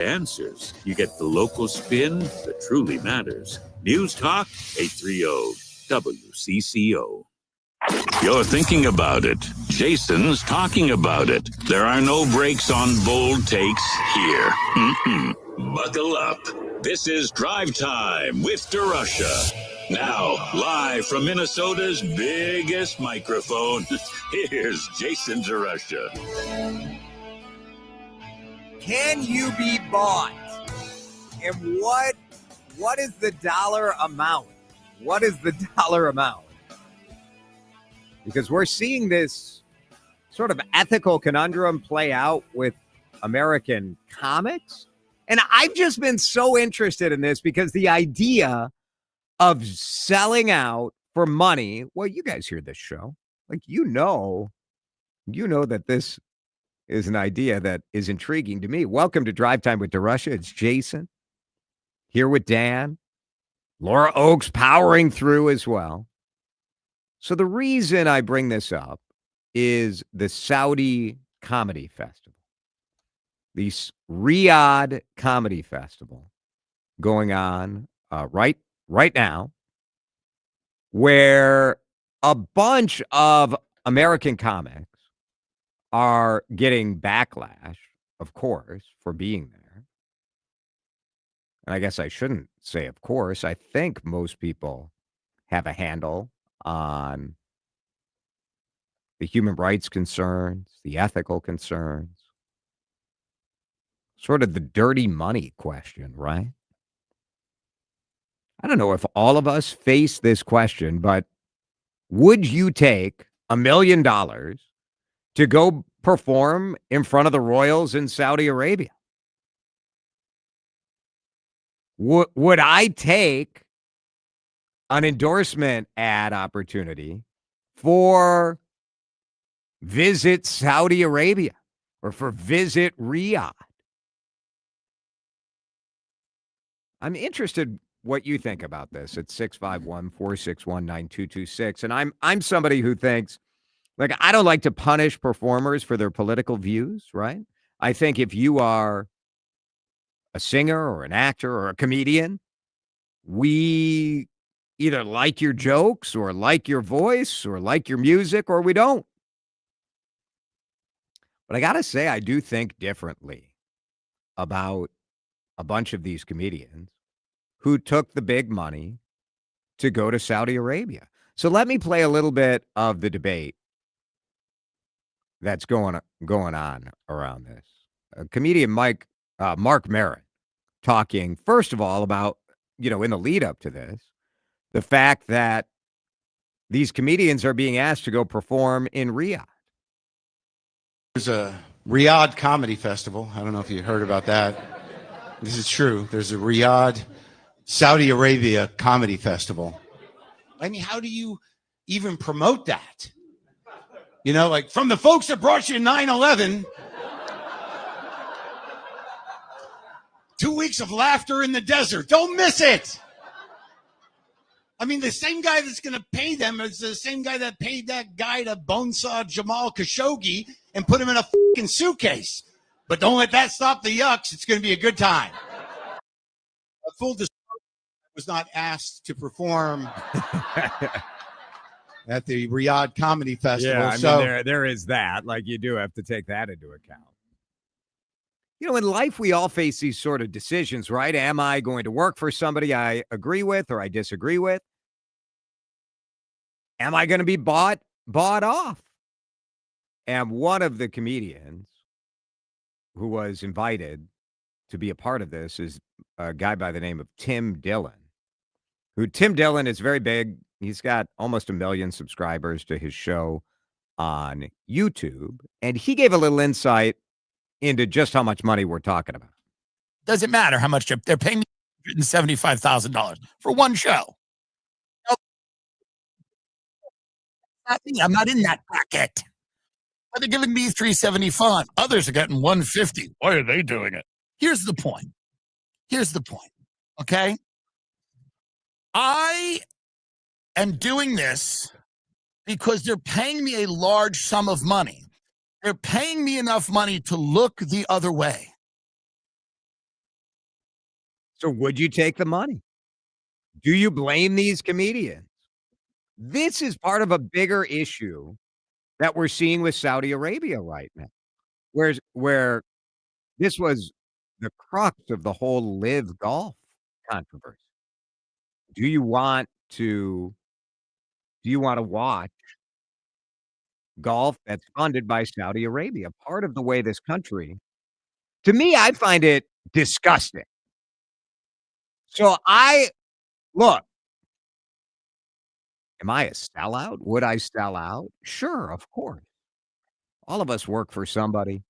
answers. You get the local spin that truly matters. News Talk 830 WCCO. You're thinking about it. Jason's talking about it. There are no breaks on bold takes here. Buckle up. This is Drive Time with DeRusha. Now, live from Minnesota's biggest microphone, here's Jason DeRusha. Can you be bought? And what is the dollar amount? What is the dollar amount? Because we're seeing this sort of ethical conundrum play out with American comics. And I've just been so interested in this because the idea of selling out for money, well, you guys hear this show. Like, you know that this is an idea that is intriguing to me. Welcome to Drive Time with DeRusha. It's Jason here with Dan. Laura Oakes powering through as well. So the reason I bring this up is the Saudi Comedy Festival, the Riyadh Comedy Festival going on right now, where a bunch of American comics are getting backlash, of course, for being there. And I guess I shouldn't say of course. I think most people have a handle on the human rights concerns, the ethical concerns, sort of the dirty money question, right? I don't know if all of us face this question, but would you take $1 million to go perform in front of the royals in Saudi Arabia? Would I take an endorsement ad opportunity for Visit Saudi Arabia or for Visit Riyadh? I'm interested what you think about this at 651-461-9226. And I'm somebody who thinks, like, I don't like to punish performers for their political views, right? I think if you are a singer or an actor or a comedian, we either like your jokes or like your voice or like your music or we don't. But I got to say, I do think differently about a bunch of these comedians who took the big money to go to Saudi Arabia. So let me play a little bit of the debate that's going on around this. Comedian Mark Maron talking, first of all, about, in the lead up to this, the fact that these comedians are being asked to go perform in Riyadh. There's a Riyadh Comedy Festival. I don't know if you heard about that. This is true. There's a Riyadh, Saudi Arabia Comedy Festival. I mean, how do you even promote that? Like, from the folks that brought you 9/11, 2 weeks of laughter in the desert. Don't miss it. I mean, the same guy that's going to pay them is the same guy that paid that guy to bonesaw Jamal Khashoggi and put him in a fucking suitcase. But don't let that stop the yucks. It's going to be a good time. A full disclosure, I was not asked to perform at the Riyadh Comedy Festival. Yeah, I mean, there is that. Like, you do have to take that into account. In life, we all face these sort of decisions, right? Am I going to work for somebody I agree with or I disagree with? Am I going to be bought off? And one of the comedians who was invited to be a part of this is a guy by the name of Tim Dillon, Tim Dillon is very big. He's got almost 1 million subscribers to his show on YouTube. And he gave a little insight into just how much money we're talking about. Doesn't matter how much they're paying me $175,000 for one show. Not me. I'm not in that bracket. They're giving me $375. Others are getting $150. Why are they doing it? Here's the point. Okay? I am doing this because they're paying me a large sum of money. They're paying me enough money to look the other way. So would you take the money? Do you blame these comedians? This is part of a bigger issue that we're seeing with Saudi Arabia right now, where this was the crux of the whole live golf controversy. Do you want to watch golf that's funded by Saudi Arabia? Part of the way this country, to me, I find it disgusting. So look, am I a sellout? Would I sell out? Sure, of course. All of us work for somebody.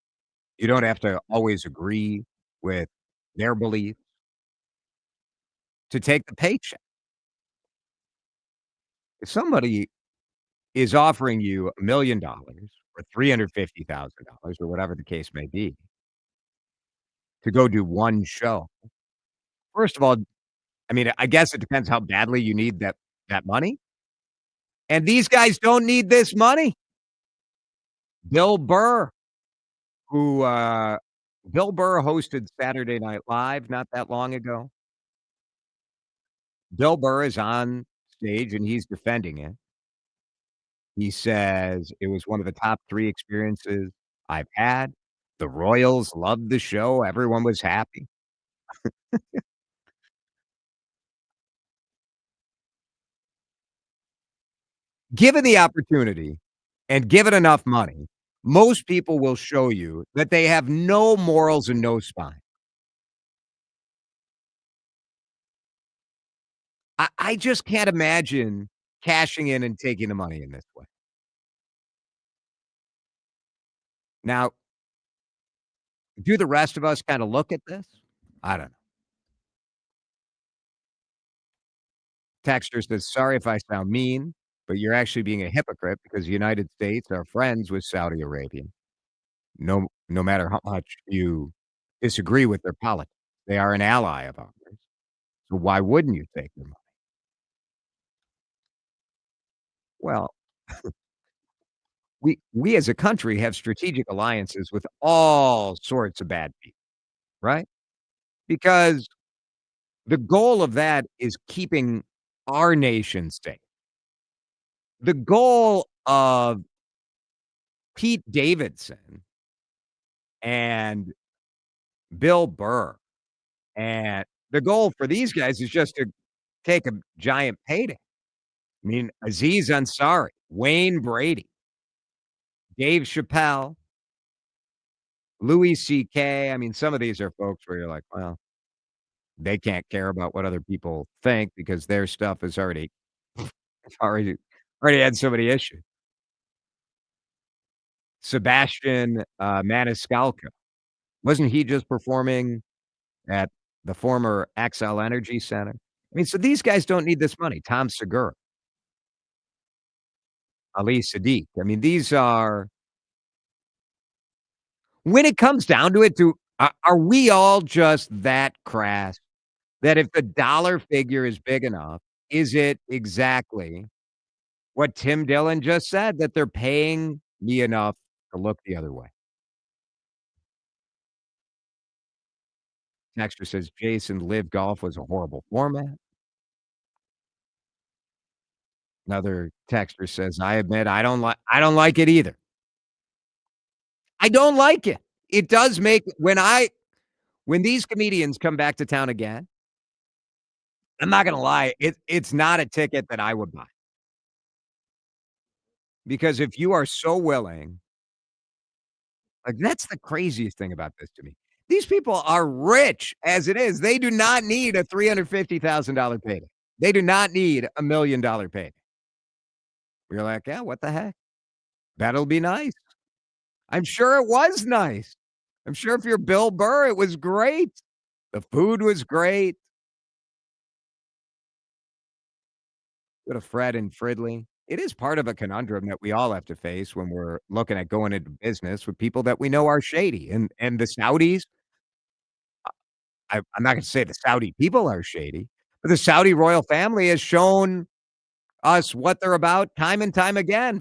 You don't have to always agree with their beliefs to take the paycheck. If somebody is offering you $1,000,000 or $350,000 or whatever the case may be to go do one show, first of all, I mean, I guess it depends how badly you need that money, and these guys don't need this money. Bill Burr, who, Bill Burr hosted Saturday Night Live not that long ago. Bill Burr is on stage, and he's defending it. He says, "It was one of the top 3 experiences I've had. The Royals loved the show. Everyone was happy." Given the opportunity and given enough money, most people will show you that they have no morals and no spine. I just can't imagine cashing in and taking the money in this way. Now, do the rest of us kinda look at this? I don't know. Texter says, "Sorry if I sound mean, but you're actually being a hypocrite because the United States are friends with Saudi Arabia. No matter how much you disagree with their politics, they are an ally of ours. So why wouldn't you take their money?" Well, we as a country have strategic alliances with all sorts of bad people, right? Because the goal of that is keeping our nation safe. The goal of Pete Davidson and Bill Burr, and the goal for these guys is just to take a giant payday. I mean, Aziz Ansari, Wayne Brady, Dave Chappelle, Louis CK. I mean, some of these are folks where you're like, well, they can't care about what other people think because their stuff is already already had so many issues. Sebastian, Maniscalco, wasn't he just performing at the former Xcel Energy Center? I mean, so these guys don't need this money. Tom Segura, Ali Sadiq. I mean, these are when it comes down to it, are we all just that crass that if the dollar figure is big enough, is it exactly what Tim Dillon just said, that they're paying me enough to look the other way? Texter says, "Jason, live golf was a horrible format." Another texter says, "I admit I don't like it either." I don't like it. It does make when these comedians come back to town again, I'm not gonna lie, it's not a ticket that I would buy. Because if you are so willing, like, that's the craziest thing about this to me. These people are rich as it is. They do not need a $350,000 payday. They do not need a $1,000,000 payday. You're like, "Yeah, what the heck? That'll be nice." I'm sure it was nice. I'm sure if you're Bill Burr, it was great. The food was great. Go to Fred and Fridley. It is part of a conundrum that we all have to face when we're looking at going into business with people that we know are shady. And the Saudis, I'm not gonna say the Saudi people are shady, but the Saudi royal family has shown us what they're about time and time again.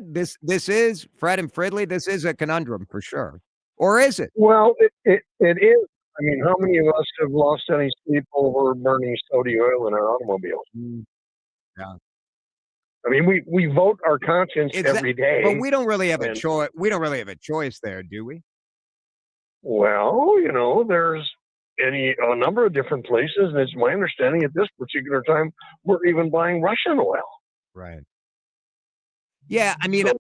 This is Fred and Fridley, this is a conundrum for sure. Or is it? Well, it is. I mean, how many of us have lost any sleep over burning sodium oil in our automobiles? Yeah. I mean, we vote our conscience every day. But we don't really have a and- choice. We don't really have a choice there, do we? Well, there's a number of different places, and it's my understanding at this particular time we're even buying Russian oil. Right. Yeah, I mean, So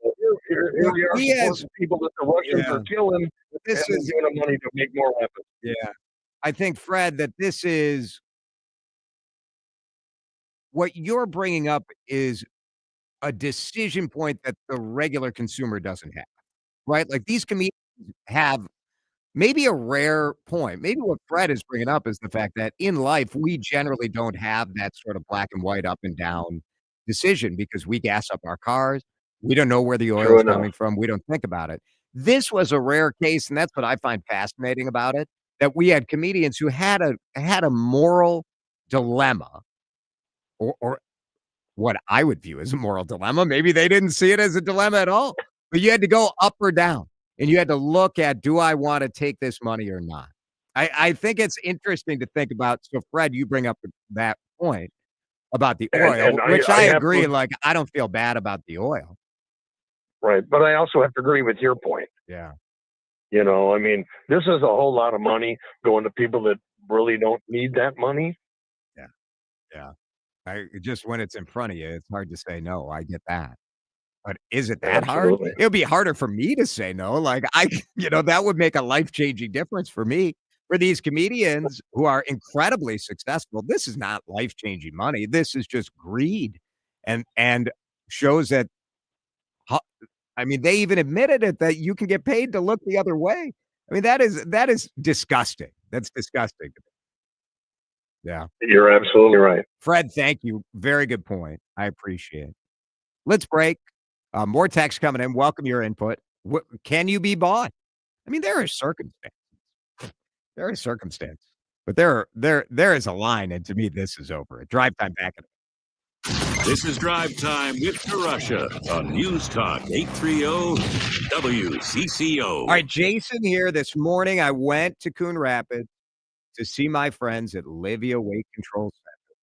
here we are we as- supporting people that the Russians are killing, this and is giving them money to make more weapons. yeah. I think, Fred, that this is what you're bringing up is a decision point that the regular consumer doesn't have, right? Like these comedians have maybe a rare point. Maybe what Fred is bringing up is the fact that in life, we generally don't have that sort of black and white, up and down decision because we gas up our cars. We don't know where the oil True is enough. coming from. We don't think about it. This was a rare case, and that's what I find fascinating about it, that we had comedians who had a moral dilemma or what I would view as a moral dilemma. Maybe they didn't see it as a dilemma at all, but you had to go up or down. And you had to look at, do I want to take this money or not? I think it's interesting to think about. So, Fred, you bring up that point about the oil, And which I I have agree. to- Like, I don't feel bad about the oil. Right. But I also have to agree with your point. Yeah. I mean, this is a whole lot of money going to people that really don't need that money. Just when it's in front of you, it's hard to say no. I get that. But is it that Absolutely. hard? It would be harder for me to say no. Like that would make a life-changing difference for me. For these comedians who are incredibly successful, this is not life-changing money. This is just greed, and shows that. They even admitted it that you can get paid to look the other way. I mean, that is disgusting. That's disgusting. Yeah, You're absolutely right. Fred, thank you. Very good point. I appreciate it. Let's break. More text coming in. Welcome your input. Can you be bought? I mean, there are circumstances. There is circumstance, but there is a line, and to me, this is over. Drive time back. This is Drive Time with DeRusha on News Talk 830 WCCO. All right, Jason here. This morning, I went to Coon Rapids to see my friends at Livia Weight Control Center,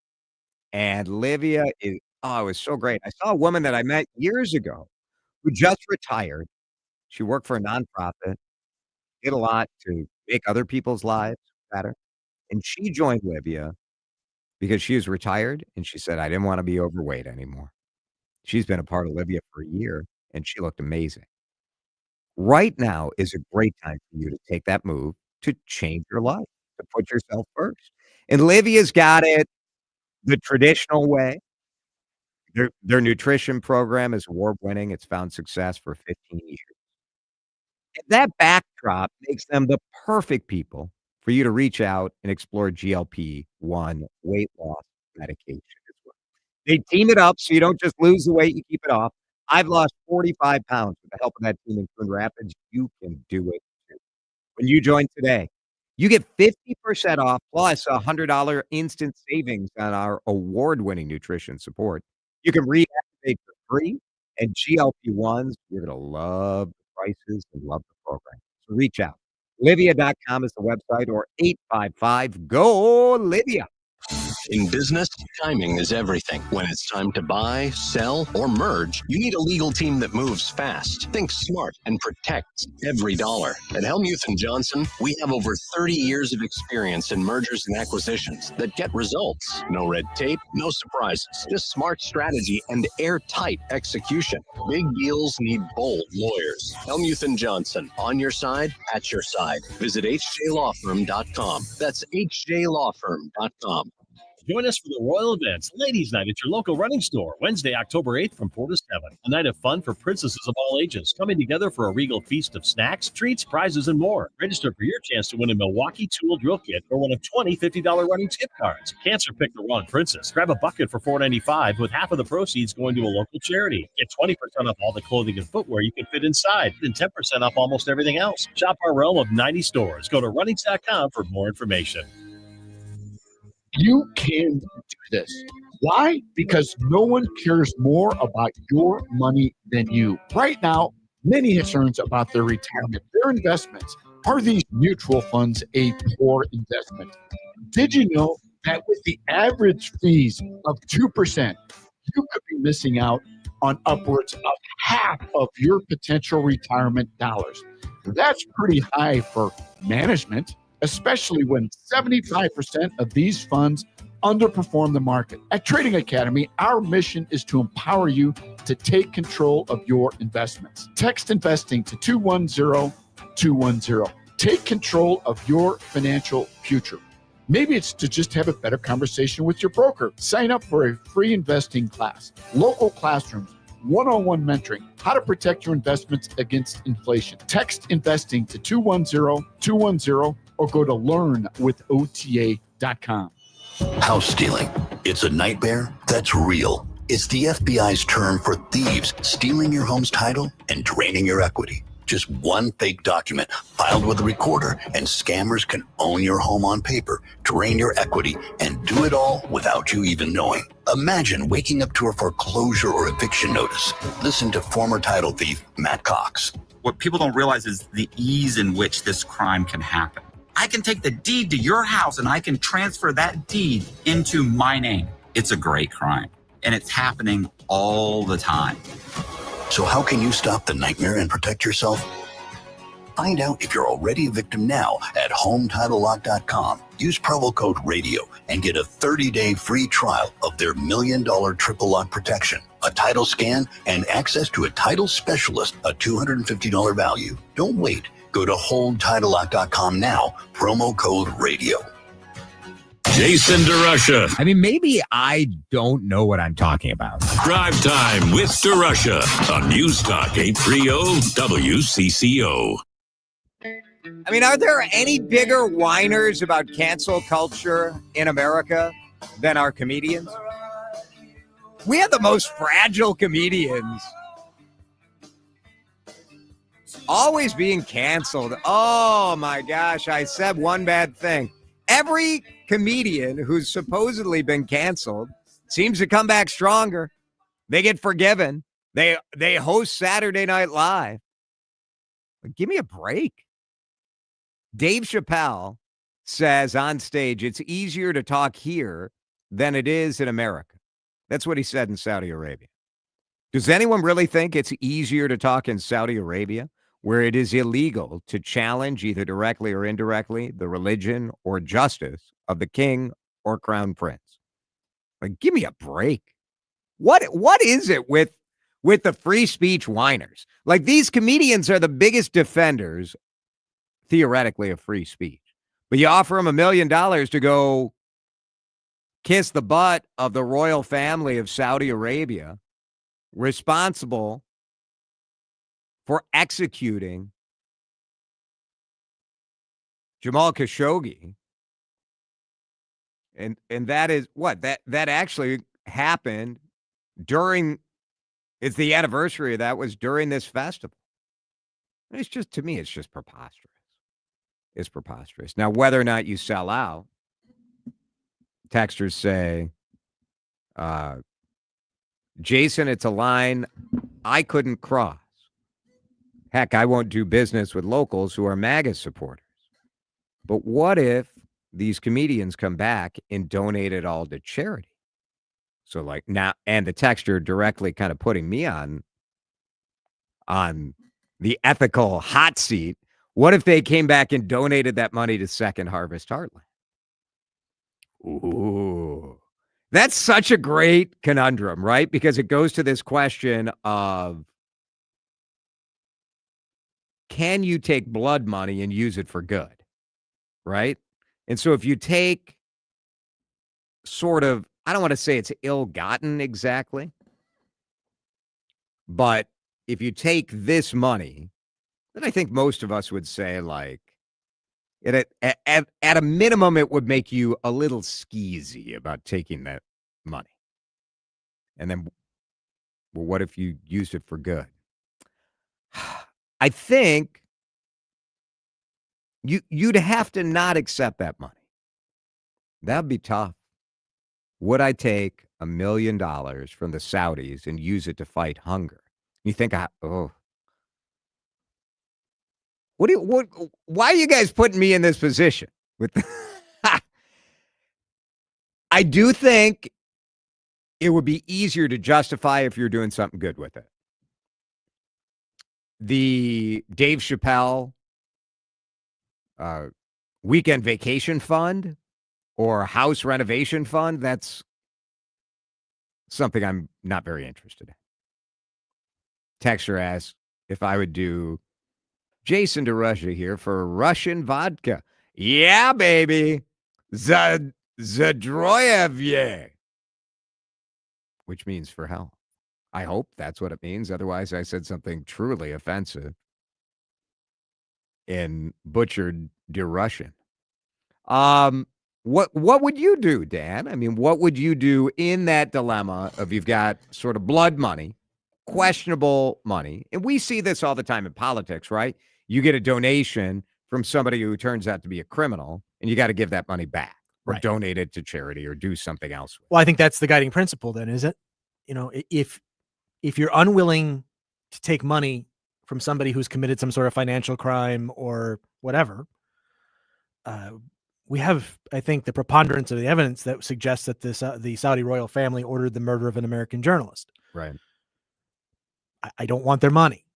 and Livia is it was so great. I saw a woman that I met years ago who just retired. She worked for a nonprofit, did a lot to make other people's lives better. And she joined Livia because she was retired and she said, I didn't want to be overweight anymore. She's been a part of Livia for a year and she looked amazing. Right now is a great time for you to take that move to change your life, to put yourself first. And Livia's got it the traditional way. Their nutrition program is award-winning. It's found success for 15 years. And that backdrop makes them the perfect people for you to reach out and explore GLP-1 weight loss medication as well. They team it up so you don't just lose the weight, you keep it off. I've lost 45 pounds with the help of that team in Coon Rapids. You can do it too. When you join today, you get 50% off plus $100 instant savings on our award-winning nutrition support. You can reactivate for free, and GLP-1s, you're going to love the prices and love the program. So reach out. Livia.com is the website, or 855-GO-LIVIA. In business, timing is everything. When it's time to buy, sell, or merge, you need a legal team that moves fast, thinks smart, and protects every dollar. At Helmuth & Johnson, we have over 30 years of experience in mergers and acquisitions that get results. No red tape, no surprises, just smart strategy and airtight execution. Big deals need bold lawyers. Helmuth & Johnson, on your side, at your side. Visit hjlawfirm.com. That's hjlawfirm.com. Join us for the Royal Events Ladies Night at your local running store, Wednesday, October 8th from 4 to 7. A night of fun for princesses of all ages, coming together for a regal feast of snacks, treats, prizes, and more. Register for your chance to win a Milwaukee tool drill kit or one of 20 $50 running tip cards. Cancer pick the wrong princess. Grab a bucket for $4.95 with half of the proceeds going to a local charity. Get 20% off all the clothing and footwear you can fit inside, and 10% off almost everything else. Shop our realm of 90 stores. Go to runnings.com for more information. You can do this. Why? Because no one cares more about your money than you. Right now, many concerns about their retirement, their investments, Are these mutual funds a poor investment? Did you know that with the average fees of 2%, you could be missing out on upwards of half of your potential retirement dollars? That's pretty high for management, especially when 75% of these funds underperform the market. At Trading Academy, our mission is to empower you to take control of your investments. Text investing to 210-210. Take control of your financial future. Maybe it's to just have a better conversation with your broker. Sign up for a free investing class, local classrooms, one-on-one mentoring, how to protect your investments against inflation. Text investing to 210-210 or go to learnwithota.com. House stealing. It's a nightmare that's real. It's the FBI's term for thieves stealing your home's title and draining your equity. Just one fake document filed with a recorder, and scammers can own your home on paper, drain your equity, and do it all without you even knowing. Imagine waking up to a foreclosure or eviction notice. Listen to former title thief Matt Cox. What people don't realize is the ease in which this crime can happen. I can take the deed to your house and I can transfer that deed into my name. It's a great crime, and it's happening all the time. So how can you stop the nightmare and protect yourself? Find out if you're already a victim now at HomeTitleLock.com. Use promo code RADIO and get a 30-day free trial of their $1 million triple lock protection, a title scan, and access to a title specialist, a $250 value. Don't wait. Go to HomeTitleLock.com now, promo code RADIO. Jason DeRusha. I mean, maybe I don't know what I'm talking about. Drive Time with DeRusha on News Talk 830 WCCO. I mean, are there any bigger whiners about cancel culture in America than our comedians? We have the most fragile comedians. Always being canceled. Oh, my gosh. I said one bad thing. Every comedian who's supposedly been canceled seems to come back stronger. They get forgiven. They host Saturday Night Live. But give me a break. Dave Chappelle says on stage, it's easier to talk here than it is in America. That's what he said in Saudi Arabia. Does anyone really think it's easier to talk in Saudi Arabia, where it is illegal to challenge either directly or indirectly the religion or justice of the king or crown prince? Like, give me a break. What is it with the free speech whiners? Like, these comedians are the biggest defenders, theoretically, of free speech. But you offer them $1 million to go kiss the butt of the royal family of Saudi Arabia, responsible for executing Jamal Khashoggi. And that is what? That actually happened during, it's the anniversary of that was during this festival. It's just, to me, it's just preposterous. It's preposterous. Now, whether or not you sell out, texters say, Jason, it's a line I couldn't cross. Heck, I won't do business with locals who are MAGA supporters. But what if these comedians come back and donate it all to charity? So like now, and the texter directly kind of putting me on the ethical hot seat. What if they came back and donated that money to Second Harvest Heartland? Ooh, that's such a great conundrum, right? Because it goes to this question of, can you take blood money and use it for good, right? And so if you take sort of, I don't want to say it's ill-gotten exactly, but if you take this money, then I think most of us would say, like, at a minimum, it would make you a little skeezy about taking that money. And then, well, what if you used it for good? I think you'd have to not accept that money. That'd be tough. Would I take $1 million from the Saudis and use it to fight hunger? You think, well, Why are you guys putting me in this position? I do think it would be easier to justify if you're doing something good with it. The Dave Chappelle weekend vacation fund or house renovation fund, that's something I'm not very interested in. Texter asks if I would do Jason DeRusha here for Russian vodka. Yeah, baby. Zadroyevye. Which means for hell. I hope that's what it means. Otherwise, I said something truly offensive in butchered DeRussian. What would you do, Dan? I mean, what would you do in that dilemma of you've got sort of blood money, questionable money, and we see this all the time in politics, right? You get a donation from somebody who turns out to be a criminal, and you got to give that money back or donate it to charity or do something else with it. Well, I think that's the guiding principle then, is it? You know, if you're unwilling to take money from somebody who's committed some sort of financial crime or whatever, we have, I think, the preponderance of the evidence that suggests that the Saudi royal family ordered the murder of an American journalist. Right. I don't want their money.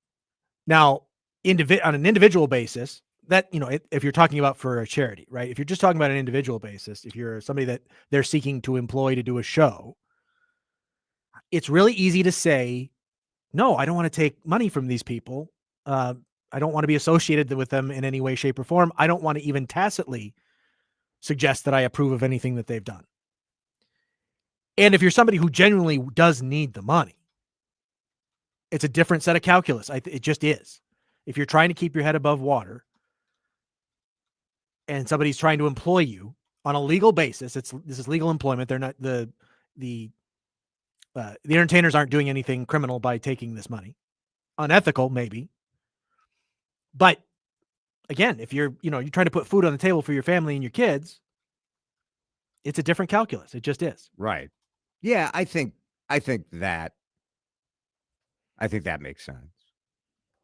Now, on an individual basis, that, you know, if you're talking about for a charity, right? If you're just talking about an individual basis, if you're somebody that they're seeking to employ to do a show, it's really easy to say, no, I don't want to take money from these people. I don't want to be associated with them in any way, shape, or form. I don't want to even tacitly suggest that I approve of anything that they've done. And if you're somebody who genuinely does need the money, it's a different set of calculus. It just is. If you're trying to keep your head above water and somebody's trying to employ you on a legal basis, this is legal employment. They're not the entertainers aren't doing anything criminal by taking this money. Unethical, maybe. But again, if you're trying to put food on the table for your family and your kids, it's a different calculus. It just is. Right. Yeah, I think that makes sense.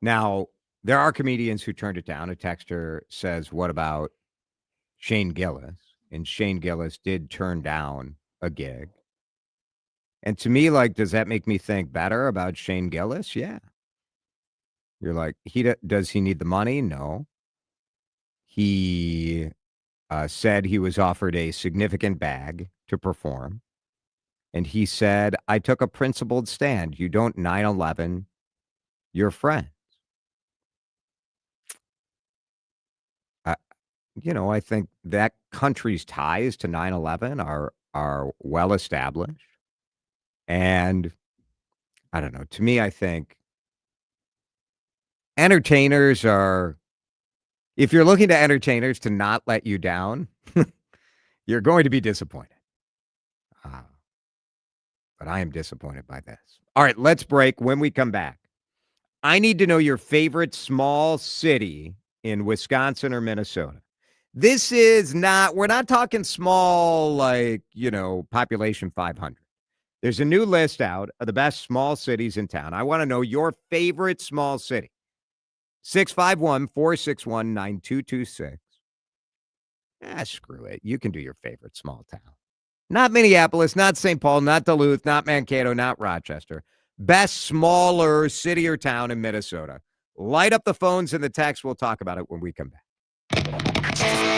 Now, there are comedians who turned it down. A texter says, what about Shane Gillis? And Shane Gillis did turn down a gig. And to me, like, does that make me think better about Shane Gillis? Yeah. You're like, does he need the money? No. He said he was offered a significant bag to perform. And he said, I took a principled stand. You don't 9/11 your friends. I think that country's ties to 9/11 are well established. And I don't know. To me, I think entertainers are, if you're looking to entertainers to not let you down, you're going to be disappointed. But I am disappointed by this. All right, let's break. When we come back, I need to know your favorite small city in Wisconsin or Minnesota. This is not, we're not talking small, like, population 500. There's a new list out of the best small cities in town. I want to know your favorite small city. 651-461-9226. Screw it. You can do your favorite small town. Not Minneapolis, not St. Paul, not Duluth, not Mankato, not Rochester. Best smaller city or town in Minnesota. Light up the phones and the text. We'll talk about it when we come back.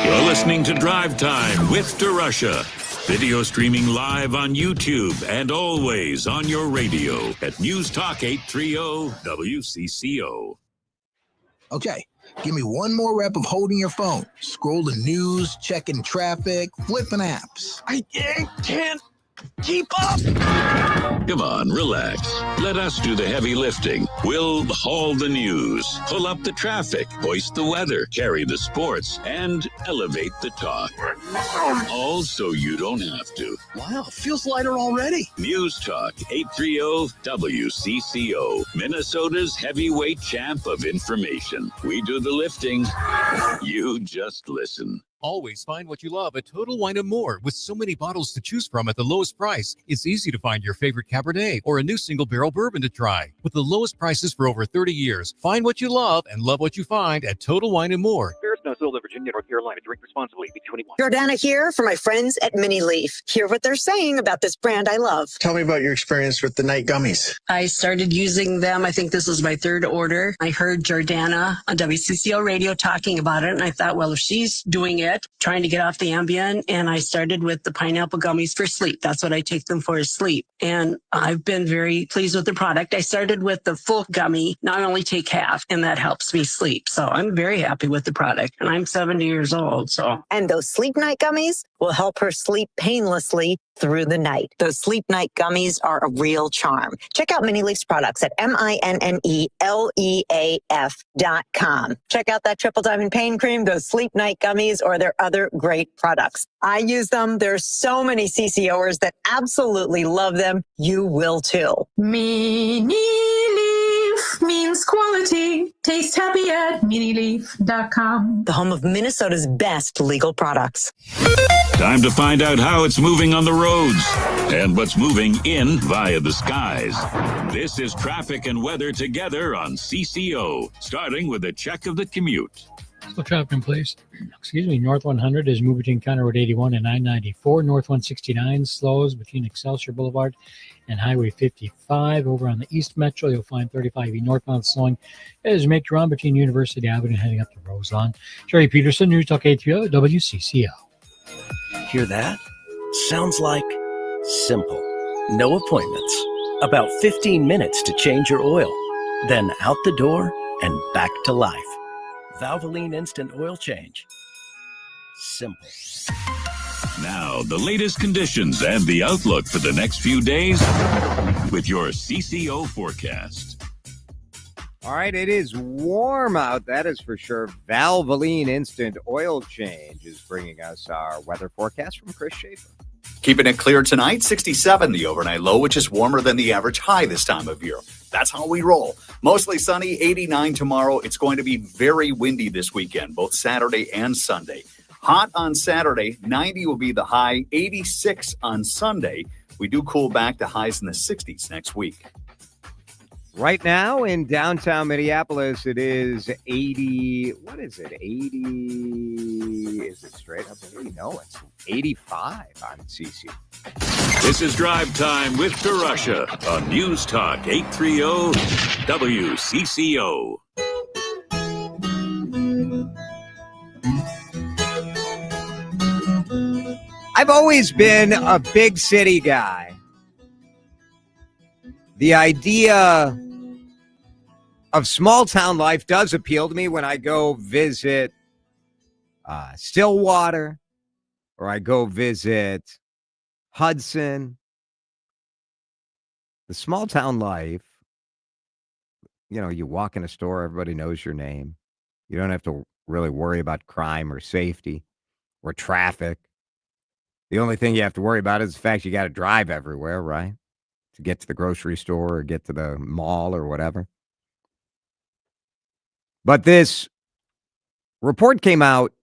You're listening to Drive Time with DeRusha. Video streaming live on YouTube and always on your radio at News Talk 830 WCCO. Okay, give me one more rep of holding your phone. Scroll the news, checking traffic, flipping apps. I can't keep up. Come on, relax. Let us do the heavy lifting. We'll haul the news, pull up the traffic, hoist the weather, carry the sports, and elevate the talk. All so you don't have to. Wow, feels lighter already. News Talk 830 WCCO, Minnesota's heavyweight champ of information. We do the lifting. You just listen. Always find what you love at Total Wine & More. With so many bottles to choose from at the lowest price, it's easy to find your favorite Cabernet or a new single barrel bourbon to try. With the lowest prices for over 30 years, find what you love and love what you find at Total Wine & More. Spirits not sold in Virginia, North Carolina. Drink responsibly. Be 21. Jordana here for my friends at Mini Leaf. Hear what they're saying about this brand I love. Tell me about your experience with the night gummies. I started using them. I think this was my third order. I heard Jordana on WCCO radio talking about it, and I thought, well, if she's doing it, trying to get off the Ambien, and I started with the pineapple gummies for sleep. That's what I take them for, is sleep. And I've been very pleased with the product. I started with the full gummy. Now I only take half, and that helps me sleep. So I'm very happy with the product, and I'm 70 years old. So, and those sleep night gummies will help her sleep painlessly through the night. Those sleep night gummies are a real charm. Check out Mini Leaf's products at MINNELEAF.com. Check out that Triple Diamond Pain Cream, those sleep night gummies, or their other great products. I use them. There's so many CCOers that absolutely love them. You will too. Mini Leaf means quality. Taste happy at minileaf.com. The home of Minnesota's best legal products. Time to find out how it's moving on the roads and what's moving in via the skies. This is traffic and weather together on CCO, starting with a check of the commute. So traffic in place. North 100 is moving between County Road 81 and 994. North 169 slows between Excelsior Boulevard and Highway 55. Over on the East Metro, you'll find 35E northbound slowing as you make your run between University Avenue heading up to Roselawn. Sherry Peterson, News Talk 830 WCCO. Hear that? Sounds like simple. No appointments. About 15 minutes to change your oil. Then out the door and back to life. Valvoline Instant Oil Change. Simple. Now, the latest conditions and the outlook for the next few days with your CCO forecast. All right, it is warm out, that is for sure. Valvoline Instant Oil Change is bringing us our weather forecast from Chris Schaefer. Keeping it clear tonight, 67 the overnight low, which is warmer than the average high this time of year. That's how we roll. Mostly sunny, 89 tomorrow. It's going to be very windy this weekend, both Saturday and Sunday. Hot on Saturday, 90 will be the high, 86 on Sunday. We do cool back to highs in the 60s next week. Right now in downtown Minneapolis, it is 80. What is it? 80. Is it straight up 80? No, it's 85 on CC. This is Drive Time with DeRusha on News Talk 830 WCCO. I've always been a big city guy. The idea of small town life does appeal to me when I go visit Stillwater or I go visit Hudson. The small town life, you know, you walk in a store, everybody knows your name. You don't have to really worry about crime or safety or traffic. The only thing you have to worry about is the fact you got to drive everywhere, right? To get to the grocery store or get to the mall or whatever. But this report came out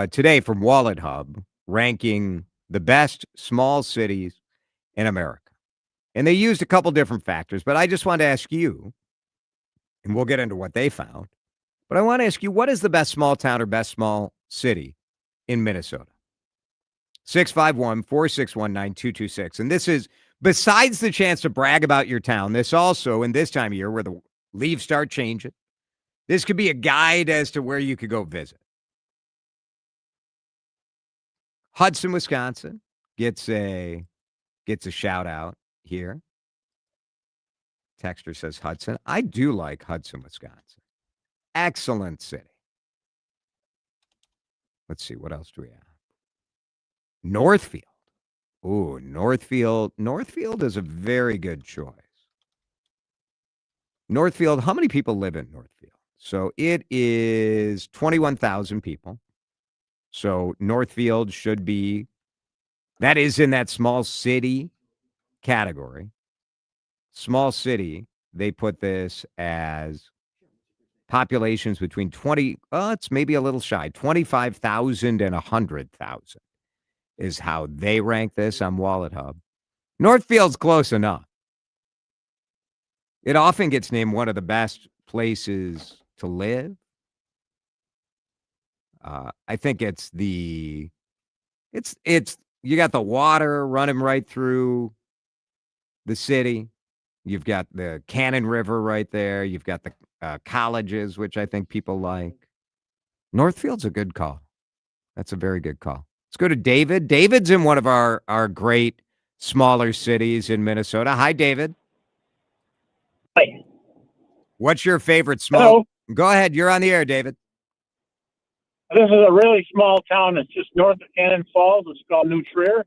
today from Wallet Hub ranking the best small cities in America. And they used a couple different factors, but I just want to ask you, and we'll get into what they found, but I want to ask you, what is the best small town or best small city in Minnesota? 651-461-9226. And this is, besides the chance to brag about your town, this also, in this time of year where the leaves start changing, this could be a guide as to where you could go visit. Hudson, Wisconsin gets a shout out here. Texter says Hudson. I do like Hudson, Wisconsin. Excellent city. Let's see, what else do we have? Northfield. Ooh, Northfield. Northfield is a very good choice. Northfield, how many people live in Northfield? So it is 21,000 people. So Northfield should be, that is in that small city category. Small city, they put this as populations between 20, it's maybe a little shy, 25,000 and 100,000 is how they rank this on Wallet Hub. Northfield's close enough. It often gets named one of the best places to live. I think it's you got the water running right through the city. You've got the Cannon River right there. You've got the colleges, which I think people like. Northfield's a good call. That's a very good call. Let's go to David. David's in one of our great smaller cities in Minnesota. Hi, David. Hi. What's your favorite small? Hello. Go ahead. You're on the air, David. This is a really small town. It's just north of Cannon Falls. It's called New Trier.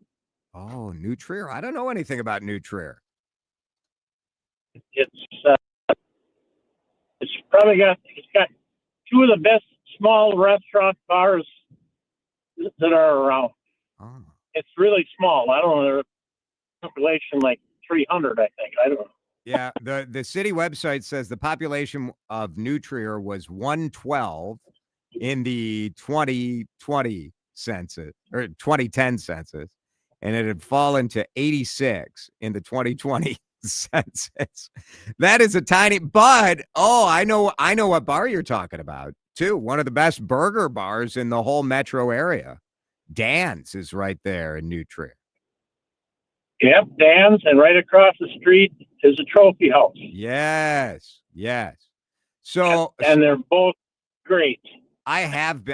Oh, New Trier. I don't know anything about New Trier. It's probably got two of the best small restaurant bars that are around. Oh. It's really small. I don't know. There's a population like 300, I think. I don't know. Yeah, the city website says the population of New Trier was 112 in the 2020 census or 2010 census, and it had fallen to 86 in the 2020 census. That is a tiny, but I know what bar you're talking about too. One of the best burger bars in the whole metro area. Dan's is right there in New Trier. Yep, Dan's, and right across the street is a trophy house. Yes. So, and they're both great. I have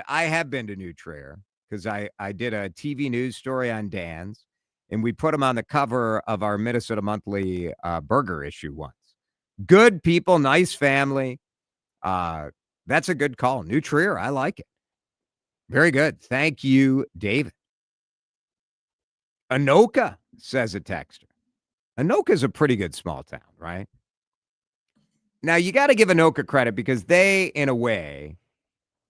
been to New Trier because I did a TV news story on Dan's, and we put them on the cover of our Minnesota Monthly burger issue once. Good people, nice family. That's a good call. New Trier, I like it. Very good. Thank you, David. Anoka, says a texter. Anoka's a pretty good small town, right? Now, you got to give Anoka credit because they, in a way,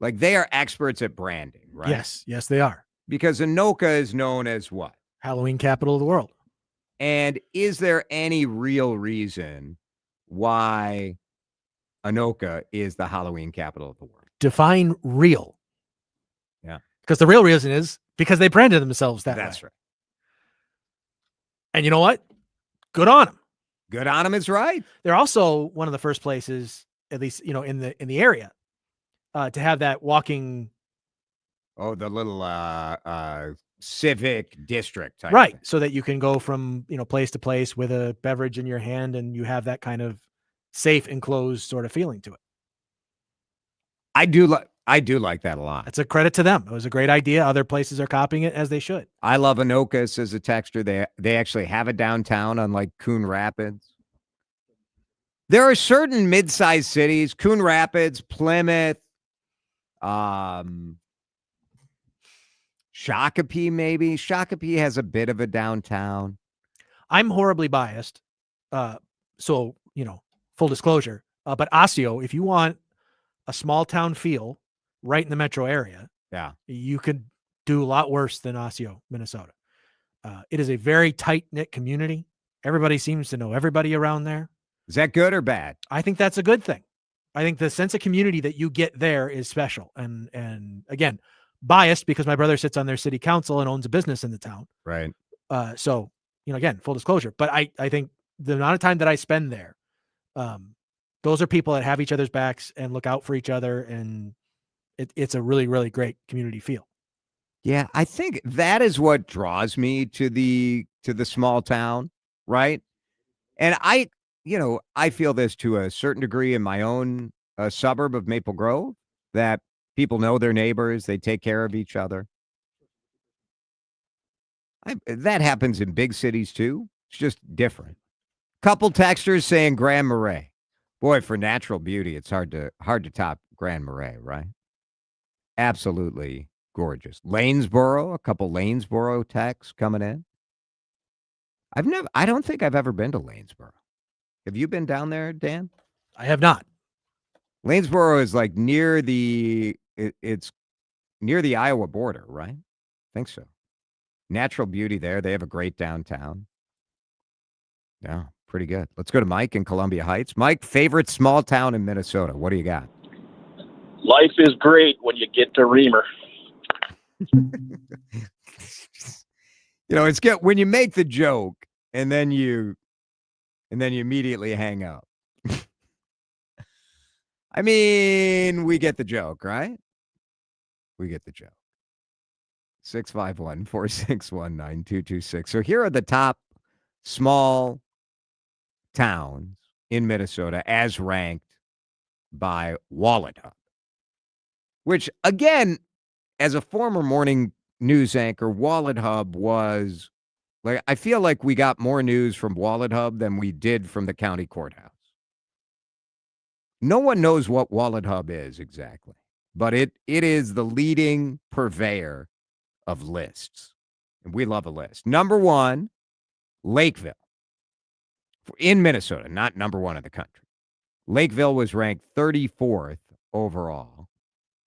like they are experts at branding, right? Yes, they are. Because Anoka is known as what? Halloween capital of the world. And is there any real reason why Anoka is the Halloween capital of the world? Define real. Yeah. Because the real reason is because they branded themselves that way. That's right. And you know what? Good on them. Good on them is right. They're also one of the first places, at least, in the area, to have that walking. Oh, the little civic district type right. thing. So that you can go from, place to place with a beverage in your hand and you have that kind of safe, enclosed sort of feeling to it. I do like that a lot. It's a credit to them. It was a great idea. Other places are copying it as they should. I love Anoka, says a texter. They actually have a downtown, unlike Coon Rapids. There are certain mid-sized cities, Coon Rapids, Plymouth, Shakopee maybe. Shakopee has a bit of a downtown. I'm horribly biased. So, full disclosure. But Osseo, if you want a small town feel right in the metro area, yeah, you could do a lot worse than Osseo, Minnesota. It is a very tight-knit community. Everybody seems to know everybody around there. Is that good or bad? I think that's a good thing. I think the sense of community that you get there is special. And again, biased because my brother sits on their city council and owns a business in the town. Right. So, again, full disclosure. But I think the amount of time that I spend there, those are people that have each other's backs and look out for each other. And it's a really, really great community feel. Yeah, I think that is what draws me to the small town, right? And I feel this to a certain degree in my own suburb of Maple Grove, that people know their neighbors, they take care of each other. That happens in big cities too. It's just different. Couple texters saying Grand Marais. Boy, for natural beauty, it's hard to top Grand Marais, right? Absolutely gorgeous. Lanesboro, a couple Lanesboro texts coming in. I don't think I've ever been to Lanesboro. Have you been down there, Dan? I have not. Lanesboro is like it's near the Iowa border, right? I think so. Natural beauty there. They have a great downtown. Yeah, pretty good. Let's go to Mike in Columbia Heights. Mike, favorite small town in Minnesota. What do you got? Life is great when you get to Reamer. It's when you make the joke and then you immediately hang up. I mean, we get the joke, right? We get the joke. 651-461-9226. So here are the top small towns in Minnesota as ranked by Wallet Hub, which, again, as a former morning news anchor, Wallet Hub was like, I feel like we got more news from Wallet Hub than we did from the county courthouse. No one knows what Wallet Hub is exactly, but it is the leading purveyor of lists. And we love a list. Number one, Lakeville. In Minnesota, not number one in the country. Lakeville was ranked 34th overall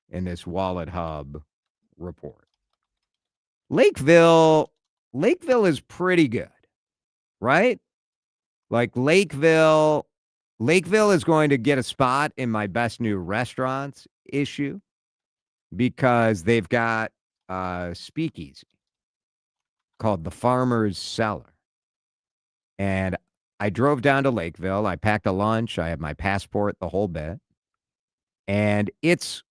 in this Wallet Hub report. Lakeville is pretty good, right? Like Lakeville is going to get a spot in my best new restaurants issue because they've got a speakeasy called the Farmer's Cellar. And I drove down to Lakeville. I packed a lunch. I have my passport, the whole bit. And it's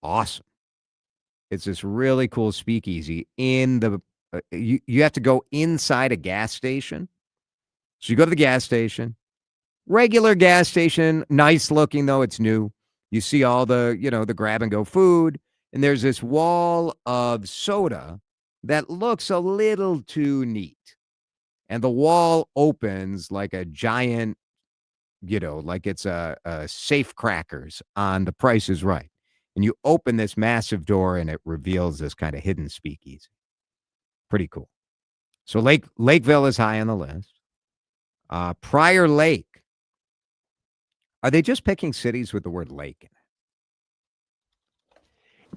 awesome. It's this really cool speakeasy in the you have to go inside a gas station. So you go to the gas station, regular gas station, nice looking though, it's new. You see all the, the grab and go food, and there's this wall of soda that looks a little too neat. And the wall opens like a giant, like it's a safe crackers on The Price is Right. And you open this massive door and it reveals this kind of hidden speakeasy. Pretty cool. So Lakeville is high on the list. Prior Lake. Are they just picking cities with the word lake in it?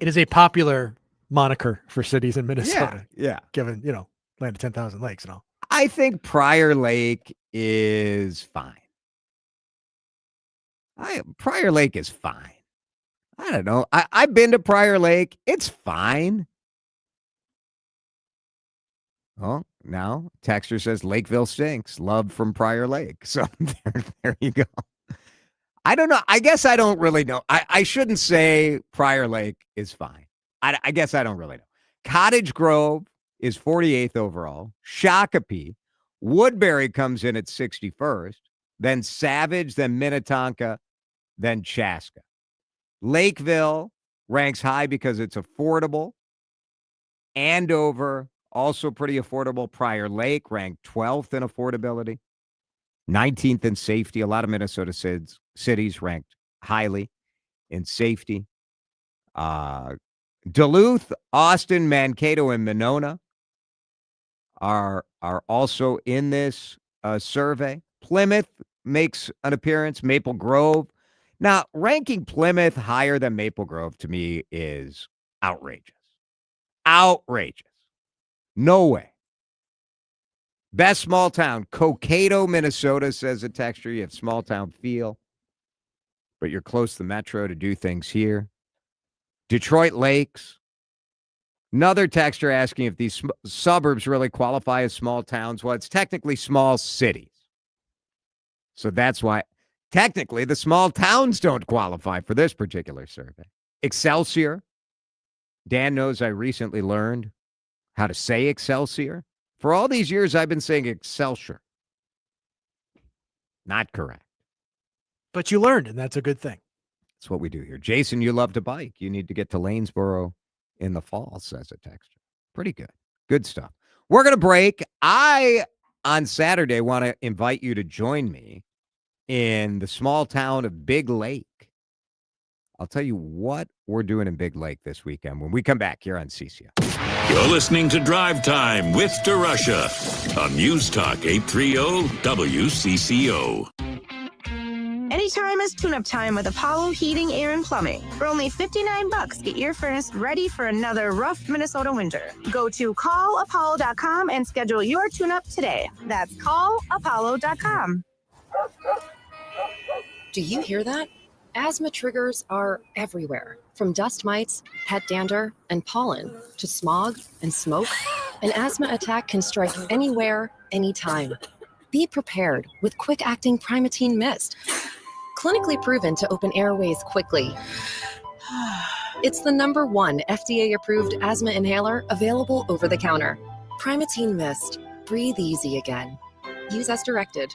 It is a popular moniker for cities in Minnesota. Yeah. Given, land of 10,000 lakes and all. I think Prior Lake is fine. Prior Lake is fine. I don't know. I've been to Prior Lake. It's fine. Oh, now Texter says Lakeville stinks. Love from Prior Lake. So there you go. I don't know. I guess I don't really know. I shouldn't say Prior Lake is fine. I guess I don't really know. Cottage Grove is 48th overall. Shakopee. Woodbury comes in at 61st. Then Savage, then Minnetonka, then Chaska. Lakeville ranks high because it's affordable. Andover, also pretty affordable. Prior Lake ranked 12th in affordability. 19th in safety. A lot of Minnesota cities ranked highly in safety. Duluth, Austin, Mankato, and Monona are also in this survey. Plymouth makes an appearance. Maple Grove. Now, ranking Plymouth higher than Maple Grove to me is outrageous. Outrageous. No way. Best small town, Cokato, Minnesota, says a texture. You have small town feel, but you're close to the metro to do things here. Detroit Lakes. Another texture asking if these suburbs really qualify as small towns. Well, it's technically small cities. So that's why technically the small towns don't qualify for this particular survey. Excelsior. Dan knows I recently learned how to say Excelsior. For all these years, I've been saying Excelsior. Not correct. But you learned, and that's a good thing. That's what we do here. Jason, you love to bike. You need to get to Lanesboro in the fall, says a texter. Pretty good. Good stuff. We're going to break. On Saturday, want to invite you to join me in the small town of Big Lake. I'll tell you what we're doing in Big Lake this weekend when we come back here on CCO. You're listening to Drive Time with DeRusha on News Talk 830 WCCO. Anytime is tune-up time with Apollo Heating, Air, and Plumbing. For only $59, get your furnace ready for another rough Minnesota winter. Go to callapollo.com and schedule your tune-up today. That's callapollo.com. Do you hear that? Asthma triggers are everywhere. From dust mites, pet dander, and pollen to smog and smoke, an asthma attack can strike anywhere, anytime. Be prepared with quick-acting Primatene Mist. Clinically proven to open airways quickly. It's the #1 FDA-approved asthma inhaler available over the counter. Primatene Mist. Breathe easy again. Use as directed.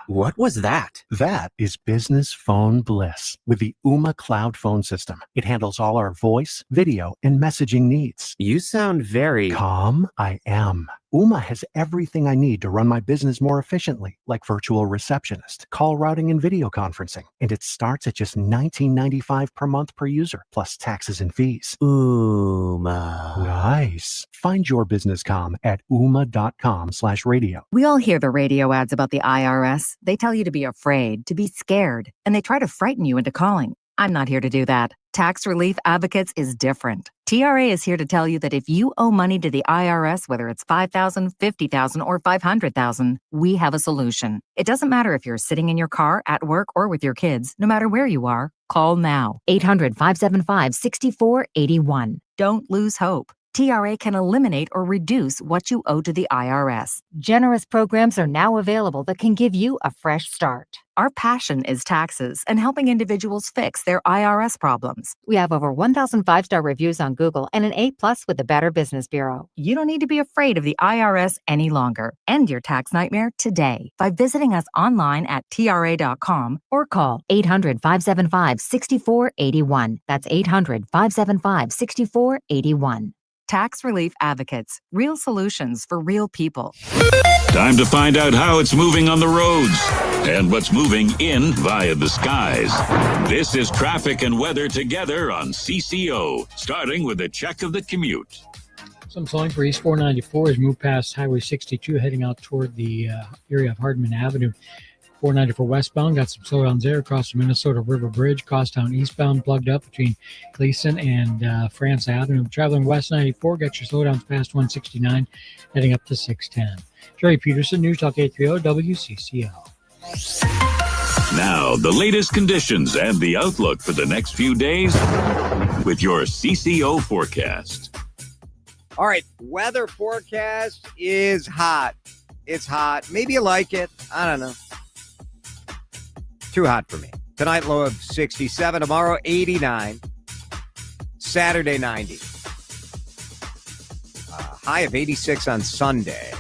What was that? That is business phone bliss with the Ooma Cloud Phone System. It handles all our voice, video, and messaging needs. You sound very calm. I am. Ooma has everything I need to run my business more efficiently, like virtual receptionist, call routing, and video conferencing. And it starts at just $19.95 per month per user, plus taxes and fees. Ooma. Nice. Find your business comm at ooma.com/radio. We all hear the radio ads about the IRS. They tell you to be afraid, to be scared, and they try to frighten you into calling. I'm not here to do that. Tax Relief Advocates is different. TRA is here to tell you that if you owe money to the IRS, whether it's $5,000, $50,000, or $500,000, we have a solution. It doesn't matter if you're sitting in your car, at work, or with your kids. No matter where you are, call now. 800-575-6481. Don't lose hope. TRA can eliminate or reduce what you owe to the IRS. Generous programs are now available that can give you a fresh start. Our passion is taxes and helping individuals fix their IRS problems. We have over 1,000 5-star reviews on Google and an A+ with the Better Business Bureau. You don't need to be afraid of the IRS any longer. End your tax nightmare today by visiting us online at TRA.com or call 800-575-6481. That's 800-575-6481. Tax Relief Advocates. Real solutions for real people. Time to find out how it's moving on the roads and what's moving in via the skies. This is traffic and weather together on CCO, starting with a check of the commute. Some slowing for East 494 as moved past Highway 62, heading out toward the area of Hardman Avenue. 494 westbound, got some slowdowns there across the Minnesota River Bridge. Crosstown eastbound plugged up between Gleason and France Avenue. Traveling west 94, got your slowdowns past 169, heading up to 610. Jerry Peterson, News Talk 830 WCCO. Now, the latest conditions and the outlook for the next few days with your CCO forecast. All right, weather forecast is hot. It's hot. Maybe you like it. I don't know. Too hot for me. Tonight, low of 67. Tomorrow, 89. Saturday, 90. High of 86 on Sunday.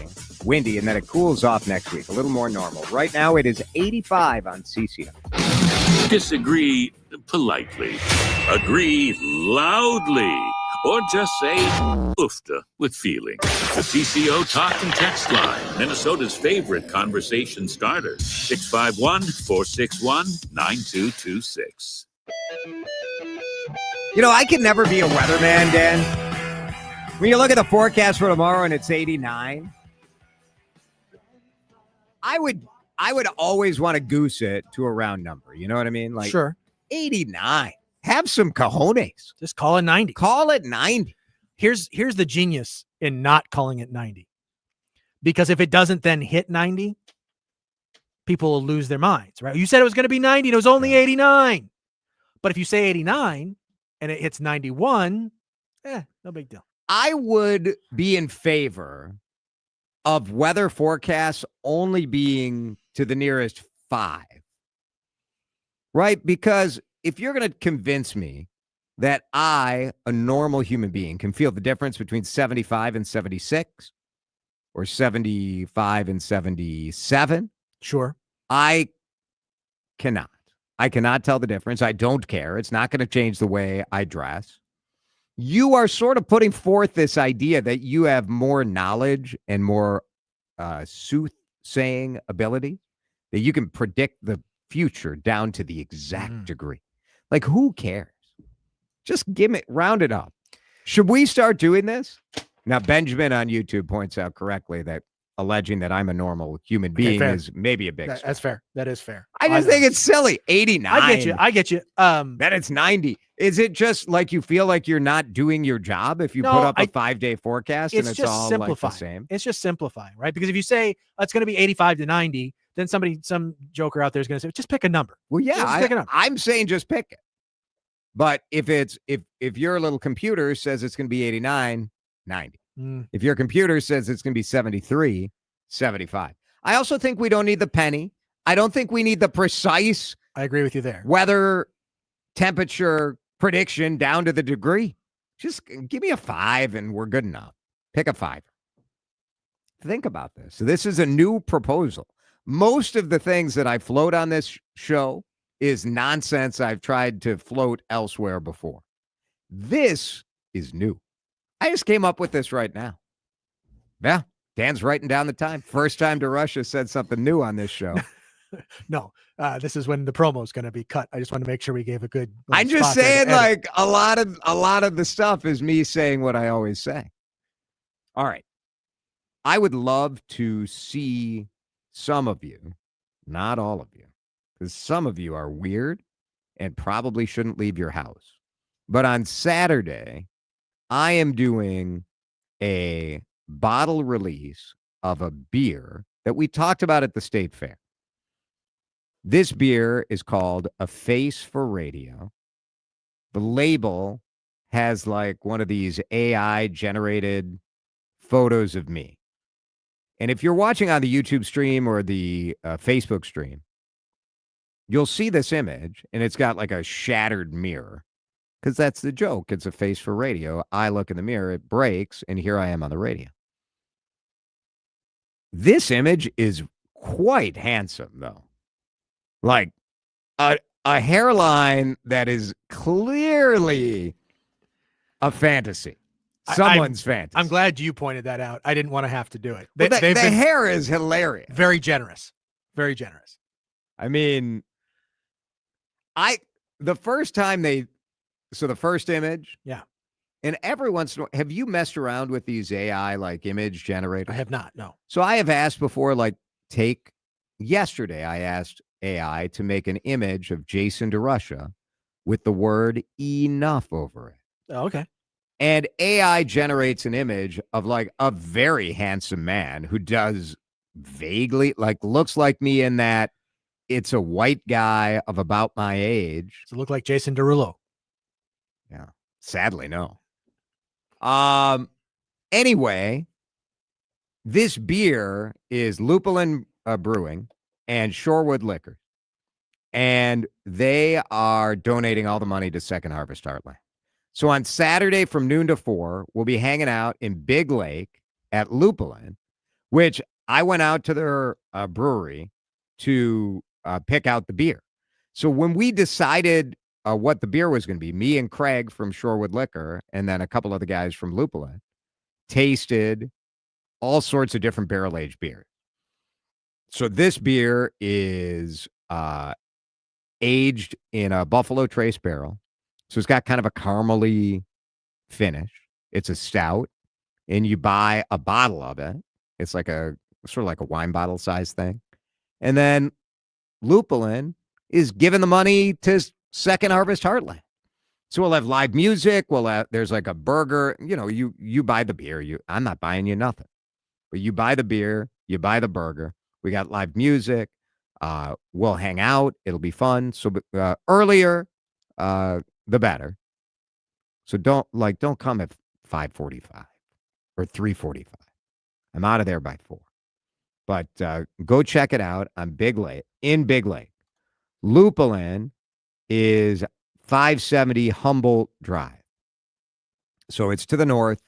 Windy, and then it cools off next week. A little more normal. Right now, it is 85 on CCO. Disagree politely. Agree loudly. Or just say oofta with feeling. The CCO Talk and Text Line, Minnesota's favorite conversation starter. 651-461-9226. You know, I can never be a weatherman, Dan. When you look at the forecast for tomorrow and it's 89, I would always want to goose it to a round number. You know what I mean? Like, sure. 89. Have some cojones. Just call it 90. Call it 90. Here's the genius in not calling it 90. Because if it doesn't then hit 90, people will lose their minds, right? You said it was going to be 90 and it was only 89. But if you say 89 and it hits 91, no big deal. I would be in favor of weather forecasts only being to the nearest 5. Right? Because if you're going to convince me that I, a normal human being, can feel the difference between 75 and 76 or 75 and 77, sure, I cannot. I cannot tell the difference. I don't care. It's not going to change the way I dress. You are sort of putting forth this idea that you have more knowledge and more soothsaying ability, that you can predict the future down to the exact degree. Like, who cares? Just round it up. Should we start doing this? Now, Benjamin on YouTube points out correctly that alleging that I'm a normal human being is maybe a big stretch. That's fair. That is fair. I just think it's silly. 89. I get you. Then it's 90. Is it just like you feel like you're not doing your job if you put up a 5-day forecast and it's all like the same? It's just simplifying, right? Because if you say it's going to be 85 to 90, then some joker out there is going to say, just pick a number. Well, yeah, pick a number. I'm saying just pick it. But if your little computer says it's going to be 89, 90. If your computer says it's going to be 73, 75. I also think we don't need the penny. I don't think we need the precise. I agree with you there. Weather temperature prediction down to the degree. Just give me a 5 and we're good enough. Pick a 5. Think about this. So this is a new proposal. Most of the things that I float on this show is nonsense I've tried to float elsewhere before. This is new. I just came up with this right now. Yeah, Dan's writing down the time. First time DeRusha said something new on this show. No, this is when the promo is going to be cut. I just want to make sure we gave a good. I'm just saying, like a lot of the stuff is me saying what I always say. All right, I would love to see some of you, not all of you, because some of you are weird and probably shouldn't leave your house. But on Saturday, I am doing a bottle release of a beer that we talked about at the state fair. This beer is called A Face for Radio. The label has like one of these AI generated photos of me. And if you're watching on the YouTube stream or the Facebook stream, you'll see this image and it's got like a shattered mirror. Because that's the joke. It's a face for radio. I look in the mirror, it breaks, and here I am on the radio. This image is quite handsome, though. Like a hairline that is clearly a fantasy. Someone's fantasy. I'm glad you pointed that out. I didn't want to have to do it. The hair is hilarious. Very generous. Very generous. I mean, the first time so the first image. Yeah. And every once in a while, have you messed around with these AI like image generators? I have not, no. So I have asked before, like yesterday I asked AI to make an image of Jason DeRusha with the word enough over it. Oh, okay. And AI generates an image of like a very handsome man who does vaguely like looks like me in that it's a white guy of about my age. Does it look like Jason Derulo? Yeah. Sadly, no. Anyway, this beer is Lupulin Brewing and Shorewood Liquor. And they are donating all the money to Second Harvest Heartland. So on Saturday from noon to 4, we'll be hanging out in Big Lake at Lupulin, which I went out to their brewery to pick out the beer. So when we decided what the beer was going to be, me and Craig from Shorewood Liquor and then a couple other guys from Lupulin tasted all sorts of different barrel-aged beers. So this beer is aged in a Buffalo Trace barrel. So it's got kind of a caramely finish. It's a stout, and you buy a bottle of it. It's like a sort of like a wine bottle size thing. And then Lupulin is giving the money to Second Harvest Heartland. So we'll have live music. There's like a burger. You know, you buy the beer. I'm not buying you nothing. But you buy the beer, you buy the burger. We got live music. We'll hang out. It'll be fun. So earlier, the better. So don't come at 5:45 or 3:45. I'm out of there by 4. But go check it out on Big Lake. Lupulin is 570 Humboldt Drive. So it's to the north.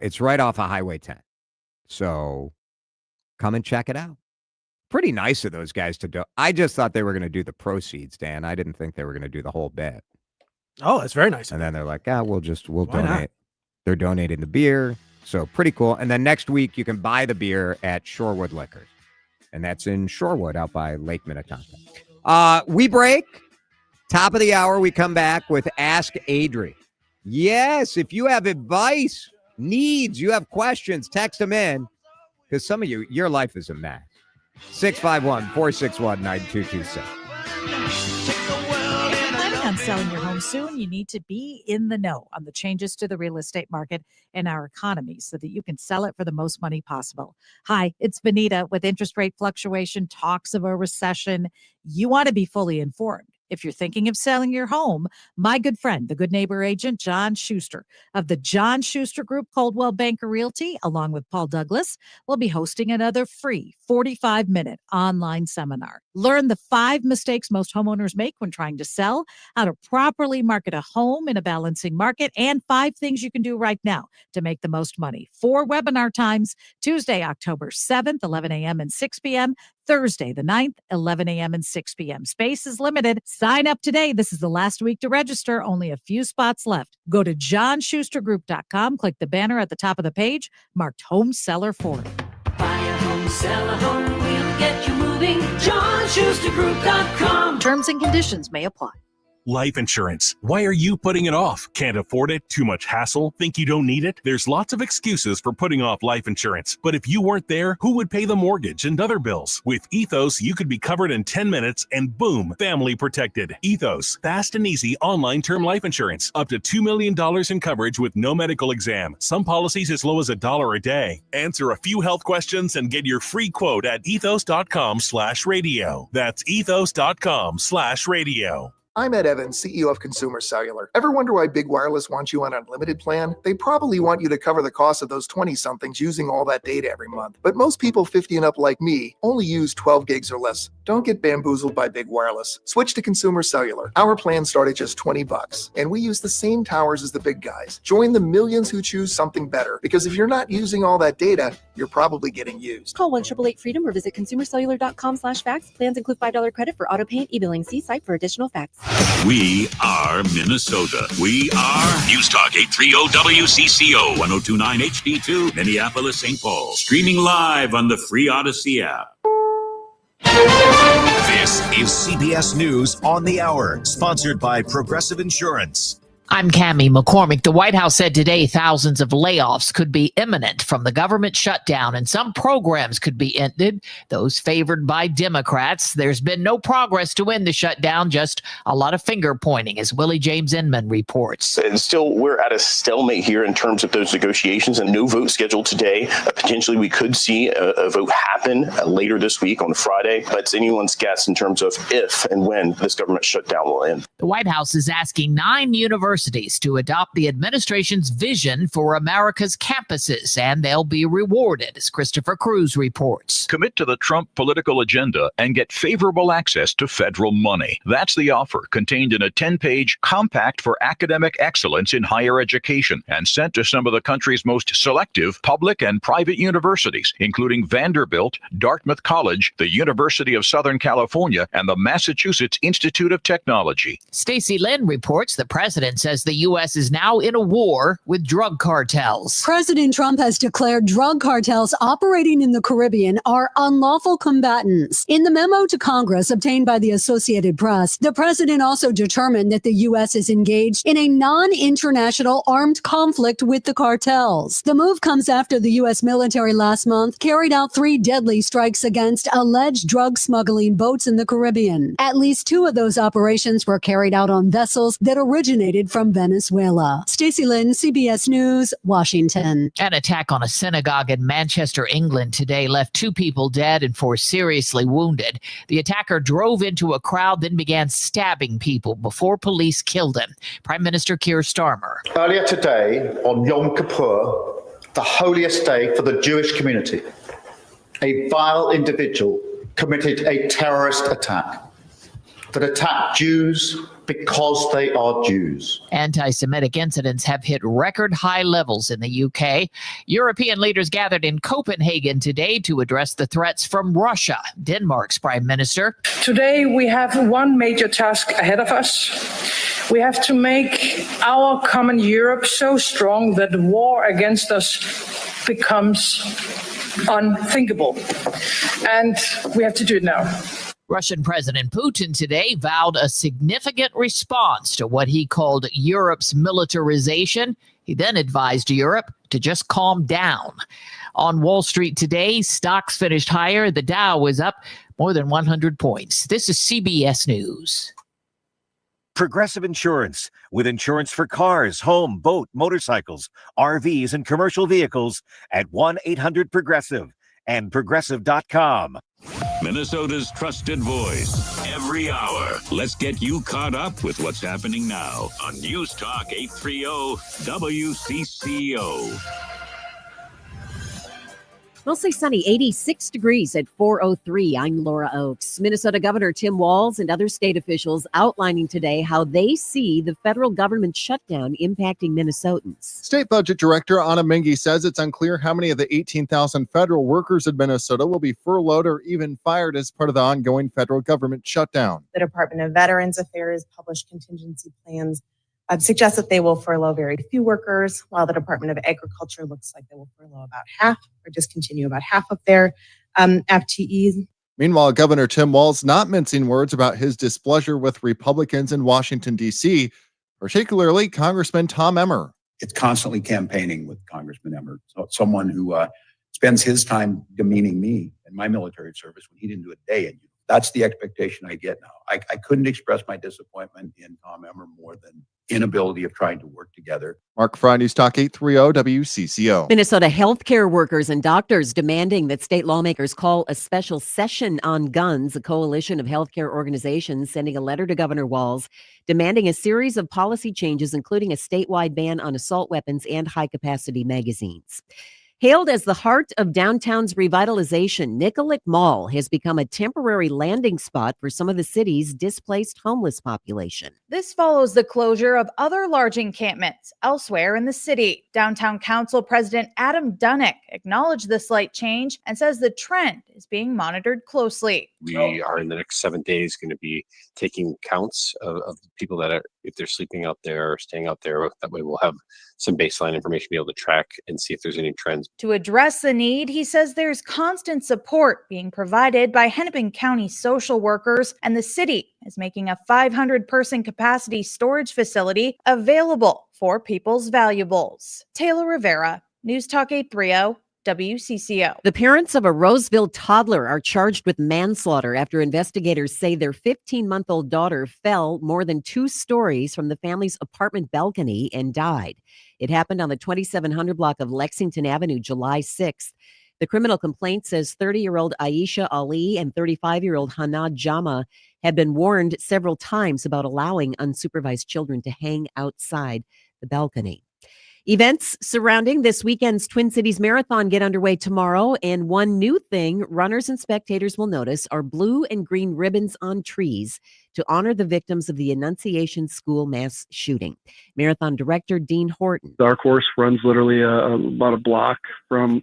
It's right off of Highway 10. So come and check it out. Pretty nice of those guys to do. I just thought they were going to do the proceeds, Dan. I didn't think they were going to do the whole bit. Oh, that's very nice. And then they're like, we'll donate. Not? They're donating the beer. So pretty cool. And then next week you can buy the beer at Shorewood Liquors. And that's in Shorewood out by Lake Minnetonka. We break. Top of the hour, we come back with Ask Adri. Yes, if you have advice, needs, you have questions, text them in. Because some of you, your life is a mess. 651-461-9226. On selling your home soon, you need to be in the know on the changes to the real estate market and our economy so that you can sell it for the most money possible. Hi, it's Benita. With interest rate fluctuation, talks of a recession, you want to be fully informed. If you're thinking of selling your home, my good friend, the Good Neighbor agent, John Schuster of the John Schuster Group, Coldwell Banker Realty, along with Paul Douglas, will be hosting another free 45-minute online seminar. Learn the 5 mistakes most homeowners make when trying to sell, how to properly market a home in a balancing market, and 5 things you can do right now to make the most money. 4 webinar times: Tuesday, October 7th, 11 a.m. and 6 p.m., Thursday, the 9th, 11 a.m. and 6 p.m. Space is limited. Sign up today. This is the last week to register. Only a few spots left. Go to johnschustergroup.com. Click the banner at the top of the page marked Home Seller Forum. Buy a home, sell a home, we'll get you moving. johnschustergroup.com. Terms and conditions may apply. Life insurance. Why are you putting it off? Can't afford it? Too much hassle? Think you don't need it? There's lots of excuses for putting off life insurance. But if you weren't there, who would pay the mortgage and other bills? With Ethos, you could be covered in 10 minutes and boom, family protected. Ethos, fast and easy online term life insurance. Up to $2 million in coverage with no medical exam. Some policies as low as $1 a day. Answer a few health questions and get your free quote at ethos.com/radio. That's ethos.com/radio. I'm Ed Evans, CEO of Consumer Cellular. Ever wonder why Big Wireless wants you on an unlimited plan? They probably want you to cover the cost of those 20-somethings using all that data every month. But most people 50 and up like me only use 12 gigs or less. Don't get bamboozled by Big Wireless. Switch to Consumer Cellular. Our plans start at just $20, and we use the same towers as the big guys. Join the millions who choose something better, because if you're not using all that data, you're probably getting used. Call 1-888-FREEDOM or visit consumercellular.com/facts. Plans include $5 credit for auto pay and e-billing. See site for additional facts. We are Minnesota. We are News Talk 830 WCCO 1029 HD2 Minneapolis, St. Paul. Streaming live on the free Odyssey app. This is CBS News on the Hour, sponsored by Progressive Insurance. I'm Cammie McCormick. The White House said today thousands of layoffs could be imminent from the government shutdown, and some programs could be ended, those favored by Democrats. There's been no progress to end the shutdown, just a lot of finger pointing, as Willie James Inman reports. And still, we're at a stalemate here in terms of those negotiations, and no vote scheduled today. Potentially, we could see a vote happen later this week on Friday, but it's anyone's guess in terms of if and when this government shutdown will end. The White House is asking 9 universities to adopt the administration's vision for America's campuses, and they'll be rewarded, as Christopher Cruz reports. Commit to the Trump political agenda and get favorable access to federal money. That's the offer, contained in a 10-page compact for academic excellence in higher education and sent to some of the country's most selective public and private universities, including Vanderbilt, Dartmouth College, the University of Southern California, and the Massachusetts Institute of Technology. Stacey Lynn reports the president says the U.S. is now in a war with drug cartels. President Trump has declared drug cartels operating in the Caribbean are unlawful combatants. In the memo to Congress obtained by the Associated Press, the president also determined that the U.S. is engaged in a non-international armed conflict with the cartels. The move comes after the U.S. military last month carried out 3 deadly strikes against alleged drug smuggling boats in the Caribbean. At least 2 of those operations were carried out on vessels that originated from Venezuela. Stacey Lynn, CBS News, Washington. An attack on a synagogue in Manchester, England today left 2 people dead and 4 seriously wounded. The attacker drove into a crowd, then began stabbing people before police killed him. Prime Minister Keir Starmer. Earlier today, on Yom Kippur, the holiest day for the Jewish community, a vile individual committed a terrorist attack that attacked Jews because they are Jews. Anti-Semitic incidents have hit record high levels in the UK. European leaders gathered in Copenhagen today to address the threats from Russia. Denmark's Prime Minister. Today we have one major task ahead of us. We have to make our common Europe so strong that the war against us becomes unthinkable. And we have to do it now. Russian President Putin today vowed a significant response to what he called Europe's militarization. He then advised Europe to just calm down. On Wall Street today, stocks finished higher. The Dow was up more than 100 points. This is CBS News. Progressive Insurance, with insurance for cars, home, boat, motorcycles, RVs, and commercial vehicles at 1-800-PROGRESSIVE and Progressive.com. Minnesota's trusted voice. Every hour, let's get you caught up with what's happening now on News Talk 830 WCCO. Mostly sunny, 86 degrees at 4:03. I'm Laura Oakes. Minnesota Governor Tim Walz and other state officials outlining today how they see the federal government shutdown impacting Minnesotans. State Budget Director Anna Mingy says it's unclear how many of the 18,000 federal workers in Minnesota will be furloughed or even fired as part of the ongoing federal government shutdown. The Department of Veterans Affairs published contingency plans suggests that they will furlough very few workers, while the Department of Agriculture looks like they will furlough about half or discontinue about half of their FTEs. Meanwhile, Governor Tim Walz not mincing words about his displeasure with Republicans in Washington, D.C., particularly Congressman Tom Emmer. It's constantly campaigning with Congressman Emmer, someone who spends his time demeaning me and my military service when he didn't do a day in. That's the expectation I get now. I couldn't express my disappointment in Tom Emmer more than inability of trying to work together. Mark Fry, News Talk 830 WCCO. Minnesota healthcare workers and doctors demanding that state lawmakers call a special session on guns. A coalition of healthcare organizations sending a letter to Governor Walz demanding a series of policy changes, including a statewide ban on assault weapons and high-capacity magazines. Hailed as the heart of downtown's revitalization, Nicollet Mall has become a temporary landing spot for some of the city's displaced homeless population. This follows the closure of other large encampments elsewhere in the city. Downtown Council President Adam Dunnick acknowledged the slight change and says the trend is being monitored closely. We are in the next 7 days going to be taking counts of people that are, if they're sleeping out there or staying out there. That way we'll have some baseline information to be able to track and see if there's any trends. To address the need, he says there's constant support being provided by Hennepin County social workers, and the city is making a 500-person capacity storage facility available for people's valuables. Taylor Rivera, News Talk 830. WCCO. The parents of a Roseville toddler are charged with manslaughter after investigators say their 15-month-old daughter fell more than 2 stories from the family's apartment balcony and died. It happened on the 2700 block of Lexington Avenue, July 6th. The criminal complaint says 30-year-old Aisha Ali and 35-year-old Hana Jama had been warned several times about allowing unsupervised children to hang outside the balcony. Events surrounding this weekend's Twin Cities Marathon get underway tomorrow, and one new thing runners and spectators will notice are blue and green ribbons on trees to honor the victims of the Annunciation School mass shooting. Marathon director Dean Horton. Our course runs literally about a block from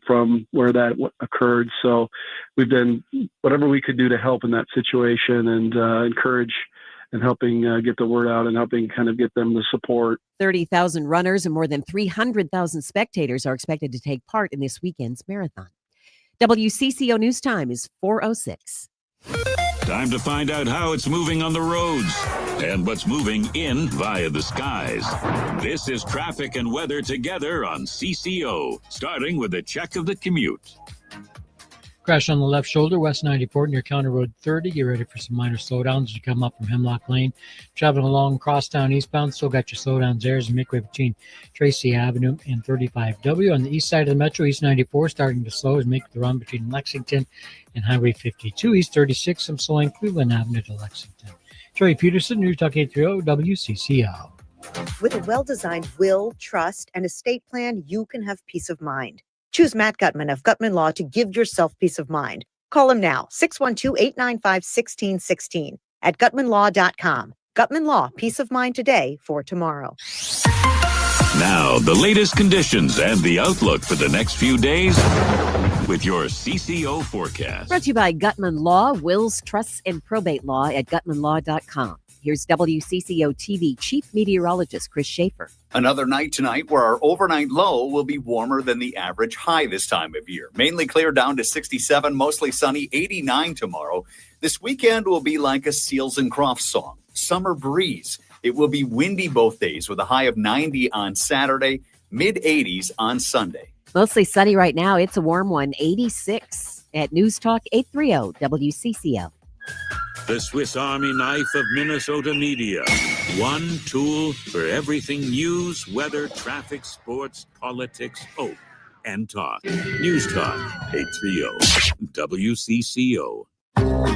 where that occurred, so we've done whatever we could do to help in that situation and encourage and helping get the word out and helping kind of get them the support. 30,000 runners and more than 300,000 spectators are expected to take part in this weekend's marathon. WCCO News Time is 4:06. Time to find out how it's moving on the roads and what's moving in via the skies. This is traffic and weather together on CCO, starting with a check of the commute. Crash on the left shoulder, West 94 near County Road 30. Get ready for some minor slowdowns as you come up from Hemlock Lane. Traveling along Crosstown eastbound, still got your slowdowns there as you make way between Tracy Avenue and 35W. On the east side of the metro, East 94 starting to slow as you make the run between Lexington and Highway 52. East 36, some slowing Cleveland Avenue to Lexington. Troy Peterson, News Talk 830 WCCO. With a well-designed will, trust, and estate plan, you can have peace of mind. Choose Matt Gutman of Gutman Law to give yourself peace of mind. Call him now, 612-895-1616 at gutmanlaw.com. Gutman Law, peace of mind today for tomorrow. Now, the latest conditions and the outlook for the next few days with your CCO forecast. Brought to you by Gutman Law, wills, trusts, and probate law at gutmanlaw.com. Here's WCCO TV Chief Meteorologist Chris Schaefer. Another night tonight where our overnight low will be warmer than the average high this time of year. Mainly clear down to 67, mostly sunny, 89 tomorrow. This weekend will be like a Seals and Crofts song, summer breeze. It will be windy both days with a high of 90 on Saturday, mid-80s on Sunday. Mostly sunny right now. It's a warm one, 86 at News Talk 830 WCCO. The Swiss Army knife of Minnesota media. One tool for everything news, weather, traffic, sports, politics, hope, and talk. News Talk 830 WCCO.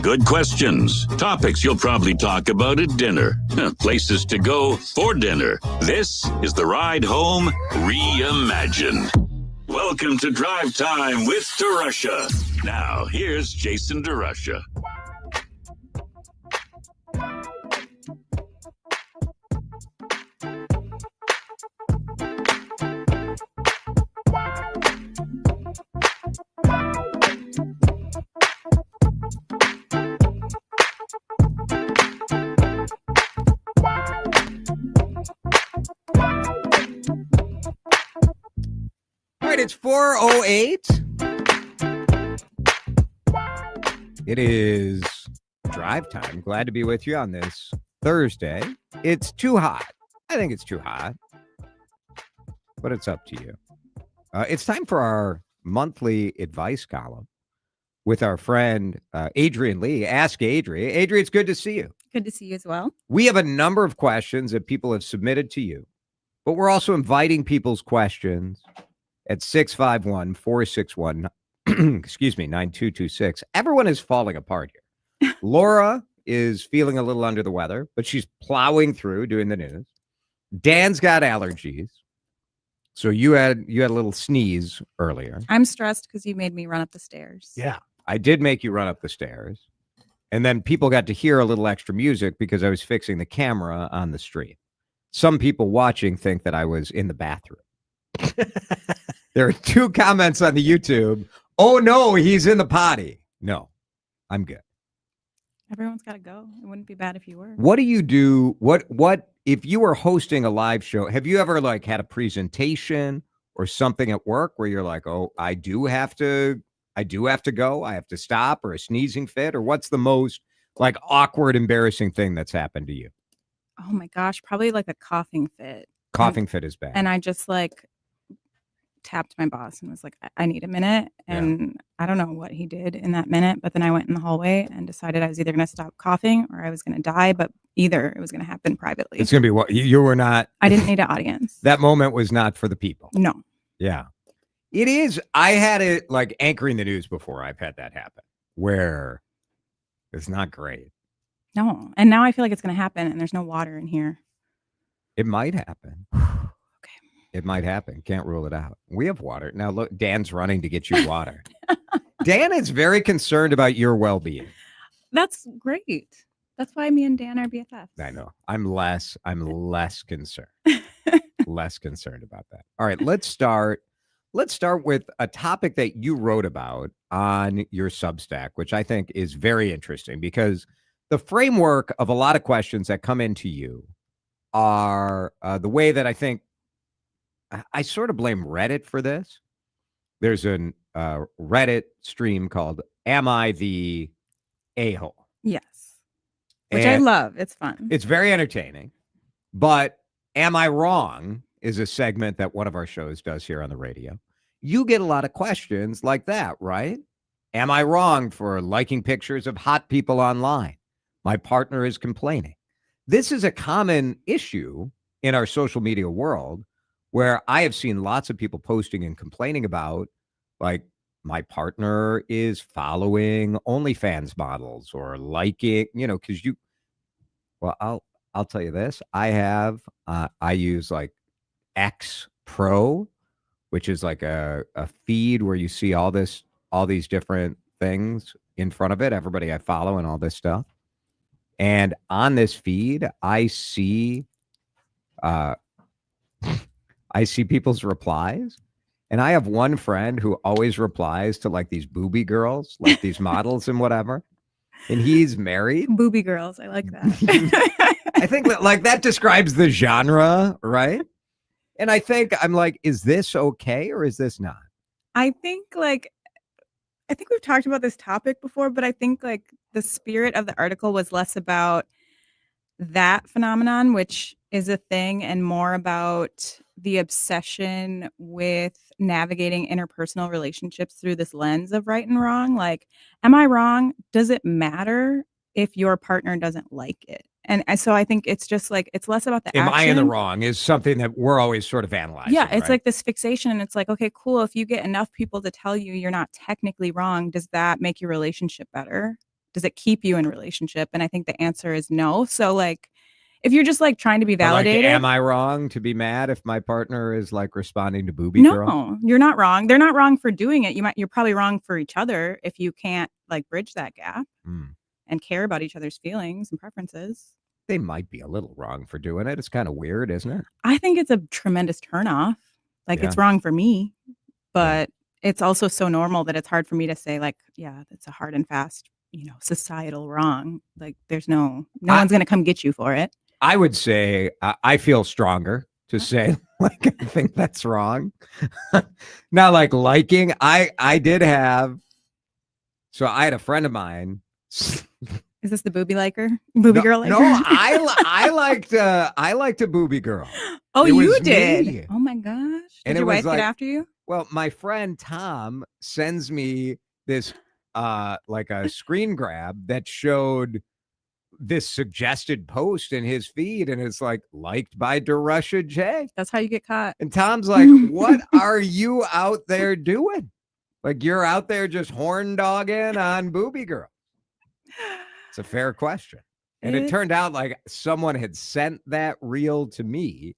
Good questions. Topics you'll probably talk about at dinner. Places to go for dinner. This is the Ride Home Reimagined. Welcome to Drive Time with DeRusha. Now, here's Jason DeRusha. It's 4:08. It is drive time. Glad to be with you on this Thursday. It's too hot. I think it's too hot, but it's up to you. It's time for our monthly advice column with our friend Adrian Lee. Ask Adri. Adri, it's good to see you. Good to see you as well. We have a number of questions that people have submitted to you, but we're also inviting people's questions at 651-461, excuse me, 9226. Everyone is falling apart here. Laura is feeling a little under the weather, but she's plowing through doing the news. Dan's got allergies. So you had a little sneeze earlier. I'm stressed because you made me run up the stairs. Yeah, I did make you run up the stairs. And then people got to hear a little extra music because I was fixing the camera on the stream. Some people watching think that I was in the bathroom. There are 2 comments on the YouTube. Oh no, he's in the potty. No, I'm good. Everyone's got to go. It wouldn't be bad if you were. What do you do? What if you were hosting a live show? Have you ever had a presentation or something at work where you're like, oh, I do have to go. I have to stop, or a sneezing fit, or what's the most awkward, embarrassing thing that's happened to you? Oh my gosh, probably a coughing fit. Coughing fit is bad. And I just tapped my boss and was like, I need a minute. And I don't know what he did in that minute, but then I went in the hallway and decided I was either going to stop coughing or I was going to die, but either it was going to happen privately. It's going to be what you were not. I didn't need an audience. That moment was not for the people. No. Yeah. It is. I had it anchoring the news before. I've had that happen where it's not great. No. And now I feel like it's going to happen and there's no water in here. It might happen. It might happen. Can't rule it out. We have water. Now, look, Dan's running to get you water. Dan is very concerned about your well-being. That's great. That's why me and Dan are BFFs. I know. I'm less concerned. Less concerned about that. All right, let's start with a topic that you wrote about on your Substack, which I think is very interesting because the framework of a lot of questions that come into you are the way that I think I sort of blame Reddit for this. There's a Reddit stream called Am I the A-hole? Yes. Which I love. It's fun. It's very entertaining. But Am I Wrong is a segment that one of our shows does here on the radio. You get a lot of questions like that, right? Am I wrong for liking pictures of hot people online? My partner is complaining. This is a common issue in our social media world where I have seen lots of people posting and complaining about, my partner is following OnlyFans models or liking, because I'll tell you this. I use X Pro, which is a feed where you see all these different things in front of it, everybody I follow and all this stuff. And on this feed, I see people's replies, and I have one friend who always replies to these booby girls, these models and whatever. And he's married. Booby girls. I like that. I think that describes the genre, right? And I think I'm is this okay or is this not? I think we've talked about this topic before, but I think the spirit of the article was less about that phenomenon, which is a thing, and more about the obsession with navigating interpersonal relationships through this lens of right and wrong. Am I wrong? Does it matter if your partner doesn't like it? And so I think it's just it's less about the Am action. I in the wrong is something that we're always sort of analyzing. Yeah, it's right? this fixation, and it's okay, cool. If you get enough people to tell you you're not technically wrong, does that make your relationship better? Does it keep you in a relationship? And I think the answer is no. So like, if you're just like trying to be validated, am I wrong to be mad if my partner is like responding to Booby Girl? No, you're not wrong. They're not wrong for doing it. You're probably wrong for each other if you can't like bridge that gap and care about each other's feelings and preferences. They might be a little wrong for doing it. It's kind of weird, isn't it? I think it's a tremendous turnoff. Like it's wrong for me, but it's also so normal that it's hard for me to say like, yeah, that's a hard and fast, societal wrong. Like there's no one's going to come get you for it. I would say I feel stronger to say like I think that's wrong. Not like liking. I did have. So I had a friend of mine. Is this the booby liker? Booby girl liker? No, I liked a booby girl. Oh, It you was did? me. Oh my gosh! And Did it your was wife like- get after you? Well, my friend Tom sends me this like a screen grab that showed this suggested post in his feed, and it's like liked by DeRusha J. That's how you get caught. And Tom's like, what are you out there doing? Like you're out there just horn dogging on Booby Girl. It's a fair question. And it turned out like someone had sent that reel to me,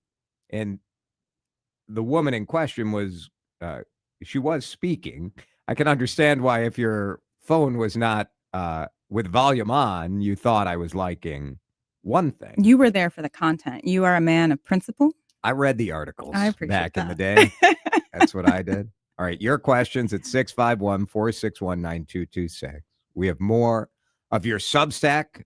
and the woman in question was she was speaking. I can understand why if your phone was not with volume on, you thought I was liking one thing. You were there for the content. You are a man of principle. I read the articles I appreciate back in the that. day. That's what I did. All right, your questions at 651-461-9226. We have more of your Substack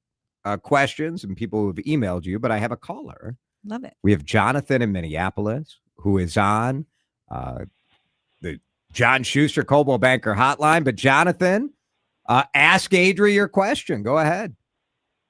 questions and people who have emailed you, but I have a caller. Love it. We have Jonathan in Minneapolis who is on the John Schuster Coldwell Banker hotline. But Jonathan, ask Adri your question. Go ahead.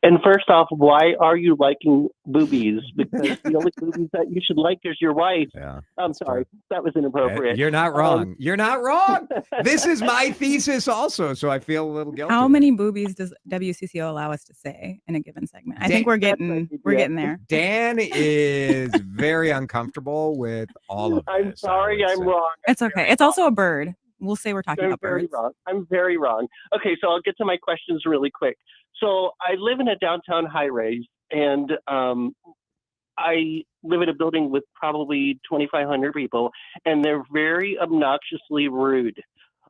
And first off, why are you liking boobies? Because the only boobies that you should like is your wife. Yeah, I'm sorry. That was inappropriate. You're not wrong. You're not wrong. This is my thesis also, so I feel a little guilty. How many boobies does WCCO allow us to say in a given segment? I think we're getting there. Dan is very uncomfortable with all of this. I'm sorry, I'm wrong. It's okay. It's also a bird. We'll say we're talking I'm about very birds. wrong. I'm very wrong. Okay, so I'll get to my questions really quick. So I live in a downtown high-rise, and I live in a building with probably 2,500 people, and they're very obnoxiously rude.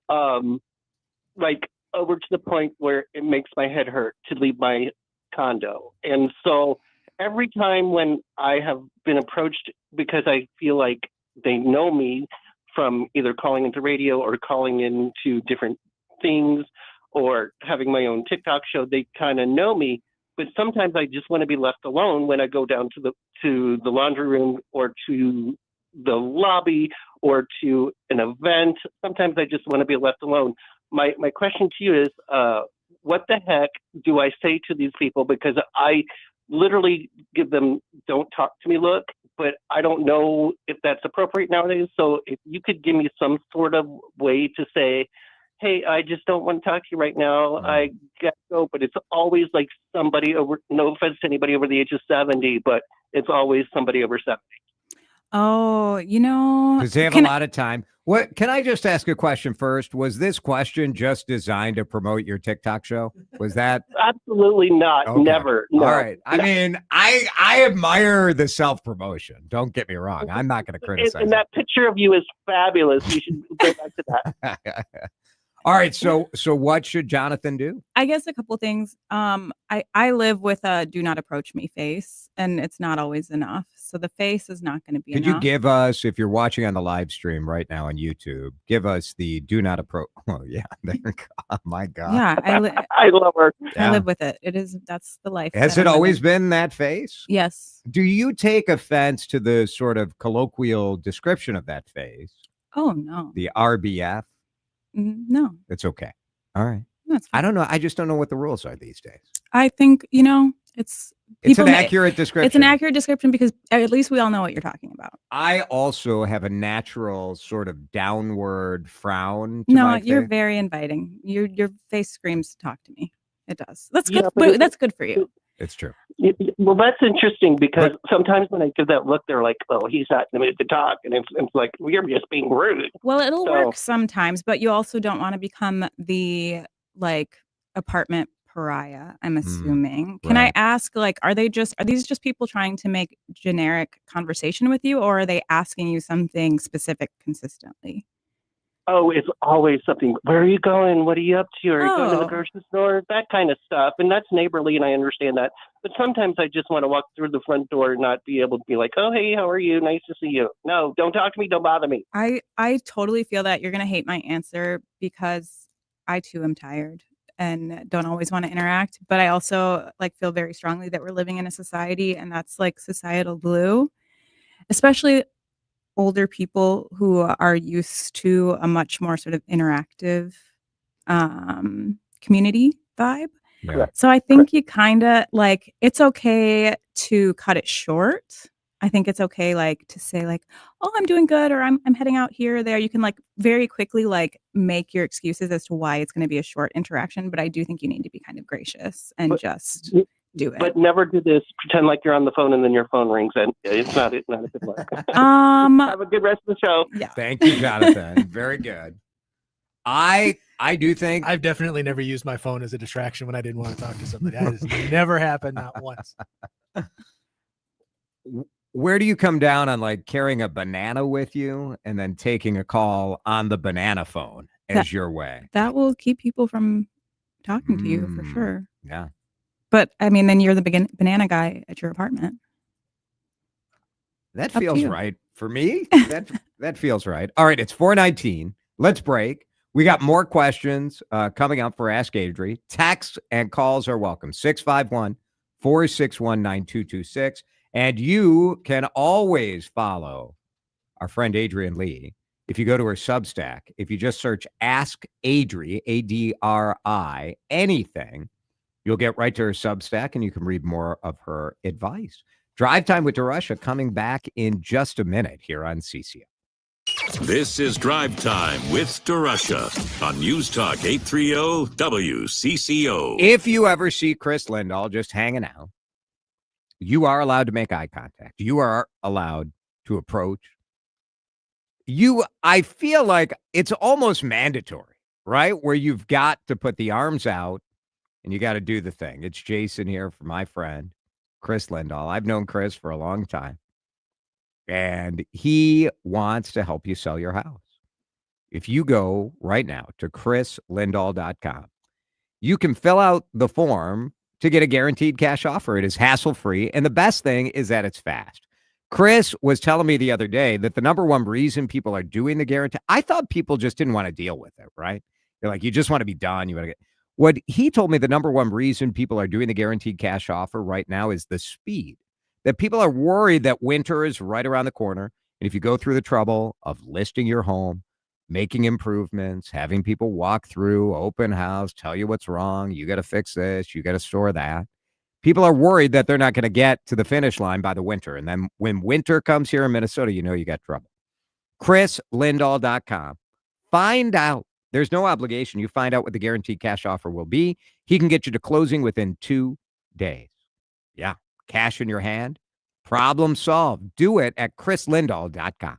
Like over to the point where it makes my head hurt to leave my condo. And so every time when I have been approached because I feel like they know me from either calling into radio or calling into different things or having my own TikTok show, they kind of know me. But sometimes I just want to be left alone when I go down to the laundry room or to the lobby or to an event. Sometimes I just want to be left alone. My question to you is, what the heck do I say to these people? Because I literally give them "don't talk to me" look, but I don't know if that's appropriate nowadays. So if you could give me some sort of way to say, hey, I just don't want to talk to you right now. I got to go. But it's always like somebody over, no offense to anybody over the age of 70, but it's always somebody over 70. Oh, because they have a lot of time. What can I just ask a question first? Was this question just designed to promote your TikTok show? Was that absolutely not? Okay. Never. No. All right. I mean, I admire the self-promotion. Don't get me wrong. I'm not going to criticize. And that picture of you is fabulous. You should go back to that. All right. So what should Jonathan do? I guess a couple things. I live with a "do not approach me" face, and it's not always enough. So the face is not going to be Could enough. you give us, if you're watching on the live stream right now on YouTube, give us the "do not approach"? Oh yeah, oh, my God. Yeah, I love her. I live with it. That's the life. Has that it I'm always living. been that face? Yes. Do you take offense to the sort of colloquial description of that face? Oh no. The RBF? No. It's okay. All right. That's I don't know. I just don't know what the rules are these days. I think it's an accurate description. It's an accurate description because at least we all know what you're talking about. I also have a natural sort of downward frown. No, my you're face. very inviting. Your face screams "talk to me." It does. That's Yeah, good. but That's good for you. It's true. Well, that's interesting because sometimes when I give that look, they're like, "Oh, he's not in the mood to talk," and it's like you're just being rude. Well, it'll So- work sometimes, but you also don't want to become the apartment pariah, I'm assuming. Can I right. ask, like, are these just people trying to make generic conversation with you, or are they asking you something specific consistently? Oh, it's always something. Where are you going? What are you up to? Are you going to the Oh. grocery store? That kind of stuff. And that's neighborly, and I understand that. But sometimes I just want to walk through the front door and not be able to be like, oh, hey, how are you? Nice to see you. No, don't talk to me. Don't bother me. I totally feel that you're gonna hate my answer because I too am tired and don't always want to interact. But I also like feel very strongly that we're living in a society, and that's like societal glue, especially older people who are used to a much more sort of interactive community vibe. Yeah. So I think you kind of like, it's okay to cut it short. I think it's okay like to say like, oh, I'm doing good, or I'm heading out here or there. You can like very quickly like make your excuses as to why it's going to be a short interaction. But I do think you need to be kind of gracious and just do it. But never do this. Pretend like you're on the phone and then your phone rings, and it's not a good look. Have a good rest of the show. Yeah. Thank you, Jonathan. Very good. I do think I've definitely never used my phone as a distraction when I didn't want to talk to somebody. That has never happened, not once. Where do you come down on like carrying a banana with you and then taking a call on the banana phone as your way? That will keep people from talking to you for sure. Yeah. But I mean, then you're the banana guy at your apartment. That Up to feels you. right for me. That feels right. All right, it's 4:19. Let's break. We got more questions coming up for Ask Adri. Texts and calls are welcome. 651-461-9226. And you can always follow our friend Adrian Lee. If you go to her Substack, if you just search Ask Adri, A-D-R-I, anything, you'll get right to her Substack and you can read more of her advice. Drive Time with DeRusha coming back in just a minute here on CCO. This is Drive Time with DeRusha on News Talk 830 WCCO. If you ever see Chris Lindahl just hanging out, you are allowed to make eye contact. You are allowed to approach. I feel like it's almost mandatory, right? Where you've got to put the arms out and you got to do the thing. It's Jason here for my friend, Chris Lindahl. I've known Chris for a long time. And he wants to help you sell your house. If you go right now to chrislindahl.com, you can fill out the form to get a guaranteed cash offer. It is hassle-free. And the best thing is that it's fast. Chris was telling me the other day that the number one reason people are doing the guarantee, I thought people just didn't want to deal with it, right? They're like, you just want to be done. You want to get. What he told me, the number one reason people are doing the guaranteed cash offer right now is the speed. That people are worried that winter is right around the corner. And if you go through the trouble of listing your home, making improvements, having people walk through, open house, tell you what's wrong, you got to fix this, you got to store that. People are worried that they're not going to get to the finish line by the winter. And then when winter comes here in Minnesota, you know you got trouble. chrislindahl.com. Find out. There's no obligation. You find out what the guaranteed cash offer will be. He can get you to closing within 2 days. Yeah. Cash in your hand. Problem solved. Do it at chrislindahl.com.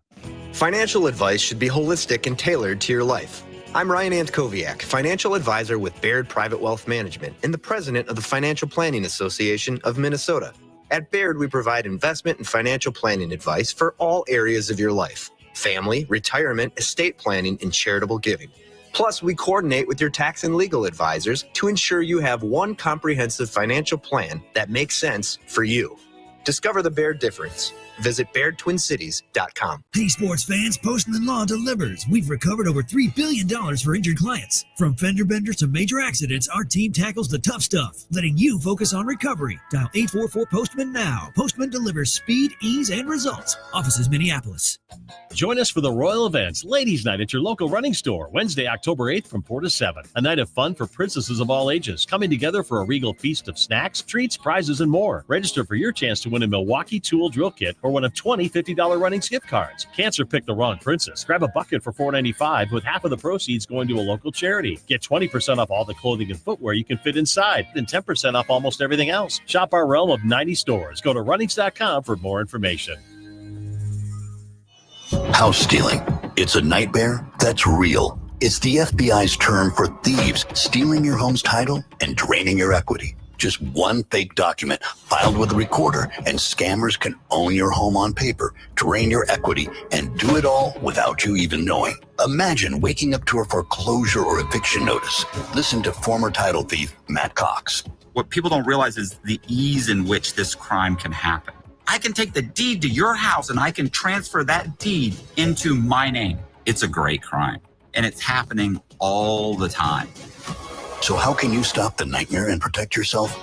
Financial advice should be holistic and tailored to your life. I'm Ryan Antkowiak, financial advisor with Baird Private Wealth Management and the president of the Financial Planning Association of Minnesota. At Baird, we provide investment and financial planning advice for all areas of your life: family, retirement, estate planning, and charitable giving. Plus, we coordinate with your tax and legal advisors to ensure you have one comprehensive financial plan that makes sense for you. Discover the Baird difference. Visit BairdTwinCities.com. Hey, sports fans, Postman Law delivers. We've recovered over $3 billion for injured clients. From fender benders to major accidents, our team tackles the tough stuff, letting you focus on recovery. Dial 844-POSTMAN now. Postman delivers speed, ease, and results. Offices, Minneapolis. Join us for the Royal Events Ladies' Night at your local running store, Wednesday, October 8th from 4 to 7. A night of fun for princesses of all ages, coming together for a regal feast of snacks, treats, prizes, and more. Register for your chance to win a Milwaukee Tool Drill Kit or one of 20 $50 running gift cards. Cancer picked the wrong princess. Grab a bucket for $4.95 with half of the proceeds going to a local charity. Get 20% off all the clothing and footwear you can fit inside and 10% off almost everything else. Shop our realm of 90 stores. Go to runnings.com for more information. House stealing. It's a nightmare that's real. It's the FBI's term for thieves stealing your home's title and draining your equity. Just one fake document filed with a recorder, and scammers can own your home on paper, drain your equity, and do it all without you even knowing. Imagine waking up to a foreclosure or eviction notice. Listen to former title thief Matt Cox. What people don't realize is the ease in which this crime can happen. I can take the deed to your house and I can transfer that deed into my name. It's a great crime, and it's happening all the time. So how can you stop the nightmare and protect yourself?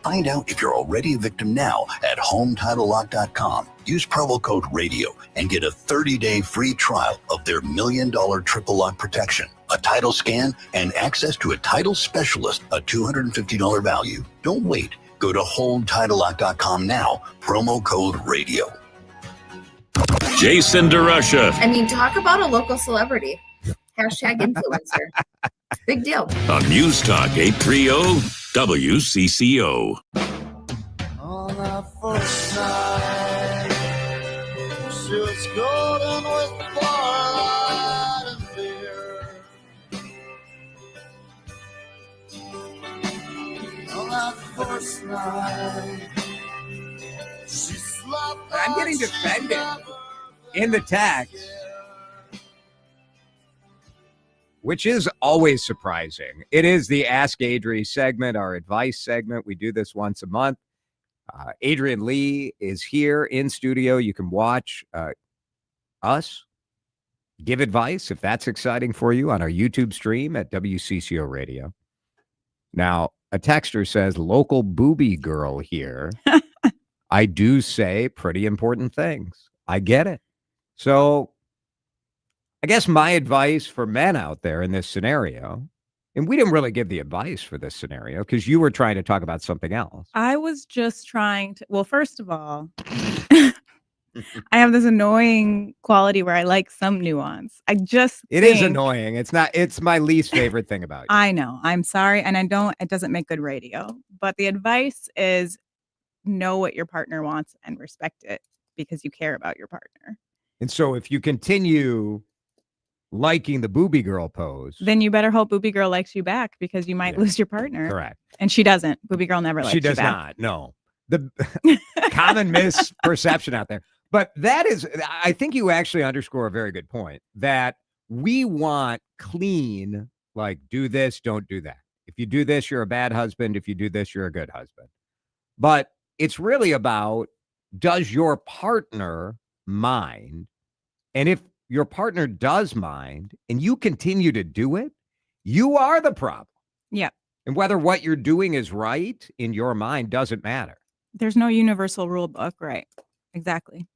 Find out if you're already a victim now at HomeTitleLock.com. Use promo code RADIO and get a 30-day free trial of their $1 million triple lock protection, a title scan, and access to a title specialist, a $250 value. Don't wait. Go to HomeTitleLock.com now, promo code RADIO. Jason DeRusha. I mean, talk about a local celebrity. Hashtag influencer. Big deal. On News Talk 830 WCCO. On that first night, she was golden with firelight and fear. On that first night, she slept. I'm getting defended in the text, which is always surprising. It is the Ask Adri segment, our advice segment. We do this once a month. Adrian Lee is here in studio. You can watch us give advice, if that's exciting for you, on our YouTube stream at WCCO Radio. Now, a texter says, local booby girl here. I do say pretty important things. I get it. So I guess my advice for men out there in this scenario, and we didn't really give the advice for this scenario because you were trying to talk about something else. I was just trying to, well, first of all, I have this annoying quality where I like some nuance. It is annoying. It's my least favorite thing about you. I know. I'm sorry. And it doesn't make good radio. But the advice is know what your partner wants and respect it because you care about your partner. And so if you continue liking the booby girl pose, then you better hope booby girl likes you back because you might lose your partner. Correct. And she doesn't. Booby girl never likes you back. She does not. No. The common misperception out there. But that is, I think you actually underscore a very good point that we want clean, like do this, don't do that. If you do this, you're a bad husband. If you do this, you're a good husband. But it's really about, does your partner mind? And if your partner does mind and you continue to do it, you are the problem. Yeah. And whether what you're doing is right in your mind doesn't matter. There's no universal rule book, right? Exactly.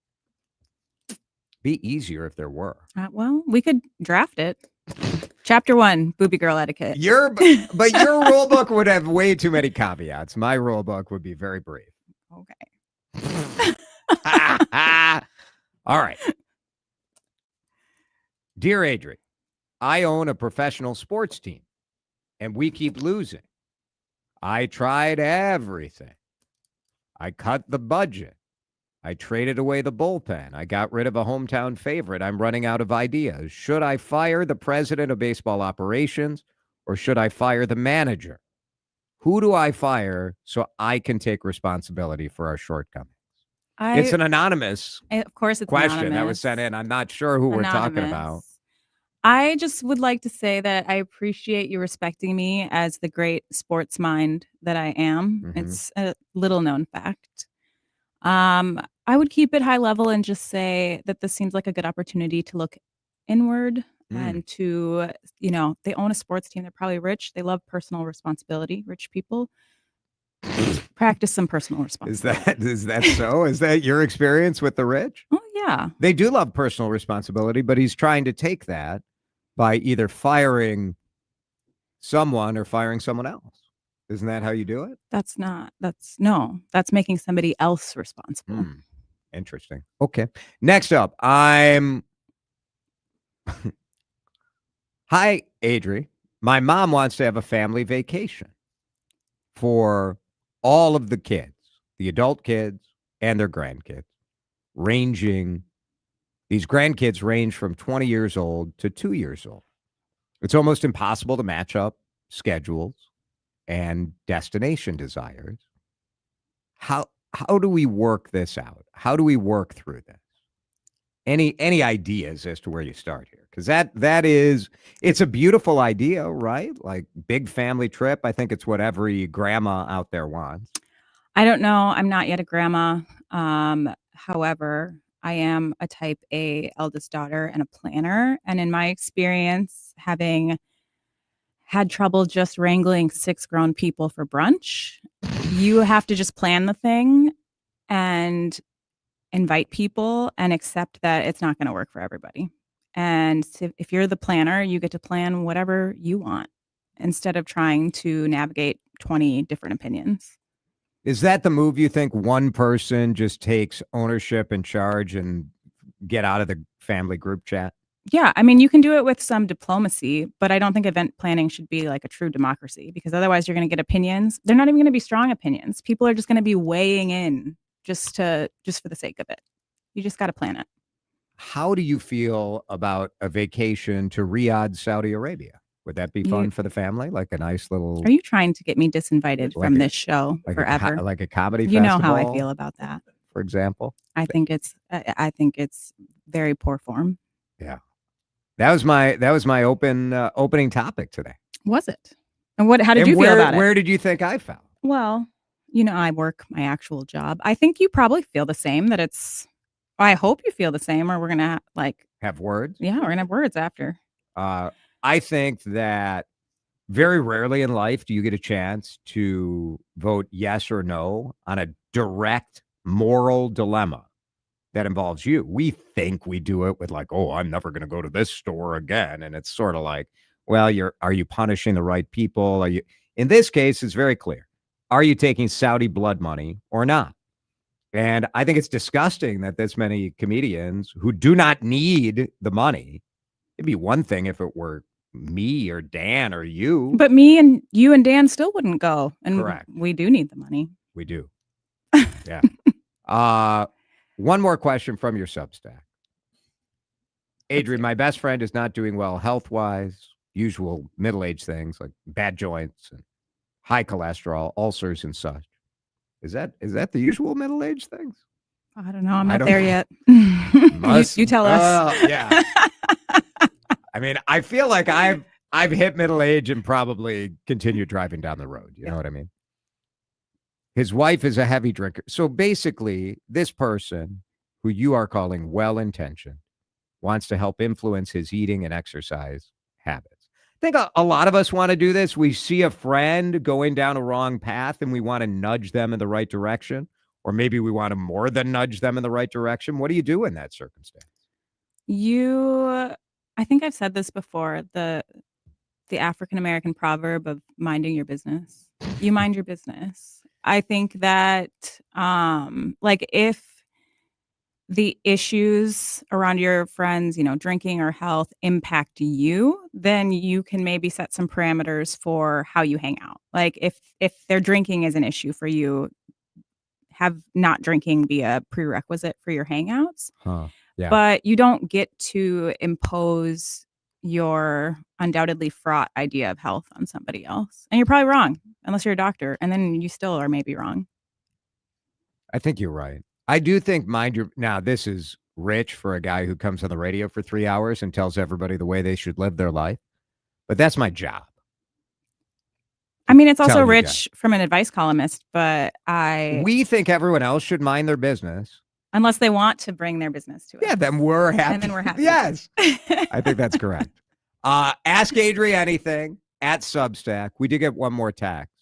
Be easier if there were. Well, we could draft it. Chapter 1, booby girl etiquette. But your rule book would have way too many caveats. My rule book would be very brief. Okay. All right. Dear Adri, I own a professional sports team and we keep losing. I tried everything. I cut the budget. I traded away the bullpen. I got rid of a hometown favorite. I'm running out of ideas. Should I fire the president of baseball operations or should I fire the manager? Who do I fire so I can take responsibility for our shortcomings? It's an anonymous of course it's question anonymous. that was sent in. I'm not sure who we're talking about. I just would like to say that I appreciate you respecting me as the great sports mind that I am. Mm-hmm. It's a little known fact. I would keep it high level and just say that this seems like a good opportunity to look inward and to, they own a sports team. They're probably rich. They love personal responsibility. Rich people practice some personal responsibility. Is that so? Is that your experience with the rich? Oh, yeah. They do love personal responsibility, but he's trying to take that by either firing someone or firing someone else. Isn't that how you do it? That's making somebody else responsible. Interesting. Okay. Next up, Hi, Adri. My mom wants to have a family vacation for all of the kids, the adult kids and their grandkids, these grandkids range from 20 years old to 2 years old. It's almost impossible to match up schedules and destination desires. How do we work this out? How do we work through this? Any ideas as to where you start here? Because it's a beautiful idea, right? Like big family trip. I think it's what every grandma out there wants. I don't know. I'm not yet a grandma. However, I am a type A eldest daughter and a planner. And in my experience, having had trouble just wrangling 6 grown people for brunch, you have to just plan the thing and invite people and accept that it's not going to work for everybody. And if you're the planner, you get to plan whatever you want instead of trying to navigate 20 different opinions. Is that the move you think? One person just takes ownership and charge and get out of the family group chat? Yeah, I mean, you can do it with some diplomacy, but I don't think event planning should be like a true democracy, because otherwise you're going to get opinions. They're not even going to be strong opinions. People are just going to be weighing in just for the sake of it. You just got to plan it. How do you feel about a vacation to Riyadh, Saudi Arabia? Would that be fun for the family? Like a nice little... Are you trying to get me disinvited from this show forever? Like a comedy You festival? know how I feel about that. For example? I think it's very poor form. Yeah. That was my opening topic today. Was it? And how did you feel about it? Where did you think I fell? Well, I work my actual job. I think you probably feel the same, that it's... I hope you feel the same, or we're going to have words. Yeah, we're going to have words after. I think that very rarely in life do you get a chance to vote yes or no on a direct moral dilemma that involves you. We think we do it with I'm never going to go to this store again. And it's sort of like, well, are you punishing the right people? In this case, it's very clear. Are you taking Saudi blood money or not? And I think it's disgusting that this many comedians who do not need the money. It'd be one thing if it were me or Dan or you. But me and you and Dan still wouldn't go. And correct. We do need the money. We do. Yeah. One more question from your Substack. Adri, my best friend is not doing well health-wise. Usual middle-aged things like bad joints and high cholesterol, ulcers and such. Is that the usual middle-aged things? I don't know. I'm not there yet. You tell us. Yeah. I mean, I feel like I've hit middle age and probably continue driving down the road. You know what I mean? His wife is a heavy drinker. So basically, this person who you are calling well-intentioned wants to help influence his eating and exercise habits. I think a lot of us want to do this. We see a friend going down a wrong path and we want to nudge them in the right direction. Or maybe we want to more than nudge them in the right direction. What do you do in that circumstance? I think I've said this before, the African-American proverb of minding your business. You mind your business. I think that if the issues around your friends, drinking or health impact you, then you can maybe set some parameters for how you hang out. Like if their drinking is an issue for you, have not drinking be a prerequisite for your hangouts. Yeah. But you don't get to impose your undoubtedly fraught idea of health on somebody else. And you're probably wrong, unless you're a doctor. And then you still are maybe wrong. I think you're right. I do think now this is rich for a guy who comes on the radio for 3 hours and tells everybody the way they should live their life. But that's my job. I mean, it's also rich from an advice columnist, but we think everyone else should mind their business. Unless they want to bring their business to us. Yeah, then we're happy. And then we're happy. Yes. I think that's correct. Ask Adri anything at Substack. We did get one more text.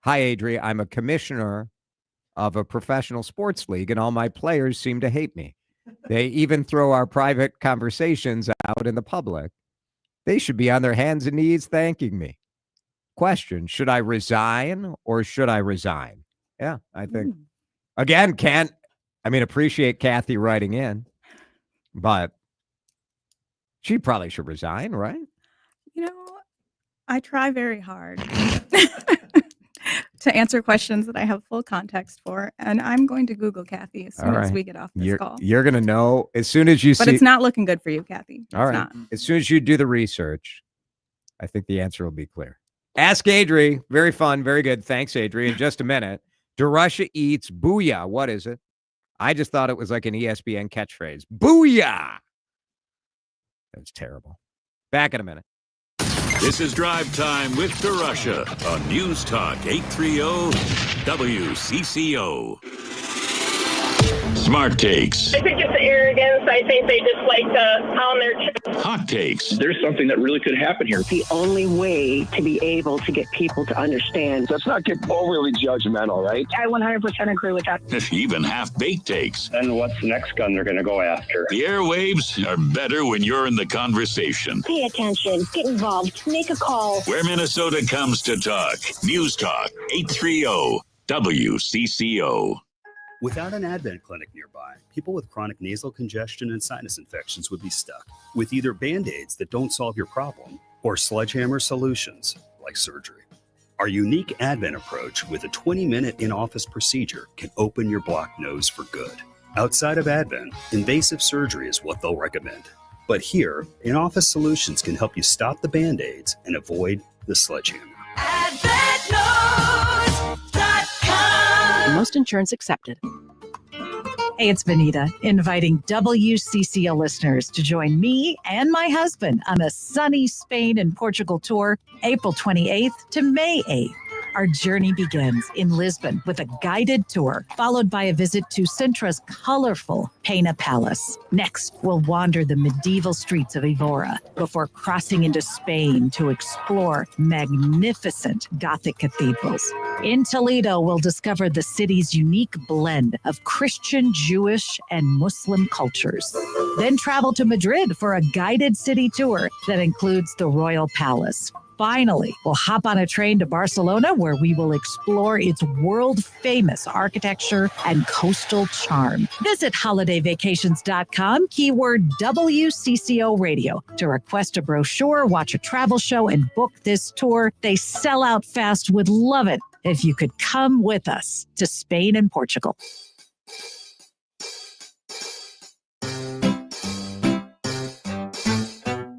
Hi, Adri. I'm a commissioner of a professional sports league, and all my players seem to hate me. They even throw our private conversations out in the public. They should be on their hands and knees thanking me. Question, should I resign or should I resign? Yeah, I think. Again, appreciate Kathy writing in, but she probably should resign, right? I try very hard. to answer questions that I have full context for, and I'm going to Google Kathy as soon as we get off this call. You're going to know as soon as you see. But it's not looking good for you, Kathy. All right. Not. As soon as you do the research, I think the answer will be clear. Ask Adri. Very fun. Very good. Thanks, Adri. In just a minute. DeRusha eats booya. What is it? I just thought it was like an ESPN catchphrase. Booya. That's terrible. Back in a minute. This is Drive Time with DeRusha on News Talk 830 WCCO. Smart Takes. I think it's arrogance. I think they just like to pound their chest. Hot Takes. There's something that really could happen here. The only way to be able to get people to understand. Let's not get overly judgmental, right? I 100% agree with that. Even half-baked takes. Then what's the next gun they're going to go after? The airwaves are better when you're in the conversation. Pay attention. Get involved. Make a call. Where Minnesota comes to talk. News Talk 830 WCCO. Without an Advent clinic nearby, people with chronic nasal congestion and sinus infections would be stuck with either Band-Aids that don't solve your problem or sledgehammer solutions like surgery. Our unique Advent approach with a 20-minute in-office procedure can open your blocked nose for good. Outside of Advent, invasive surgery is what they'll recommend. But here, in-office solutions can help you stop the Band-Aids and avoid the sledgehammer. Most insurance accepted. Hey, it's Benita, inviting WCCO listeners to join me and my husband on a sunny Spain and Portugal tour, April 28th to May 8th. Our journey begins in Lisbon with a guided tour, followed by a visit to Sintra's colorful Pena Palace. Next, we'll wander the medieval streets of Evora before crossing into Spain to explore magnificent Gothic cathedrals. In Toledo, we'll discover the city's unique blend of Christian, Jewish, and Muslim cultures. Then travel to Madrid for a guided city tour that includes the Royal Palace. Finally, we'll hop on a train to Barcelona, where we will explore its world-famous architecture and coastal charm. Visit holidayvacations.com, keyword WCCO Radio, to request a brochure, watch a travel show, and book this tour. They sell out fast. Would love it if you could come with us to Spain and Portugal.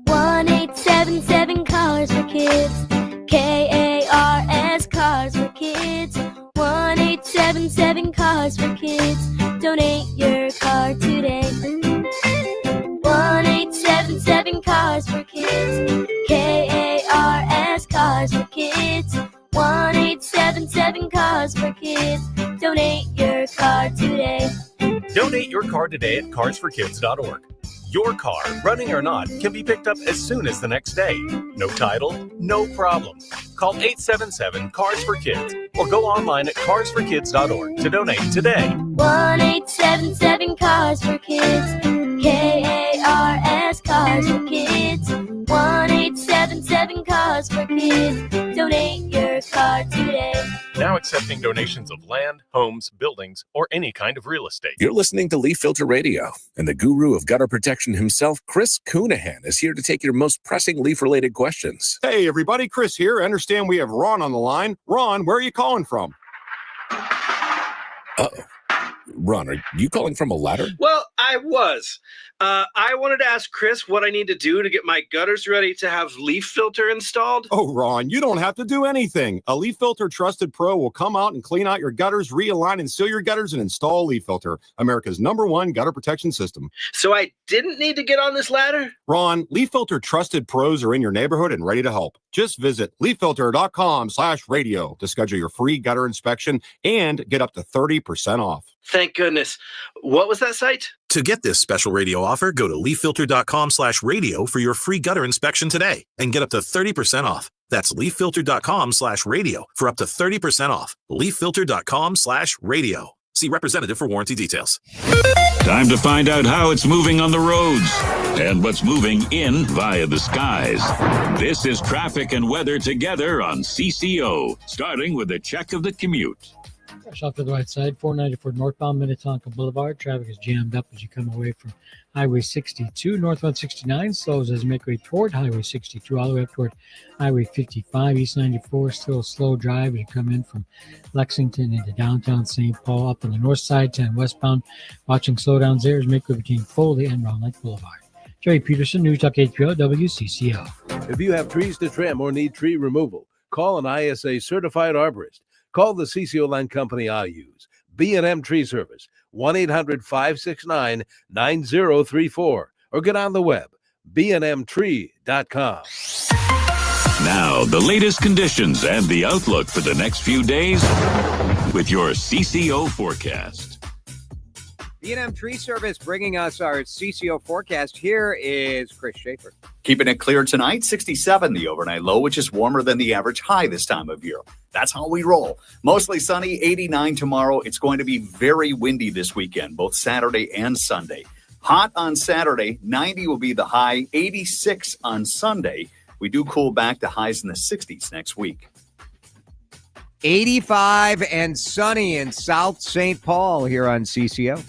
1-877 Cars for Kids. KARS Cars for Kids. 1-877 Cars for Kids. Donate your car today. 1-877 Cars for Kids. KARS Cars for Kids. 1-877 Cars for Kids. Donate your car today. Donate your car today at carsforkids.org. Your car, running or not, can be picked up as soon as the next day. No title, no problem. Call 877-CARS-FOR-KIDS or go online at carsforkids.org to donate today. 1-877 Cars for Kids. KARS Cars for Kids. 1-877 Cars for Kids. Donate your car today. Now accepting donations of land, homes, buildings, or any kind of real estate. You're listening to Leaf Filter Radio, and the guru of gutter protection himself, Chris Coonahan, is here to take your most pressing leaf-related questions. Hey, everybody, Chris here. I understand we have Ron on the line. Ron, where are you calling from? Uh-oh. Ron, are you calling from a ladder? Well, I was. I wanted to ask Chris what I need to do to get my gutters ready to have leaf filter installed. Oh, Ron, you don't have to do anything. A Leaf Filter Trusted Pro will come out and clean out your gutters, realign and seal your gutters, and install Leaf Filter, America's #1 gutter protection system. So I didn't need to get on this ladder? Ron, Leaf Filter Trusted Pros are in your neighborhood and ready to help. Just visit leaffilter.com/radio to schedule your free gutter inspection and get up to 30% off. Thank goodness. What was that site? To get this special radio offer, go to leaffilter.com/radio for your free gutter inspection today and get up to 30% off. That's leaffilter.com/radio for up to 30% off. leaffilter.com/radio. See representative for warranty details. Time to find out how it's moving on the roads and what's moving in via the skies. This is traffic and weather together on CCO, starting with a check of the commute. Fresh off to the right side, 494 northbound Minnetonka Boulevard. Traffic is jammed up as you come away from Highway 62. Northbound 69 slows as you make way toward Highway 62, all the way up toward Highway 55. East 94 still a slow drive as you come in from Lexington into downtown St. Paul. Up on the north side, 10 westbound. Watching slowdowns there as you make way between Foley and Round Lake Boulevard. Jerry Peterson, News Talk 830 WCCO. If you have trees to trim or need tree removal, call an ISA certified arborist. Call the CCO Land Company I use. B&M Tree Service, 1-800-569-9034. Or get on the web, bnmtree.com. Now, the latest conditions and the outlook for the next few days with your CCO forecast. B&M Tree Service bringing us our CCO forecast. Here is Chris Schaefer. Keeping it clear tonight, 67 the overnight low, which is warmer than the average high this time of year. That's how we roll. Mostly sunny, 89 tomorrow. It's going to be very windy this weekend, both Saturday and Sunday. Hot on Saturday, 90 will be the high, 86 on Sunday. We do cool back to highs in the 60s next week. 85 and sunny in South St. Paul here on CCO.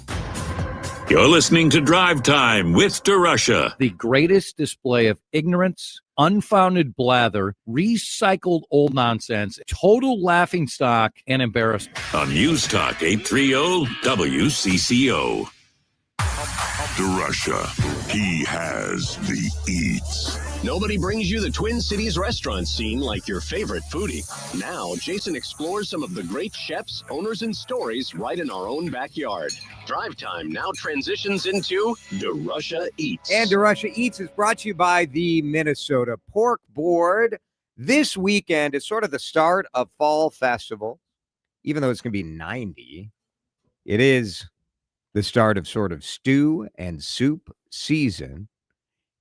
You're listening to Drive Time with DeRusha. The greatest display of ignorance, unfounded blather, recycled old nonsense, total laughingstock, and embarrassment. On News Talk 830 WCCO. DeRusha, he has the eats. Nobody brings you the Twin Cities restaurant scene like your favorite foodie. Now, Jason explores some of the great chefs, owners, and stories right in our own backyard. Drive Time now transitions into DeRusha Eats. And DeRusha Eats is brought to you by the Minnesota Pork Board. This weekend is sort of the start of Fall Festival. Even though it's going to be 90, it is the start of sort of stew and soup season.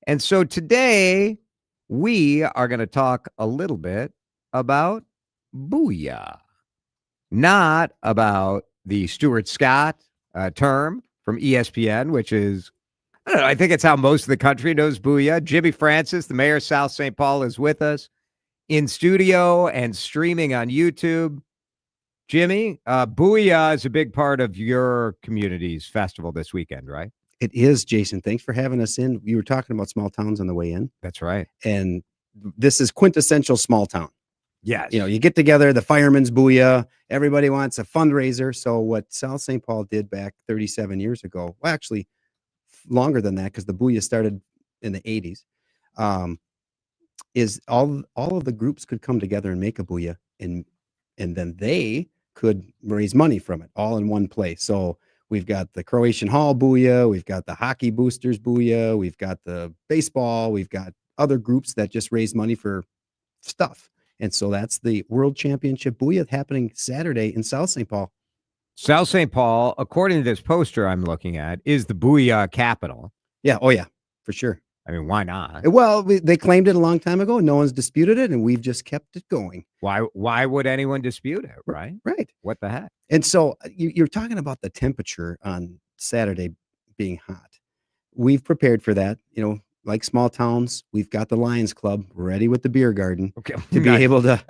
And so today we are going to talk a little bit about booya, not about the Stuart Scott term from ESPN, which is, I don't know, I think it's how most of the country knows booya. Jimmy Francis, the mayor of South St. Paul, is with us in studio and streaming on YouTube. Jimmy, booya is a big part of your community's festival this weekend, right? It is, Jason. Thanks for having us in. You were talking about small towns on the way in. That's right. And this is quintessential small town. Yes. You know, you get together, the fireman's booya, everybody wants a fundraiser. So what South St. Paul did back 37 years ago, well, actually longer than that, because the booya started in the 80s, is all of the groups could come together and make a booya, and then they could raise money from it all in one place. So we've got the Croatian Hall booya, we've got the hockey boosters booya, we've got the baseball, we've got other groups that just raise money for stuff. And so that's the World Championship booya happening Saturday in South St. Paul. South St. Paul, according to this poster I'm looking at, is the booya capital. Yeah. Oh, yeah, for sure. I mean, why not? Well, they claimed it a long time ago. No one's disputed it, and we've just kept it going. Why would anyone dispute it, right? Right. What the heck? And so you're talking about the temperature on Saturday being hot. We've prepared for that. You know, like small towns, we've got the Lions Club ready with the beer garden to be able to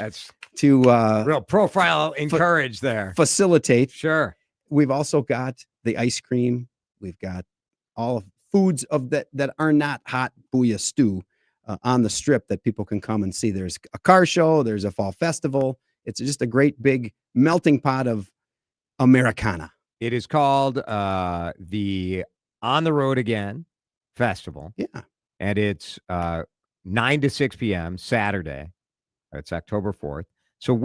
real profile encourage there. Facilitate. Sure. We've also got the ice cream. We've got all of foods of that are not hot booya stew on the strip that people can come and see. There's a car show. There's a fall festival. It's just a great big melting pot of Americana. It is called the On the Road Again Festival. Yeah. And it's 9 to 6 p.m. Saturday. It's October 4th. So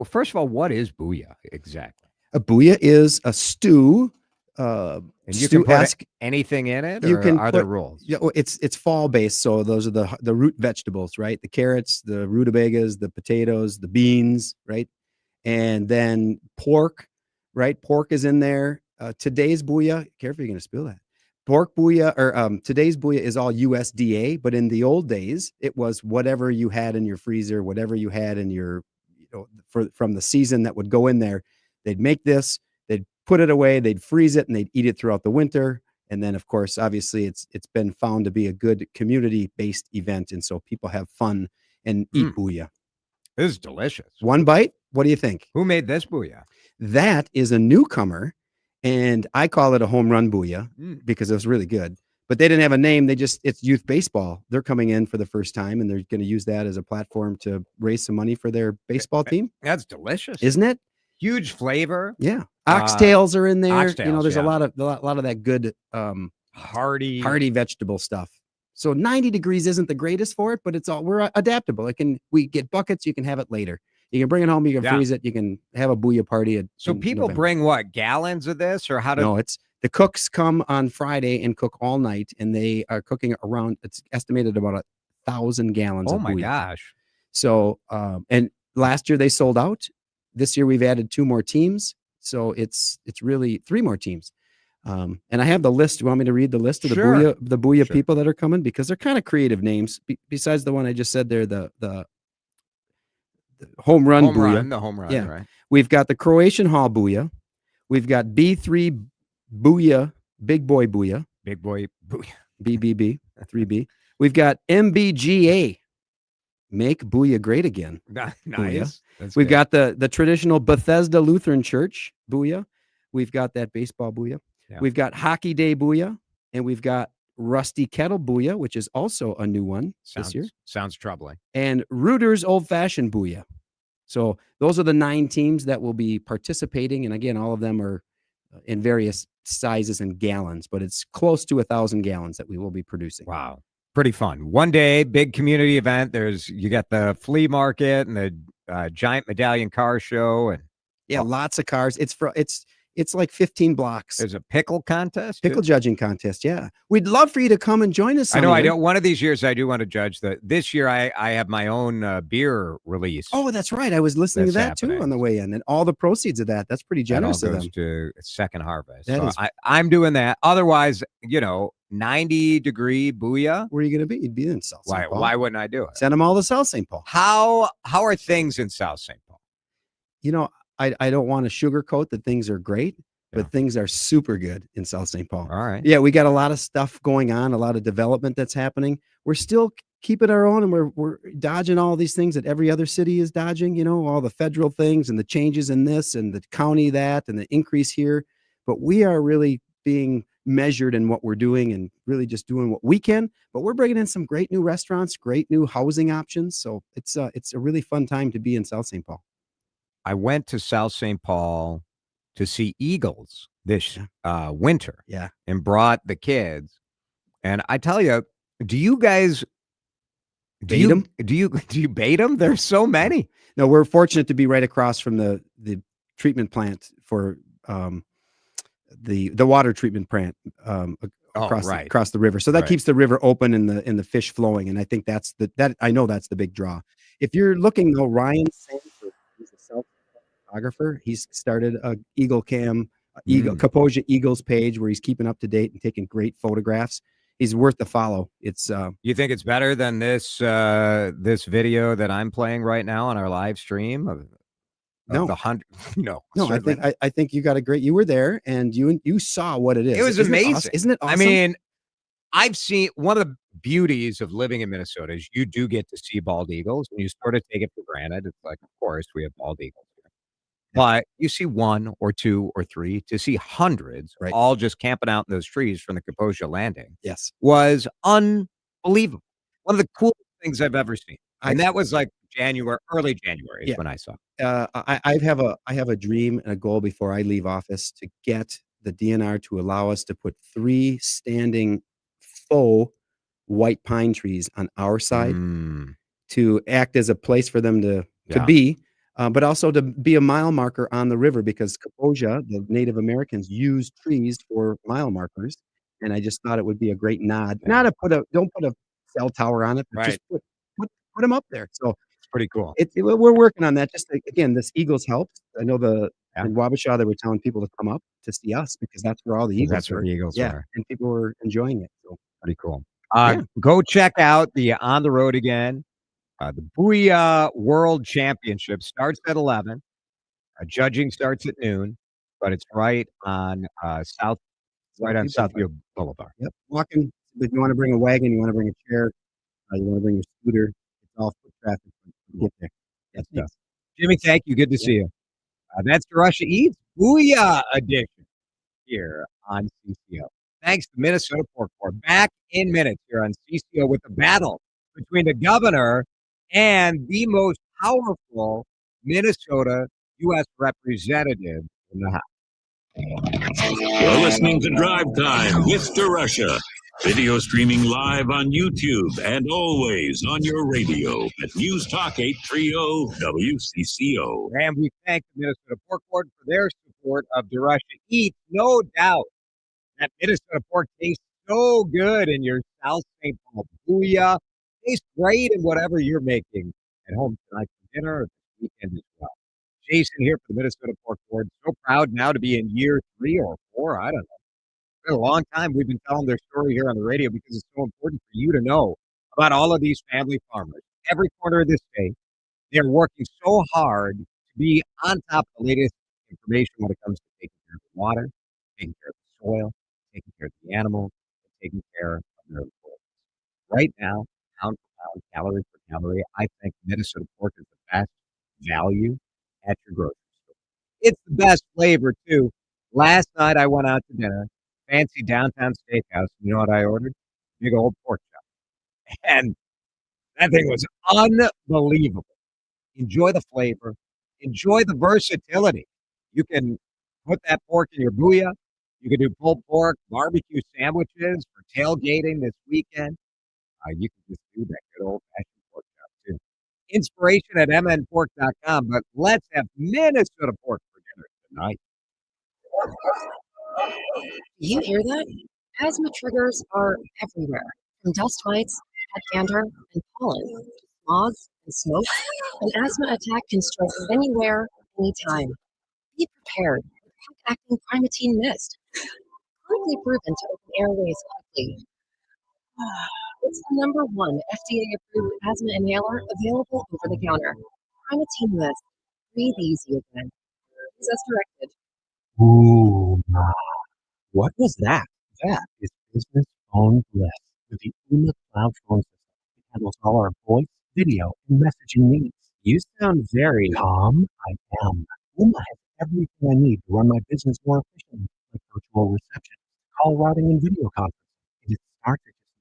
first of all, what is booya exactly? A booya is a stew. And you can put anything in it, or are there rules? Yeah, it's fall based, so those are the root vegetables, right? The carrots, the rutabagas, the potatoes, the beans, right? And then pork, right? Pork is in there. Today's booya, careful, you're going to spill that. Pork booya, or today's booya is all USDA, but in the old days, it was whatever you had in your freezer, whatever you had in your, from the season that would go in there. They'd make this. They'd put it away, they'd freeze it, and they'd eat it throughout the winter. And then, of course, obviously, it's been found to be a good community-based event, and so people have fun and eat booya. This is delicious. One bite, What do you think? Who made this booyah? That is a newcomer, and I call it a home run booyah because it was really good. But they didn't have a name. It's youth baseball. They're coming in for the first time, and they're going to use that as a platform to raise some money for their baseball team. That's delicious, isn't it? Huge flavor. Yeah, oxtails are in there. Oxtails, There's a lot of that good hearty vegetable stuff. So 90 degrees isn't the greatest for it, but we're adaptable. We get buckets. You can have it later. You can bring it home. You can freeze it. You can have a booyah party. So people bring what, gallons of this, or how do? No, it's the cooks come on Friday and cook all night, and they are cooking around. It's estimated about 1,000 gallons. Oh my gosh! So and last year they sold out. This year we've added 2 more teams, so it's really 3 more teams. And I have the list. Do you want me to read the list of the booyah people that are coming, because they're kind of creative names. Besides the one I just said there, the home run booyah. The home run, yeah. Right. We've got the Croatian Hall booyah. We've got B3 booyah, big boy booyah. Big boy booyah. BBB, 3B. We've got MBGA, make booyah great again. Nice. We've got the traditional Bethesda Lutheran Church booyah. We've got that baseball booyah. Yeah. We've got Hockey Day booyah, and we've got Rusty Kettle booyah, which is also a new one this year. Sounds troubling. And Reuter's Old Fashioned booyah. So those are the 9 teams that will be participating, and again, all of them are in various sizes and gallons, but it's close to 1,000 gallons that we will be producing. Wow, pretty fun. One day, big community event. You got the flea market and the giant medallion car show, and lots of cars. It's like 15 blocks. There's a pickle contest, pickle judging contest. Yeah, we'd love for you to come and join us. I know. I don't. One of these years, I do want to judge. This year, I have my own beer release. Oh, that's right. I was listening to that too on the way in, and all the proceeds of that's pretty generous of them. To Second Harvest. I'm doing that. Otherwise, 90-degree booyah. Where are you going to be? You'd be in South St. Paul. Why wouldn't I do it? Send them all to South St. Paul. How are things in South St. Paul? I don't want to sugarcoat that things are great, but things are super good in South St. Paul. All right. Yeah, we got a lot of stuff going on, a lot of development that's happening. We're still keeping our own, and we're dodging all these things that every other city is dodging, all the federal things and the changes in this and the county that and the increase here. But we are really being measured in what we're doing and really just doing what we can. But we're bringing in some great new restaurants, great new housing options. So it's a really fun time to be in South St. Paul. I went to South St. Paul to see Eagles this winter, and brought the kids. And I tell you, do you guys bait them? Do you bait them? There's so many. No, we're fortunate to be right across from the treatment plant for the water treatment plant across the river. So that keeps the river open and the fish flowing. And I think that's the big draw. If you're looking though, Ryan Sanford, he's a self photographer. He's started a Eagle Cam, Kaposia Eagles page where he's keeping up to date and taking great photographs. He's worth the follow. It's you think it's better than this video that I'm playing right now on our live stream of no. The 100? No. I think you got a great. You were there and you saw what it is. It was amazing. Isn't it awesome? I mean, I've seen one of the beauties of living in Minnesota is you do get to see bald eagles, and you sort of take it for granted. It's like, of course, we have bald eagles here. But you see 1 or 2 or 3, to see hundreds all just camping out in those trees from the Kaposia Landing. Yes. Was unbelievable. One of the coolest things I've ever seen. And that was like early January is when I saw it. I have a dream and a goal before I leave office to get the DNR to allow us to put 3 standing faux white pine trees on our side to act as a place for them to be. But also to be a mile marker on the river, because Kaposia, the Native Americans, use trees for mile markers, and I just thought it would be a great nod. Not to don't put a cell tower on it, but just put them up there. So it's pretty cool. We're working on that. Just again, this Eagles helps. I know in Wabasha they were telling people to come up to see us because that's where all the Eagles. That's where the Eagles are, and people were enjoying it. So pretty cool. Go check out the On the Road Again. The Booyah World Championship starts at 11. Judging starts at noon, but it's right on Southview Boulevard. Yep. Walking. If you want to bring a wagon, you want to bring a chair, you want to bring your scooter, it's all foot traffic. Get there. That's Jimmy, thank you. Good to see you. That's DeRusha Eats Booyah edition here on CCO. Thanks to Minnesota Pork Board. Back in minutes here on CCO with the battle between the governor and the most powerful Minnesota U.S. representative in the House. You're listening to Drive Time with DeRusha. Video streaming live on YouTube and always on your radio at News Talk 830 WCCO. And we thank the Minnesota Pork Board for their support of DeRusha Eats. No doubt that Minnesota pork tastes so good in your South St. Paul booyah. Tastes great in whatever you're making at home tonight for dinner or this weekend as well. Jason here for the Minnesota Pork Board. So proud now to be in year 3 or 4. I don't know. It's been a long time we've been telling their story here on the radio because it's so important for you to know about all of these family farmers. Every corner of this state, they're working so hard to be on top of the latest information when it comes to taking care of the water, taking care of the soil, taking care of the animals, and taking care of their employees. Right now, pound for pound, calorie for calorie, I think Minnesota pork is the best value at your grocery store. It's the best flavor, too. Last night, I went out to dinner, fancy downtown steakhouse. You know what I ordered? Big old pork chop. And that thing was unbelievable. Enjoy the flavor. Enjoy the versatility. You can put that pork in your booyah. You can do pulled pork, barbecue sandwiches for tailgating this weekend. You can just do that good old-fashioned pork chop, too. Inspiration at mnpork.com, but let's have Minnesota pork for dinner tonight. Do you hear that? Asthma triggers are everywhere, from dust mites, head dander, and pollen, to smog and smoke. An asthma attack can strike anywhere, anytime. Be prepared with quick-acting primatine mist, clinically proven to open airways quickly. It's the #1 FDA-approved asthma inhaler available over the counter. Primatine mist. Breathe easy again. Use as directed. Ooh, what was that? That is Business Phone Bliss with the Ooma Cloud Phone System. It handles all our voice, video, and messaging needs. You sound very calm. I am. Ooma has everything I need to run my business more efficiently, like virtual reception, call routing, and video conferencing. It starts at just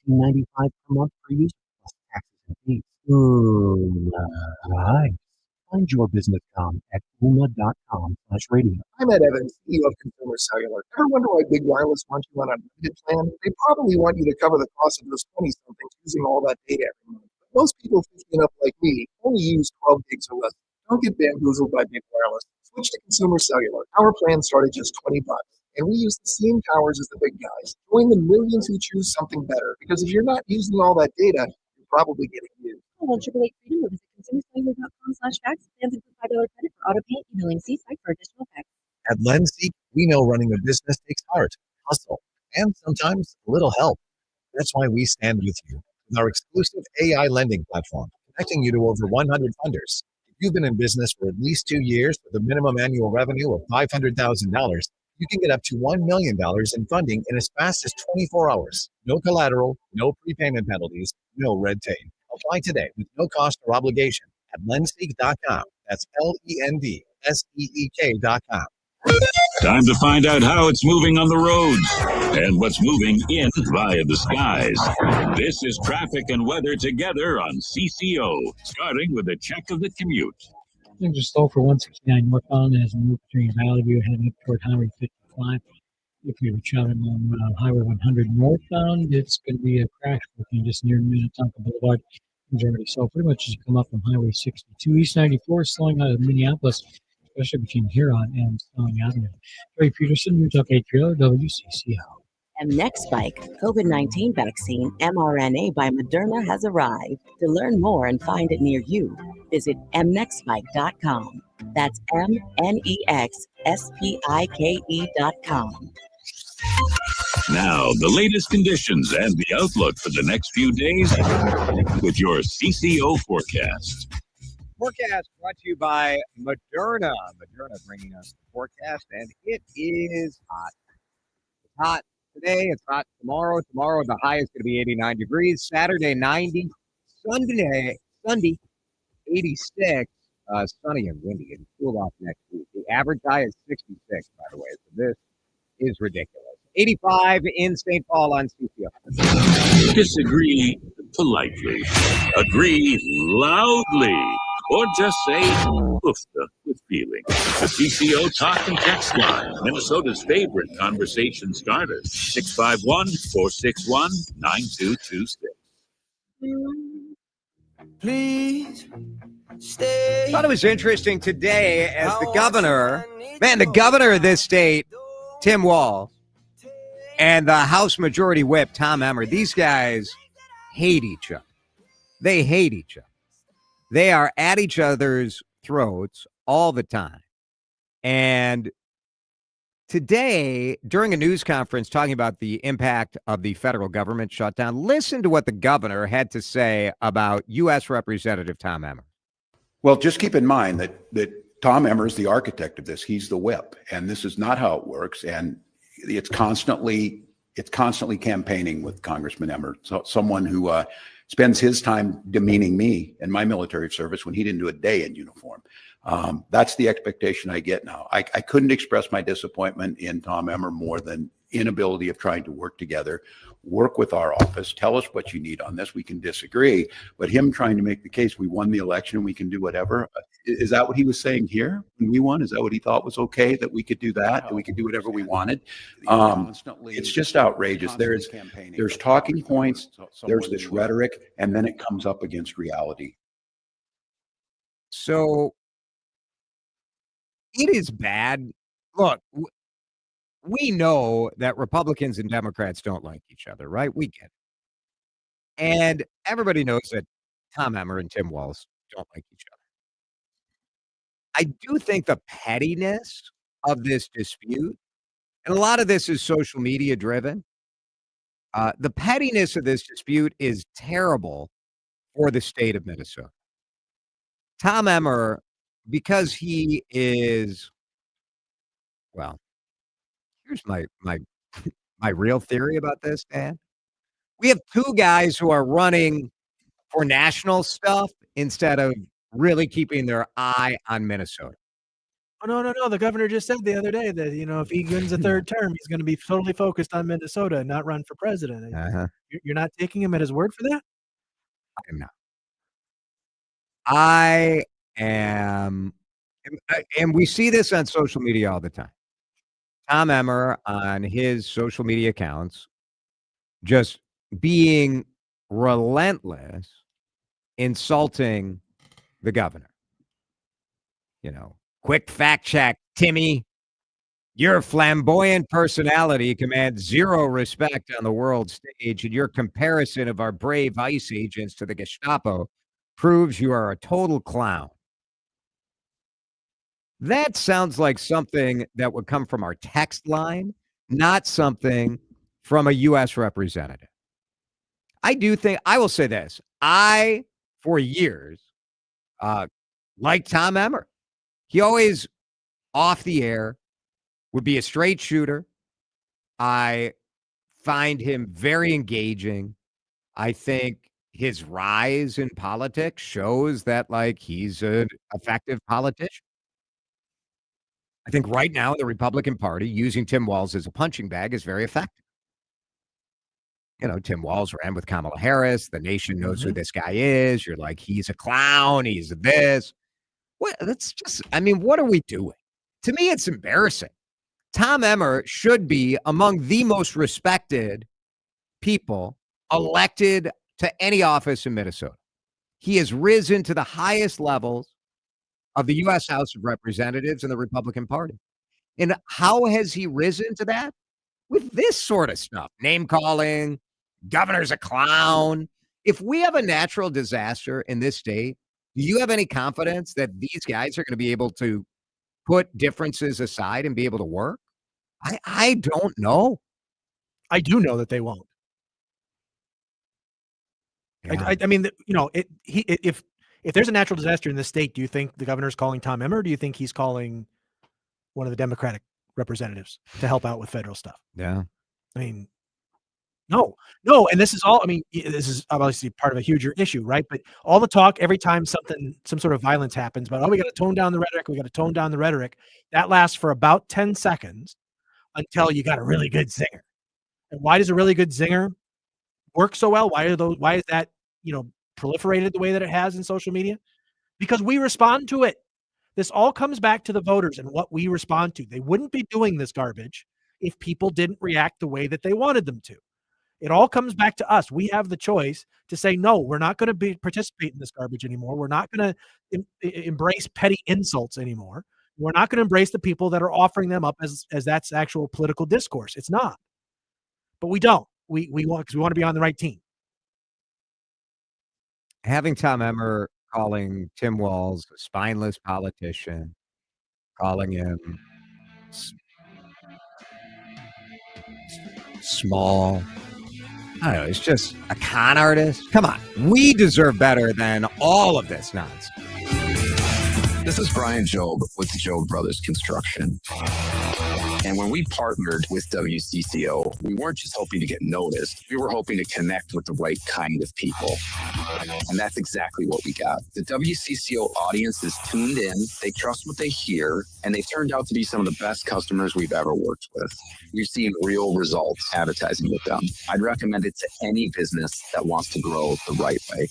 $19.95 per month per user, plus taxes and fees. Nice. Find your business com at ooma.com/radio. I'm Ed Evans, CEO of Consumer Cellular. Ever wonder why Big Wireless wants you on a limited plan? They probably want you to cover the cost of those 20-somethings using all that data every month. But most people 50 and up like me only use 12 gigs or less. Don't get bamboozled by Big Wireless. Switch to Consumer Cellular. Our plan started just $20, and we use the same towers as the big guys. Join the millions who choose something better, because if you're not using all that data, you're probably getting used. Call 1-888-FREEDOM or visit consumercellular.com/facts. Plans include $5 credit for auto pay, emailing C-Site for additional facts. At LendSeek, we know running a business takes heart, hustle, and sometimes a little help. That's why we stand with you with our exclusive AI lending platform, connecting you to over 100 funders. If you've been in business for at least 2 years with a minimum annual revenue of $500,000, you can get up to $1 million in funding in as fast as 24 hours. No collateral, no prepayment penalties, no red tape. Apply today with no cost or obligation at lendseek.com. That's LENDSEEK.com. Time to find out how it's moving on the roads and what's moving in via the skies. This is traffic and weather together on CCO, starting with a check of the commute. Things are slow for 169 northbound as we move between Valley View heading up toward Highway 55. If you're traveling on Highway 100 northbound, it's going to be a crash working just near Minnetonka Boulevard. Things are already slow pretty much as you come up from Highway 62. East 94 slowing out of Minneapolis, especially between Huron and Snelling Avenue. Terry Peterson, News Talk 830 WCCO. Mnexspike COVID-19 vaccine mRNA by Moderna has arrived. To learn more and find it near you, visit mnexspike.com. That's MNEXSPIKE.com. Now, the latest conditions and the outlook for the next few days with your CCO forecast. Forecast brought to you by Moderna. Moderna bringing us the forecast, and it is hot. It's hot today. It's hot tomorrow. Tomorrow, the high is going to be 89 degrees. Saturday, 90. Sunday, 86. sunny and windy and cool off next week. The average high is 66, by the way. So this is ridiculous. 85 in St. Paul on CCO. Disagree politely. Agree loudly. Or just say oofta with feeling. The CCO Talk and Text Line, Minnesota's favorite conversation starter. 651-461-9226. Please stay. I thought it was interesting today as the governor of this state, Tim Walz, and the House Majority Whip, Tom Emmer, these guys hate each other. They hate each other. They are at each other's throats all the time. And today, during a news conference talking about the impact of the federal government shutdown, listen to what the governor had to say about U.S. Representative Tom Emmer. Well, just keep in mind that Tom Emmer is the architect of this. He's the whip, and this is not how it works. And it's constantly campaigning with Congressman Emmer, so someone who spends his time demeaning me and my military service when he didn't do a day in uniform. That's the expectation I get now. I couldn't express my disappointment in Tom Emmer more than inability of trying to work together, work with our office, tell us what you need on this. We can disagree, but him trying to make the case, we won the election and we can do whatever. Is that what he was saying here when we won? Is that what he thought was okay, that we could do that, that we could do whatever we wanted? It's just outrageous. There's talking points, there's this rhetoric, and then it comes up against reality. So it is bad. Look, we know that Republicans and Democrats don't like each other, right? We get it. And everybody knows that Tom Emmer and Tim Walz don't like each other. I do think the pettiness of this dispute, and a lot of this is social media driven, the pettiness of this dispute is terrible for the state of Minnesota. Tom Emmer, because he is, well, here's my real theory about this, Dan. We have two guys who are running for national stuff instead of really keeping their eye on Minnesota. Oh, no. The governor just said the other day that, if he wins a third term, he's going to be totally focused on Minnesota and not run for president. You're not taking him at his word for that? I'm not. I am, and we see this on social media all the time. Tom Emmer on his social media accounts just being relentless, insulting the governor. Quick fact check, Timmy. Your flamboyant personality commands zero respect on the world stage, and your comparison of our brave ICE agents to the Gestapo proves you are a total clown. That sounds like something that would come from our text line, not something from a U.S. representative. I will say this. For years, liked Tom Emmer. He always, off the air, would be a straight shooter. I find him very engaging. I think his rise in politics shows that, he's an effective politician. I think right now in the Republican Party, using Tim Walz as a punching bag is very effective. Tim Walz ran with Kamala Harris. The nation knows who this guy is. You're like, he's a clown. He's this. What are we doing? To me, it's embarrassing. Tom Emmer should be among the most respected people elected to any office in Minnesota. He has risen to the highest levels of the U.S. House of Representatives and the Republican Party. And how has he risen to that? With this sort of stuff. Name calling, governor's a clown. If we have a natural disaster in this state, do you have any confidence that these guys are going to be able to put differences aside and be able to work? I don't know. I do know that they won't. Yeah. If there's a natural disaster in this state, do you think the governor's calling Tom Emmer? Or do you think he's calling one of the Democratic representatives to help out with federal stuff? Yeah. No, and this is all. I mean, this is obviously part of a huger issue, right? But all the talk every time some sort of violence happens, but we got to tone down the rhetoric. We got to tone down the rhetoric. That lasts for about 10 seconds until you got a really good zinger. And why does a really good zinger work so well? Why is that proliferated the way that it has in social media? Because we respond to it. This all comes back to the voters and what we respond to. They wouldn't be doing this garbage if people didn't react the way that they wanted them to. It all comes back to us. We have the choice to say, no, we're not going to participate in this garbage anymore. We're not going to embrace petty insults anymore. We're not going to embrace the people that are offering them up as that's actual political discourse. It's not. But we don't. We want, because we want to be on the right team. Having Tom Emmer calling Tim Walz a spineless politician, calling him small. I don't know. It's just a con artist. Come on. We deserve better than all of this nonsense. This is Brian Job with the Job Brothers Construction. And when we partnered with WCCO, we weren't just hoping to get noticed. We were hoping to connect with the right kind of people. And that's exactly what we got. The WCCO audience is tuned in. They trust what they hear. And they turned out to be some of the best customers we've ever worked with. We've seen real results advertising with them. I'd recommend it to any business that wants to grow the right way.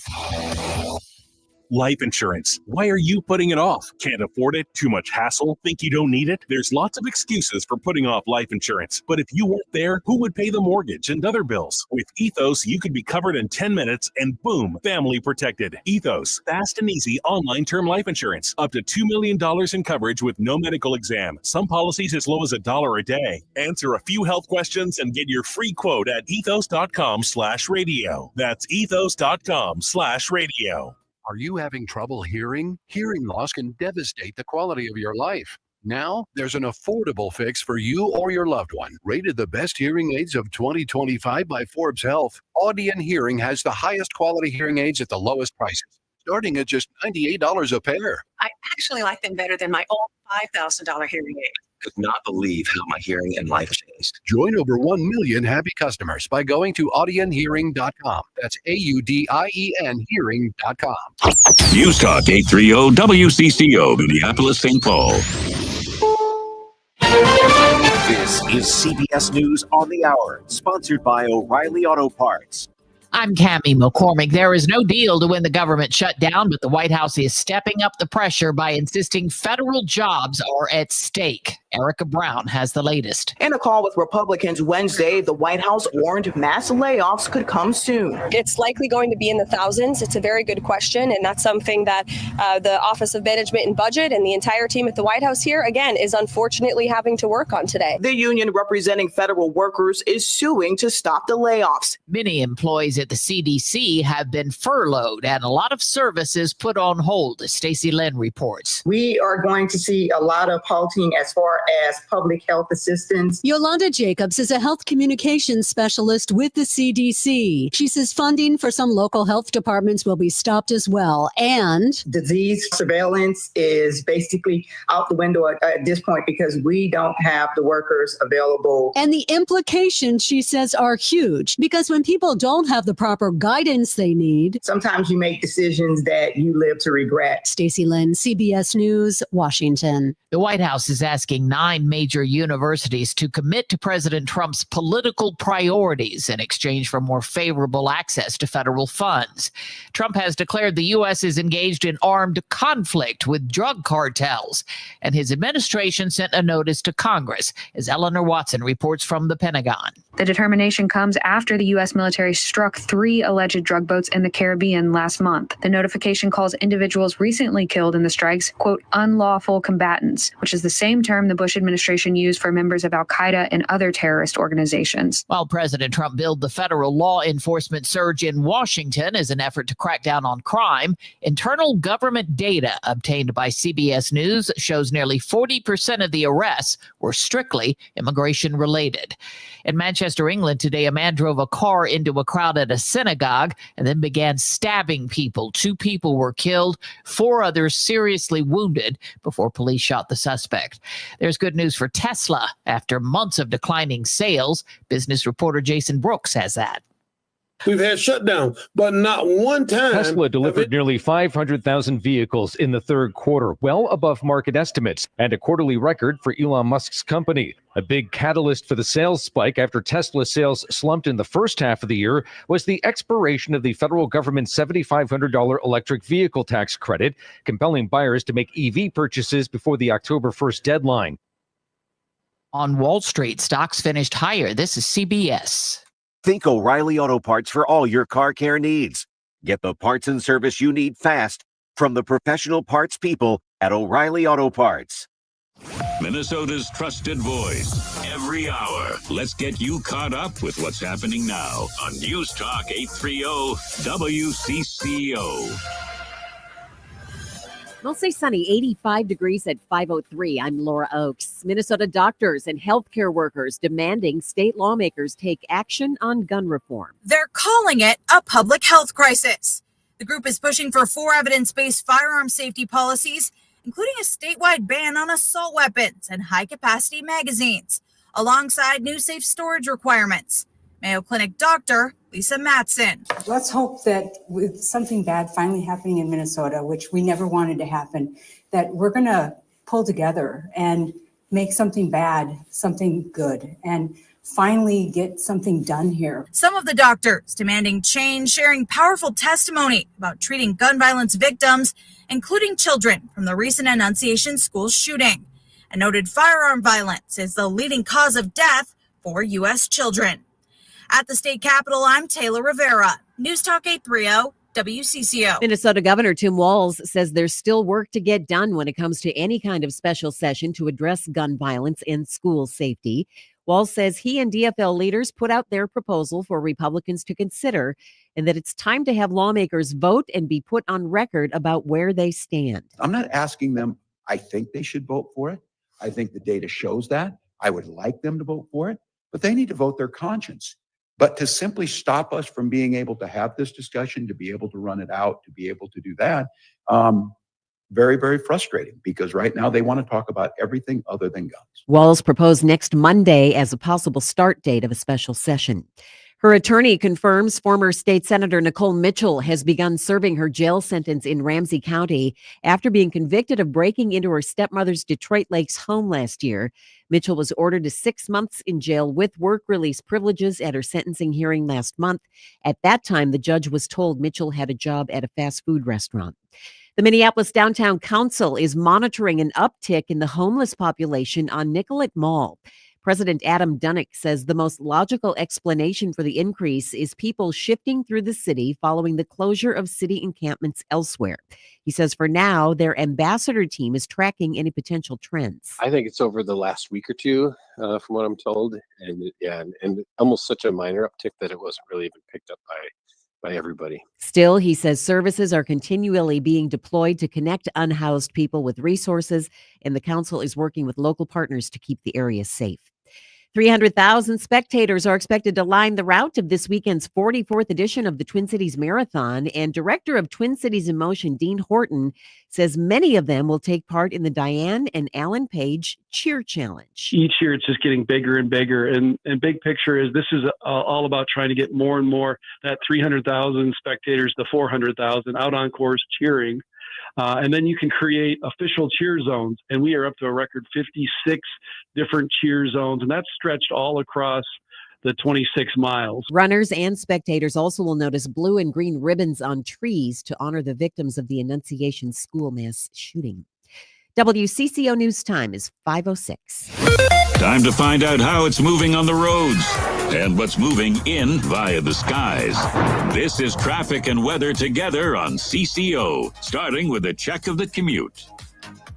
Life insurance. Why are you putting it off? Can't afford it? Too much hassle? Think you don't need it? There's lots of excuses for putting off life insurance. But if you weren't there, who would pay the mortgage and other bills? With Ethos, you could be covered in 10 minutes and boom, family protected. Ethos, fast and easy online term life insurance. Up to $2 million in coverage with no medical exam. Some policies as low as $1 a day. Answer a few health questions and get your free quote at ethos.com/radio. That's ethos.com/radio. Are you having trouble hearing? Hearing loss can devastate the quality of your life. Now, there's an affordable fix for you or your loved one. Rated the best hearing aids of 2025 by Forbes Health, Audion Hearing has the highest quality hearing aids at the lowest prices, starting at just $98 a pair. I actually like them better than my old $5,000 hearing aid. Could not believe how my hearing and life changed. Join over 1 million happy customers by going to audionhearing.com. That's AUDIEN hearing.com. News Talk 830 WCCO, Minneapolis, St. Paul. This is CBS News on the Hour, sponsored by O'Reilly Auto Parts. I'm Cammie McCormick. There is no deal to win the government shutdown, but the White House is stepping up the pressure by insisting federal jobs are at stake. Erica Brown has the latest. In a call with Republicans Wednesday, the White House warned mass layoffs could come soon. It's likely going to be in the thousands. It's a very good question, and that's something that the Office of Management and Budget and the entire team at the White House here, again, is unfortunately having to work on today. The union representing federal workers is suing to stop the layoffs. Many employees at the CDC have been furloughed and a lot of services put on hold, as Stacey Lynn reports. We are going to see a lot of halting as far as public health assistance. Yolanda Jacobs is a health communications specialist with the CDC. She says funding for some local health departments will be stopped as well. And disease surveillance is basically out the window at this point because we don't have the workers available. And the implications, she says, are huge because when people don't have the proper guidance they need, sometimes you make decisions that you live to regret. Stacey Lynn, CBS News, Washington. The White House is asking 9 major universities to commit to President Trump's political priorities in exchange for more favorable access to federal funds. Trump has declared the U.S. is engaged in armed conflict with drug cartels, and his administration sent a notice to Congress, as Eleanor Watson reports from the Pentagon. The determination comes after the U.S. military struck 3 alleged drug boats in the Caribbean last month. The notification calls individuals recently killed in the strikes, quote, unlawful combatants, which is the same term the Bush administration used for members of al-Qaeda and other terrorist organizations. While President Trump billed the federal law enforcement surge in Washington as an effort to crack down on crime, internal government data obtained by CBS News shows nearly 40% of the arrests were strictly immigration related. In Manchester, England today, a man drove a car into a crowd at at a synagogue and then began stabbing people. 2 people were killed, 4 others seriously wounded before police shot the suspect. There's good news for Tesla. After months of declining sales, business reporter Jason Brooks has that. We've had shutdown, but not one time. Tesla delivered nearly 500,000 vehicles in the third quarter, well above market estimates, and a quarterly record for Elon Musk's company. A big catalyst for the sales spike after Tesla sales slumped in the first half of the year was the expiration of the federal government's $7,500 electric vehicle tax credit, compelling buyers to make EV purchases before the October 1st deadline. On Wall Street, stocks finished higher. This is CBS. Think O'Reilly Auto Parts for all your car care needs. Get the parts and service you need fast from the professional parts people at O'Reilly Auto Parts. Minnesota's trusted voice every hour. Let's get you caught up with what's happening now on News Talk 830 WCCO. Mostly sunny, 85 degrees at 5:03. I'm Laura Oakes. Minnesota doctors and healthcare workers demanding state lawmakers take action on gun reform. They're calling it a public health crisis. The group is pushing for 4 evidence-based firearm safety policies, including a statewide ban on assault weapons and high-capacity magazines, alongside new safe storage requirements. Mayo Clinic doctor Lisa Matson. Let's hope that with something bad finally happening in Minnesota, which we never wanted to happen, that we're going to pull together and make something bad, something good, and finally get something done here. Some of the doctors demanding change, sharing powerful testimony about treating gun violence victims, including children from the recent Annunciation school shooting, and noted firearm violence is the leading cause of death for U.S. children. At the state capitol, I'm Taylor Rivera. News Talk 830 WCCO. Minnesota Governor Tim Walz says there's still work to get done when it comes to any kind of special session to address gun violence and school safety. Walz says he and DFL leaders put out their proposal for Republicans to consider, and that it's time to have lawmakers vote and be put on record about where they stand. I'm not asking them, I think they should vote for it. I think the data shows that. I would like them to vote for it, but they need to vote their conscience. But to simply stop us from being able to have this discussion, to be able to run it out, to be able to do that, very, very frustrating, because right now they want to talk about everything other than guns. Walz proposed next Monday as a possible start date of a special session. Her attorney confirms former state senator Nicole Mitchell has begun serving her jail sentence in Ramsey County after being convicted of breaking into her stepmother's Detroit Lakes home last year. Mitchell was ordered to 6 months in jail with work release privileges at her sentencing hearing last month. At that time, the judge was told Mitchell had a job at a fast food restaurant. The Minneapolis Downtown Council is monitoring an uptick in the homeless population on Nicollet Mall. President Adam Dunnick says the most logical explanation for the increase is people shifting through the city following the closure of city encampments elsewhere. He says for now, their ambassador team is tracking any potential trends. I think it's over the last week or two, from what I'm told. And almost such a minor uptick that it wasn't really even picked up by everybody. Still, he says services are continually being deployed to connect unhoused people with resources, and the council is working with local partners to keep the area safe. 300,000 spectators are expected to line the route of this weekend's 44th edition of the Twin Cities Marathon, and director of Twin Cities in Motion, Dean Horton, says many of them will take part in the Diane and Alan Page Cheer Challenge. Each year it's just getting bigger and bigger, and big picture is this is all about trying to get more and more that 300,000 spectators to 400,000 out on course cheering. And then you can create official cheer zones, and we are up to a record 56 different cheer zones, and that's stretched all across the 26 miles. Runners and spectators also will notice blue and green ribbons on trees to honor the victims of the Annunciation school mass shooting. WCCO News Time is 5:06. Time to find out how it's moving on the roads and what's moving in via the skies. This is traffic and weather together on CCO, starting with a check of the commute.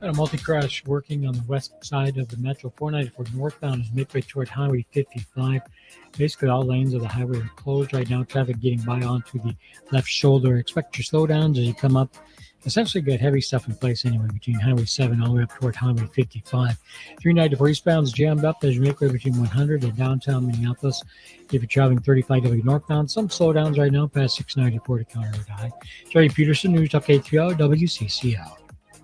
Got a multi-crash working on the west side of the Metro. 494 northbound is midway toward Highway 55. Basically, all lanes of the highway are closed right now. Traffic getting by onto the left shoulder. Expect your slowdowns as you come up Essentially got heavy stuff in place anyway between Highway 7 all the way up toward Highway 55. 394 eastbound's jammed up as you make way between 100 and downtown Minneapolis. If you're traveling 35W northbound, some slowdowns right now past 694 to County Road High. Jerry Peterson, News Talk 830 WCCO.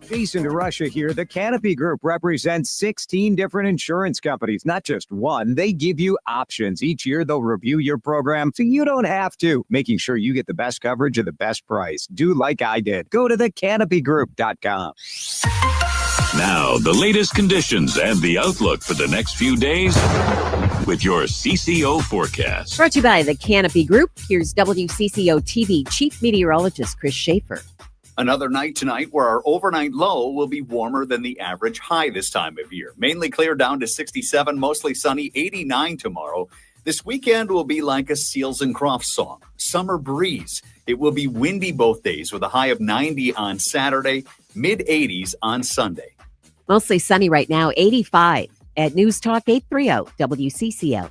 Jason DeRusha here. The Canopy Group represents 16 different insurance companies, not just one. They give you options. Each year, they'll review your program so you don't have to, making sure you get the best coverage at the best price. Do like I did. Go to thecanopygroup.com. Now, the latest conditions and the outlook for the next few days with your CCO forecast. Brought to you by the Canopy Group. Here's WCCO TV Chief Meteorologist Chris Schaefer. Another night tonight where our overnight low will be warmer than the average high this time of year. Mainly clear down to 67, mostly sunny, 89 tomorrow. This weekend will be like a Seals and Crofts song, summer breeze. It will be windy both days with a high of 90 on Saturday, mid-80s on Sunday. Mostly sunny right now, 85 at News Talk 830 WCCO.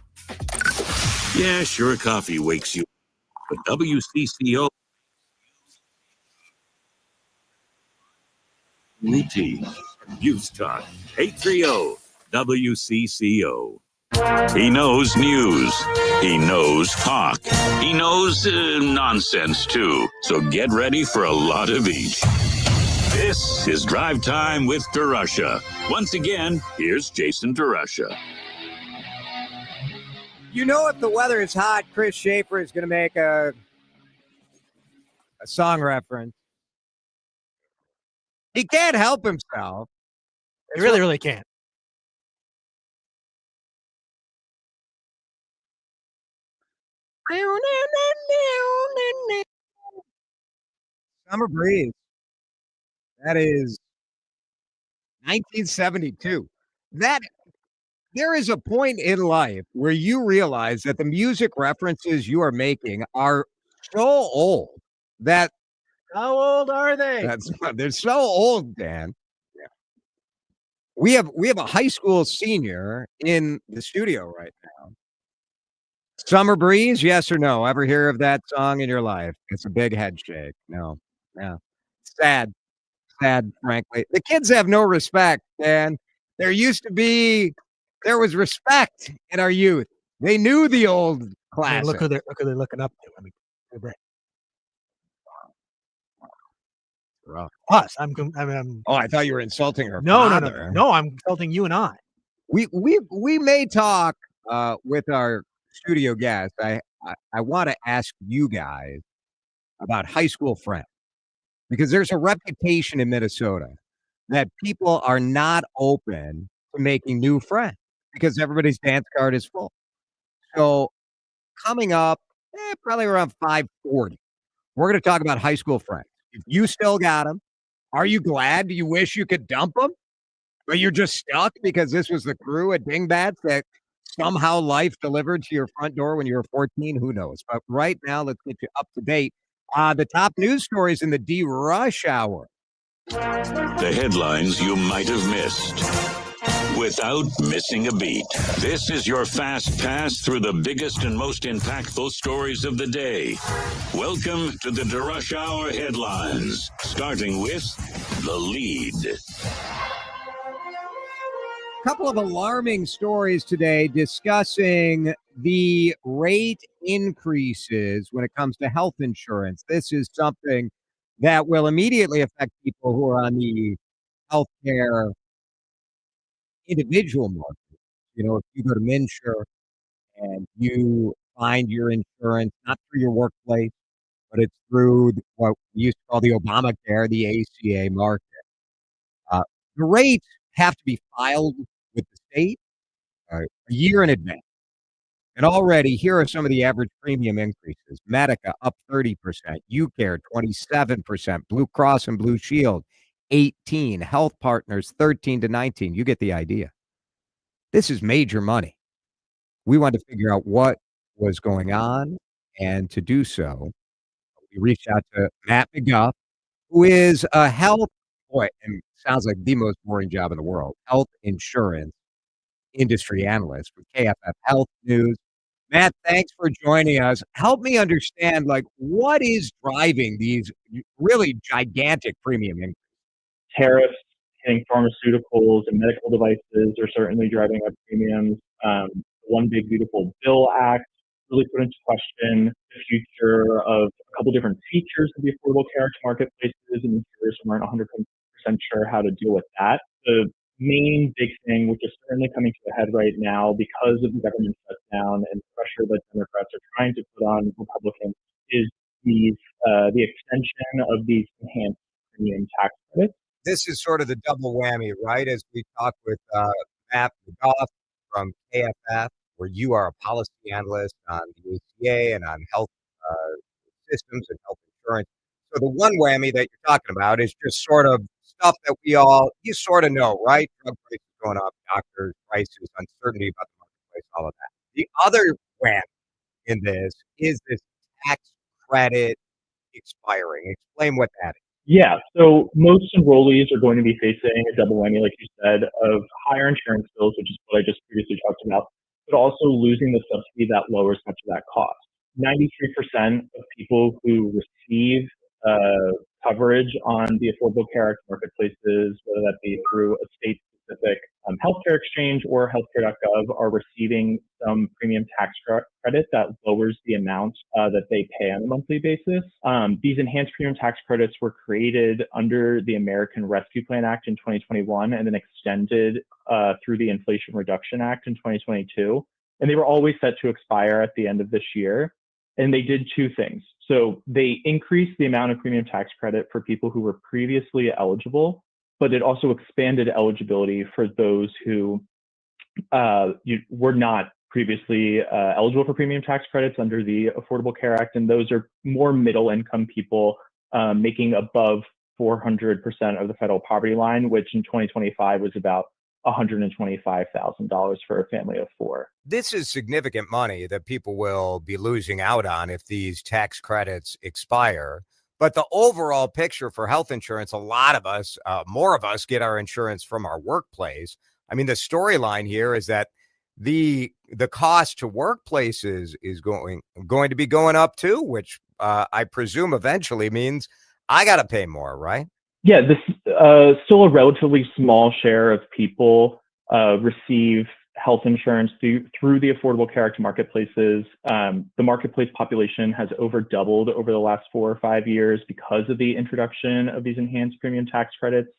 Yeah, sure, coffee wakes you up, but WCCO routine. News Talk 830 WCCO. He knows news. He knows talk. He knows nonsense too. So get ready for a lot of each. This is Drive Time with DeRusha. Once again, here's Jason DeRusha. You know, if the weather is hot, Chris Schaefer is going to make a song reference. He can't help himself. He really, really can't. Summer breeze. That is 1972. There is a point in life where you realize that the music references you are making are so old that. How old are they? They're so old, Dan. Yeah. We have a high school senior in the studio right now. Summer breeze, yes or no? Ever hear of that song in your life? It's a big head shake. No. Sad, frankly. The kids have no respect, and there was respect in our youth. They knew the old classics. Look who they're looking up to. I mean, they're rough. Us. Oh, I thought you were insulting her. No. I'm insulting you and I. We may talk with our studio guest. I want to ask you guys about high school friends, because there's a reputation in Minnesota that people are not open to making new friends because everybody's dance card is full. So coming up, probably around 5:40, we're going to talk about high school friends. If you still got them, are you glad? Do you wish you could dump them? But you're just stuck because this was the crew at Dingbats that somehow life delivered to your front door when you were 14? Who knows? But right now, let's get you up to date. The top news stories in the DeRUSH Hour. The headlines you might have missed without missing a beat. This is your fast pass through the biggest and most impactful stories of the day. Welcome to the DeRUSH Hour headlines, starting with the lead. A couple of alarming stories today discussing the rate increases when it comes to health insurance. This is something that will immediately affect people who are on the healthcare individual market. You know, if you go to MNsure and you find your insurance not through your workplace, but it's through what we used to call the Obamacare, the ACA market, the rates have to be filed with the state a year in advance. And already, here are some of the average premium increases. Medica up 30%, UCare 27%, Blue Cross and Blue Shield 18%, Health Partners 13 to 19%. You get the idea. This is major money. We wanted to figure out what was going on, and to do so, we reached out to Matt McGuff, who is a health, and sounds like the most boring job in the world, health insurance industry analyst with KFF Health News. Matt, thanks for joining us. Help me understand, like, what is driving these really gigantic premium increases? Tariffs hitting pharmaceuticals and medical devices are certainly driving up premiums. One Big Beautiful Bill Act really put into question the future of a couple different features of the Affordable Care Act marketplaces, and insurers weren't 100% sure how to deal with that. The main big thing, which is certainly coming to a head right now because of the government shutdown and pressure that Democrats are trying to put on Republicans, is the extension of these enhanced premium tax credits. This is sort of the double whammy, right? As we talked with Matt McGough from KFF, where you are a policy analyst on the ACA and on health systems and health insurance. So the one whammy that you're talking about is just sort of stuff that you sort of know, right? Drug prices going up, doctors' prices, uncertainty about the marketplace, all of that. The other whammy in this is this tax credit expiring. Explain what that is. Yeah, so most enrollees are going to be facing a double whammy, like you said, of higher insurance bills, which is what I just previously talked about, but also losing the subsidy that lowers much of that cost. 93% of people who receive coverage on the Affordable Care Act marketplaces, whether that be through a state-specific healthcare exchange or healthcare.gov, are receiving some premium tax credit that lowers the amount that they pay on a monthly basis. These enhanced premium tax credits were created under the American Rescue Plan Act in 2021 and then extended through the Inflation Reduction Act in 2022. And they were always set to expire at the end of this year. And they did two things. So they increased the amount of premium tax credit for people who were previously eligible, but it also expanded eligibility for those who were not previously eligible for premium tax credits under the Affordable Care Act. And those are more middle income people making above 400% of the federal poverty line, which in 2025 was about $125,000 for a family of four. This is significant money that people will be losing out on if these tax credits expire. But the overall picture for health insurance, a lot of us, more of us get our insurance from our workplace. I mean, the storyline here is that the cost to workplaces is going to be going up too, which I presume eventually means I got to pay more, right? Yeah, this still a relatively small share of people receive health insurance through the Affordable Care Act marketplaces. The marketplace population has over doubled over the last 4 or 5 years because of the introduction of these enhanced premium tax credits.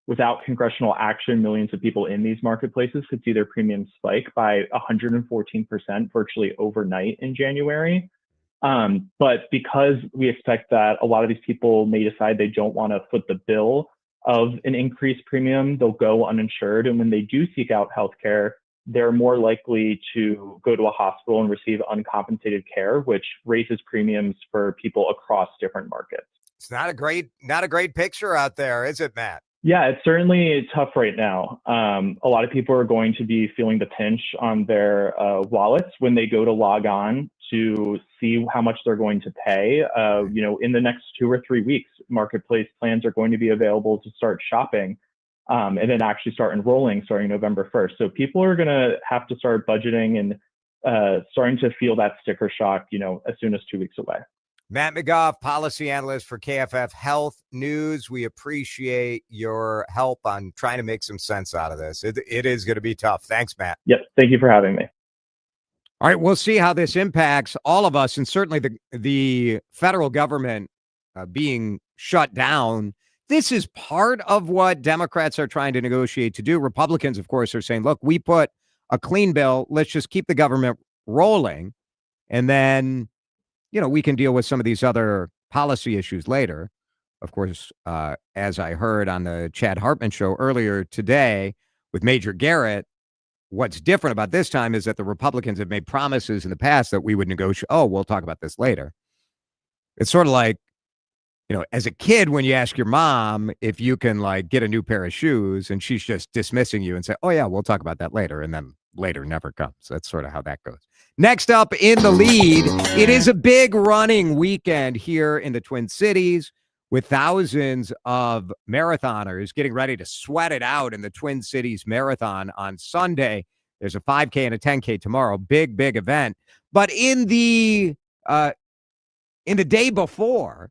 Without congressional action, millions of people in these marketplaces could see their premiums spike by 114% virtually overnight in January. But because we expect that a lot of these people may decide they don't want to foot the bill of an increased premium, they'll go uninsured. And when they do seek out healthcare, they're more likely to go to a hospital and receive uncompensated care, which raises premiums for people across different markets. It's not a great picture out there, is it, Matt? Yeah, it's certainly tough right now. A lot of people are going to be feeling the pinch on their wallets when they go to log on to see how much they're going to pay. In the next 2 or 3 weeks, marketplace plans are going to be available to start shopping and then actually start enrolling starting November 1st. So people are going to have to start budgeting and starting to feel that sticker shock, as soon as 2 weeks away. Matt McGough, policy analyst for KFF Health News. We appreciate your help on trying to make some sense out of this. It is going to be tough. Thanks, Matt. Yep. Thank you for having me. All right. We'll see how this impacts all of us, and certainly the federal government being shut down. This is part of what Democrats are trying to negotiate to do. Republicans, of course, are saying, look, we put a clean bill. Let's just keep the government rolling. And then we can deal with some of these other policy issues later. Of course, as I heard on the Chad Hartman show earlier today with Major Garrett, what's different about this time is that the Republicans have made promises in the past that we would negotiate. Oh, we'll talk about this later. It's sort of like, as a kid, when you ask your mom if you can get a new pair of shoes and she's just dismissing you and say, oh yeah, we'll talk about that later. And then later never comes. That's sort of how that goes. Next up in the lead, it is a big running weekend here in the Twin Cities with thousands of marathoners getting ready to sweat it out in the Twin Cities Marathon on Sunday. There's a 5K and a 10K tomorrow. Big event. But in the day before,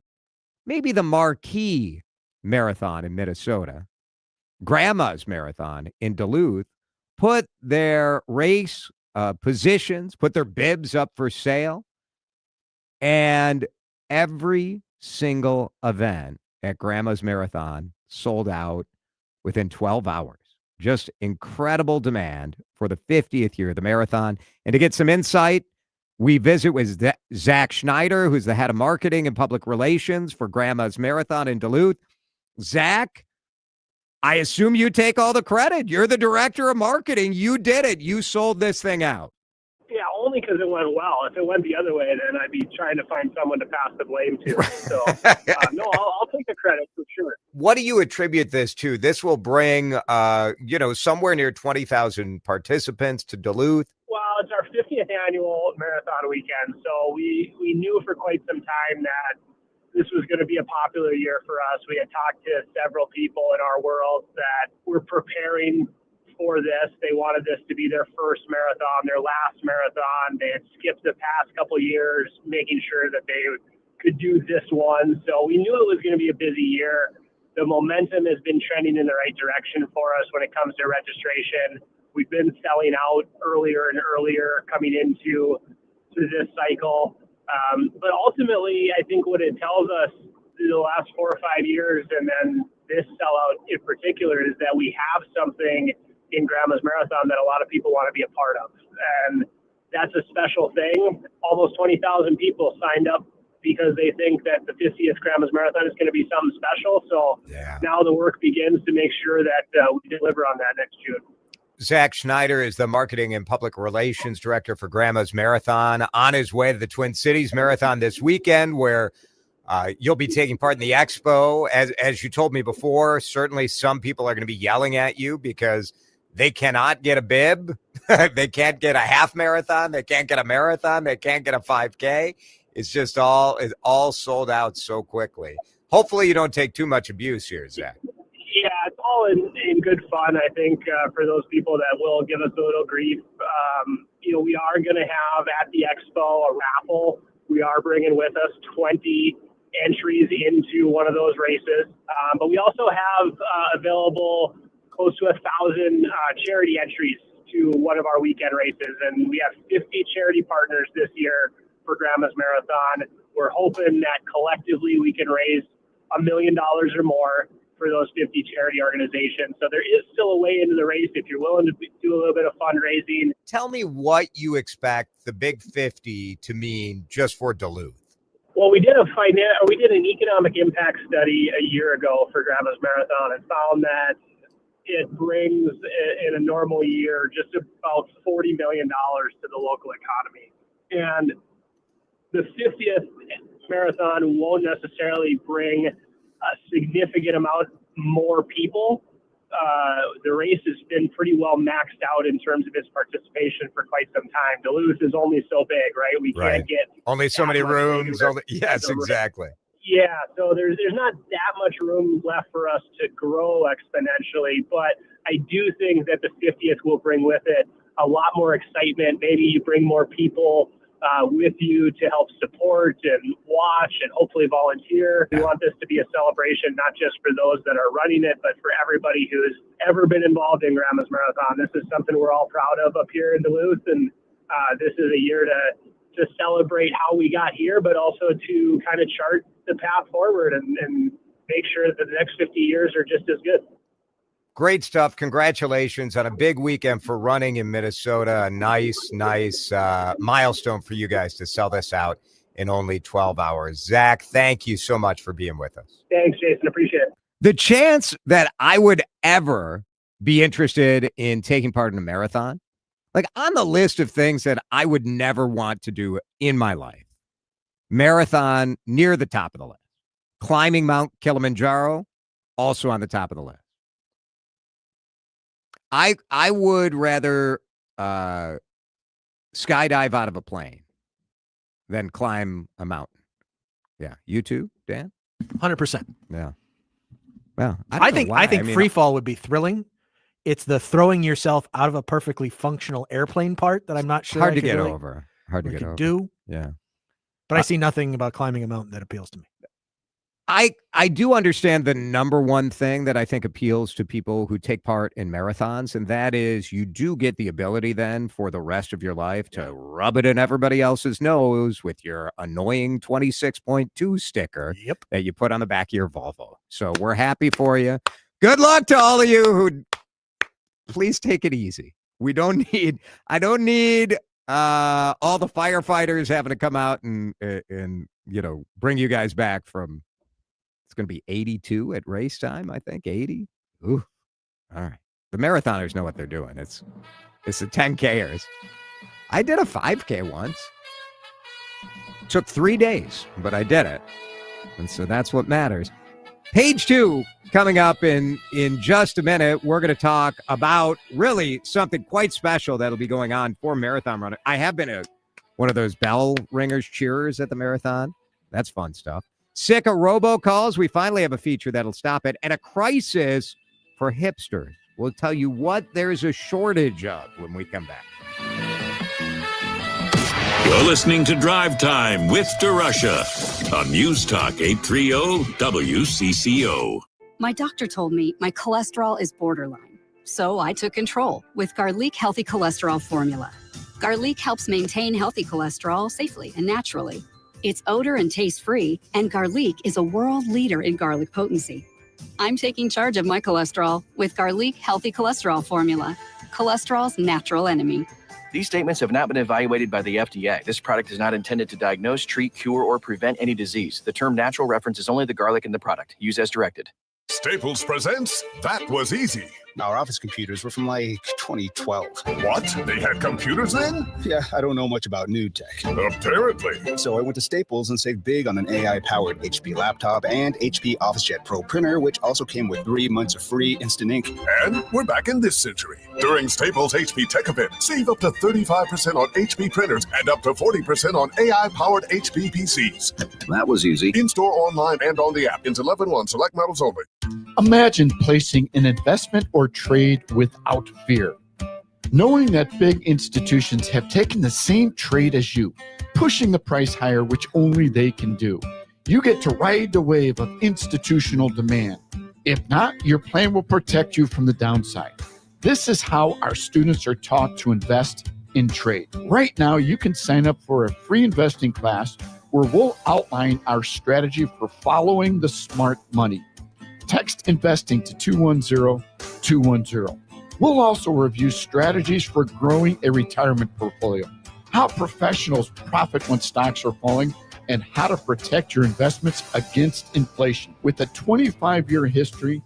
maybe the marquee marathon in Minnesota, Grandma's Marathon in Duluth, put their race positions, put their bibs up for sale, and every single event at Grandma's Marathon sold out within 12 hours. Just incredible demand for the 50th year of the marathon. And to get some insight, we visit with Zach Schneider, who's the head of marketing and public relations for Grandma's Marathon in Duluth. Zach, I assume you take all the credit. You're the director of marketing. You did it. You sold this thing out. Yeah, only because it went well. If it went the other way, then I'd be trying to find someone to pass the blame to. So, no, I'll take the credit for sure. What do you attribute this to? This will bring, somewhere near 20,000 participants to Duluth. Well, it's our 50th annual marathon weekend, so we knew for quite some time that this was going to be a popular year for us. We had talked to several people in our world that were preparing for this. They wanted this to be their first marathon, their last marathon. They had skipped the past couple of years, making sure that they could do this one. So we knew it was going to be a busy year. The momentum has been trending in the right direction for us when it comes to registration. We've been selling out earlier and earlier coming into this cycle. But ultimately, I think what it tells us through the last 4 or 5 years, and then this sellout in particular, is that we have something in Grandma's Marathon that a lot of people want to be a part of. And that's a special thing. Almost 20,000 people signed up because they think that the 50th Grandma's Marathon is going to be something special. So now the work begins to make sure that we deliver on that next June. Zach Schneider is the marketing and public relations director for Grandma's Marathon, on his way to the Twin Cities Marathon this weekend, where you'll be taking part in the expo. As you told me before, certainly some people are going to be yelling at you because they cannot get a bib. They can't get a half marathon. They can't get a marathon. They can't get a 5K. It's all sold out so quickly. Hopefully you don't take too much abuse here, Zach. Yeah, it's all in good fun. I think for those people that will give us a little grief, we are going to have at the expo a raffle. We are bringing with us 20 entries into one of those races. But we also have available close to 1,000 charity entries to one of our weekend races. And we have 50 charity partners this year for Grandma's Marathon. We're hoping that collectively we can raise $1 million or more for those 50 charity organizations. So there is still a way into the race if you're willing to do a little bit of fundraising. Tell me what you expect the Big 50 to mean just for Duluth. Well, we did an economic impact study a year ago for Grandma's Marathon and found that it brings in a normal year just about $40 million to the local economy. And the 50th marathon won't necessarily bring a significant amount more people. The race has been pretty well maxed out in terms of its participation for quite some time. Duluth is only so big, right? We can't get only so many rooms. Yes, exactly. Yeah, so there's not that much room left for us to grow exponentially, but I do think that the 50th will bring with it a lot more excitement. Maybe you bring more people with you to help support and watch and hopefully volunteer. We want this to be a celebration, not just for those that are running it, but for everybody who's ever been involved in Grandma's Marathon. This is something we're all proud of up here in Duluth, and this is a year to celebrate how we got here, but also to kind of chart the path forward and make sure that the next 50 years are just as good. Great stuff. Congratulations on a big weekend for running in Minnesota. A nice milestone for you guys to sell this out in only 12 hours. Zach, thank you so much for being with us. Thanks, Jason. Appreciate it. The chance that I would ever be interested in taking part in a marathon, like on the list of things that I would never want to do in my life, marathon near the top of the list. Climbing Mount Kilimanjaro, also on the top of the list. I would rather skydive out of a plane than climb a mountain. Yeah. You too, Dan? 100%. Yeah. Well, I think free fall would be thrilling. It's the throwing yourself out of a perfectly functional airplane part that I'm not sure. Hard to get over. Hard to we get could over. do. Yeah. But I see nothing about climbing a mountain that appeals to me. I do understand the number one thing that I think appeals to people who take part in marathons, and that is you do get the ability then for the rest of your life to rub it in everybody else's nose with your annoying 26.2 sticker that you put on the back of your Volvo. So we're happy for you. Good luck to all of you who please take it easy. I don't need all the firefighters having to come out and bring you guys back from. It's going to be 82 at race time, I think. 80. Ooh. All right. The marathoners know what they're doing. It's the 10Kers. I did a 5K once. Took 3 days, but I did it. And so that's what matters. Page 2 coming up in just a minute. We're going to talk about really something quite special that'll be going on for marathon runners. I have been one of those bell ringers cheerers at the marathon. That's fun stuff. Sick of robocalls. We finally have a feature that'll stop it. And a crisis for hipsters. We'll tell you what there's a shortage of when we come back. You're listening to Drive Time with DeRusha on News Talk 830 WCCO. My doctor told me my cholesterol is borderline, so I took control with Garlic Healthy Cholesterol Formula. Garlic helps maintain healthy cholesterol safely and naturally. It's odor and taste-free, and Garlic is a world leader in garlic potency. I'm taking charge of my cholesterol with Garlic Healthy Cholesterol Formula, cholesterol's natural enemy. These statements have not been evaluated by the FDA. This product is not intended to diagnose, treat, cure, or prevent any disease. The term natural references only the garlic in the product. Use as directed. Staples presents That Was Easy. Our office computers were from like 2012. What? They had computers then? Yeah, I don't know much about new tech. Apparently. So I went to Staples and saved big on an AI-powered HP laptop and HP OfficeJet Pro printer, which also came with 3 months of free instant ink. And we're back in this century. During Staples HP Tech Event, save up to 35% on HP printers and up to 40% on AI-powered HP PCs. That was easy. In-store, online, and on the app. Ins 11/1, select models only. Imagine placing an investment or trade without fear. Knowing that big institutions have taken the same trade as you, pushing the price higher, which only they can do. You get to ride the wave of institutional demand. If not, your plan will protect you from the downside. This is how our students are taught to invest in trade. Right now, you can sign up for a free investing class where we'll outline our strategy for following the smart money. Text investing to 210-210. We'll also review strategies for growing a retirement portfolio, how professionals profit when stocks are falling, and how to protect your investments against inflation. With a 25-year history,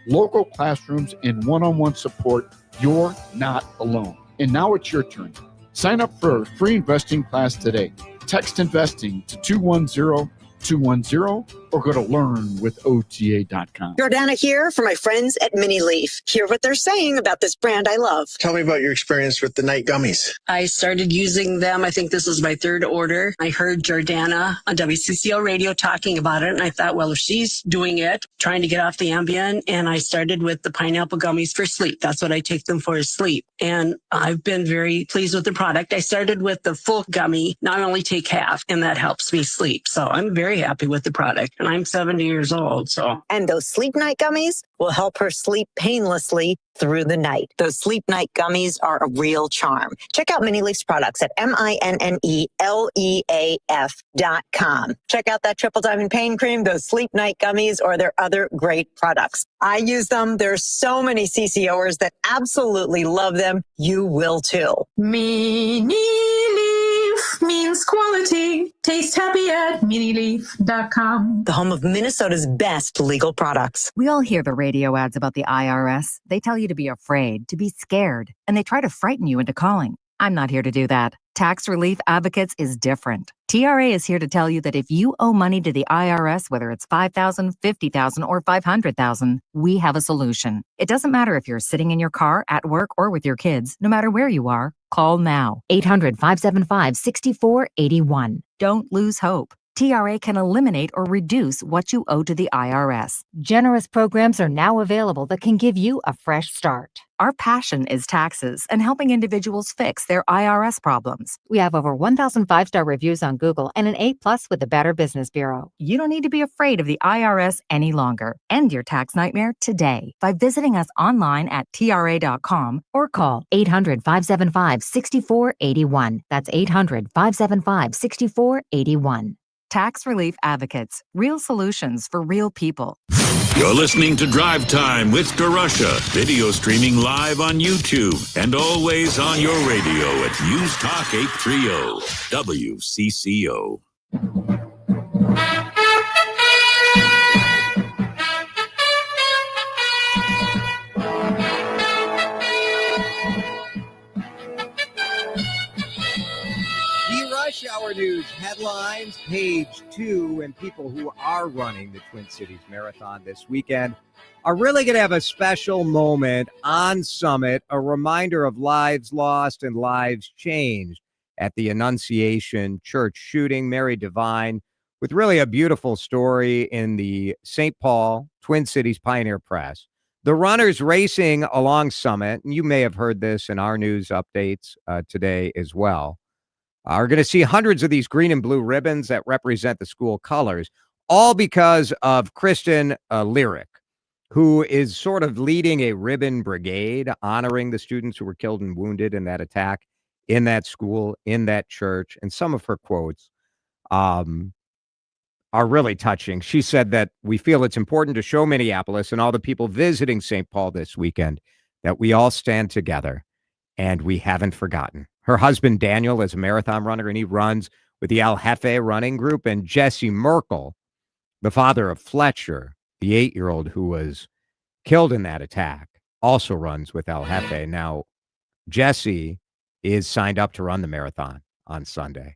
local classrooms, and one-on-one support, you're not alone. And now it's your turn. Sign up for a free investing class today. Text investing to 210-210 or go to learnwithota.com. Jordana here for my friends at Mini Leaf. Hear what they're saying about this brand I love. Tell me about your experience with the night gummies. I started using them. I think this is my third order. I heard Jordana on WCCO radio talking about it, and I thought, well, if she's doing it, trying to get off the Ambien, and I started with the pineapple gummies for sleep. That's what I take them for, is sleep. And I've been very pleased with the product. I started with the full gummy. Now I only take half, and that helps me sleep. So I'm very happy with the product. And I'm 70 years old, so. And those sleep night gummies will help her sleep painlessly through the night. Those sleep night gummies are a real charm. Check out Mini Leaf's products at MINNELEAF.com. Check out that Triple Diamond Pain Cream, those sleep night gummies, or their other great products. I use them. There's so many CCOers that absolutely love them. You will too. Mini Leaf means quality. Taste happy at minileaf.com. The home of Minnesota's best legal products. We all hear the radio ads about the IRS. They tell you to be afraid, to be scared, and they try to frighten you into calling. I'm not here to do that. Tax Relief Advocates is different. TRA is here to tell you that if you owe money to the IRS, whether it's $5,000, $50,000, or $500,000, we have a solution. It doesn't matter if you're sitting in your car, at work, or with your kids. No matter where you are, call now. 800-575-6481. Don't lose hope. TRA can eliminate or reduce what you owe to the IRS. Generous programs are now available that can give you a fresh start. Our passion is taxes and helping individuals fix their IRS problems. We have over 1,000 five-star reviews on Google and an A+ with the Better Business Bureau. You don't need to be afraid of the IRS any longer. End your tax nightmare today by visiting us online at TRA.com or call 800-575-6481. That's 800-575-6481. Tax Relief Advocates. Real solutions for real people. You're listening to Drive Time with DeRusha. Video streaming live on YouTube and always on your radio at News Talk 830 WCCO. DeRUSH Hour News headlines, page 2, and people who are running the Twin Cities Marathon this weekend are really going to have a special moment on Summit, a reminder of lives lost and lives changed at the Annunciation Church shooting. Mary Devine with really a beautiful story in the St. Paul Twin Cities Pioneer Press. The runners racing along Summit, and you may have heard this in our news updates today as well, are going to see hundreds of these green and blue ribbons that represent the school colors, all because of Kristen Lyric, who is sort of leading a ribbon brigade, honoring the students who were killed and wounded in that attack in that school, in that church. And some of her quotes are really touching. She said that we feel it's important to show Minneapolis and all the people visiting St. Paul this weekend that we all stand together and we haven't forgotten. Her husband, Daniel, is a marathon runner, and he runs with the El Jefe running group. And Jesse Merkel, the father of Fletcher, the 8-year-old who was killed in that attack, also runs with El Jefe. Now, Jesse is signed up to run the marathon on Sunday.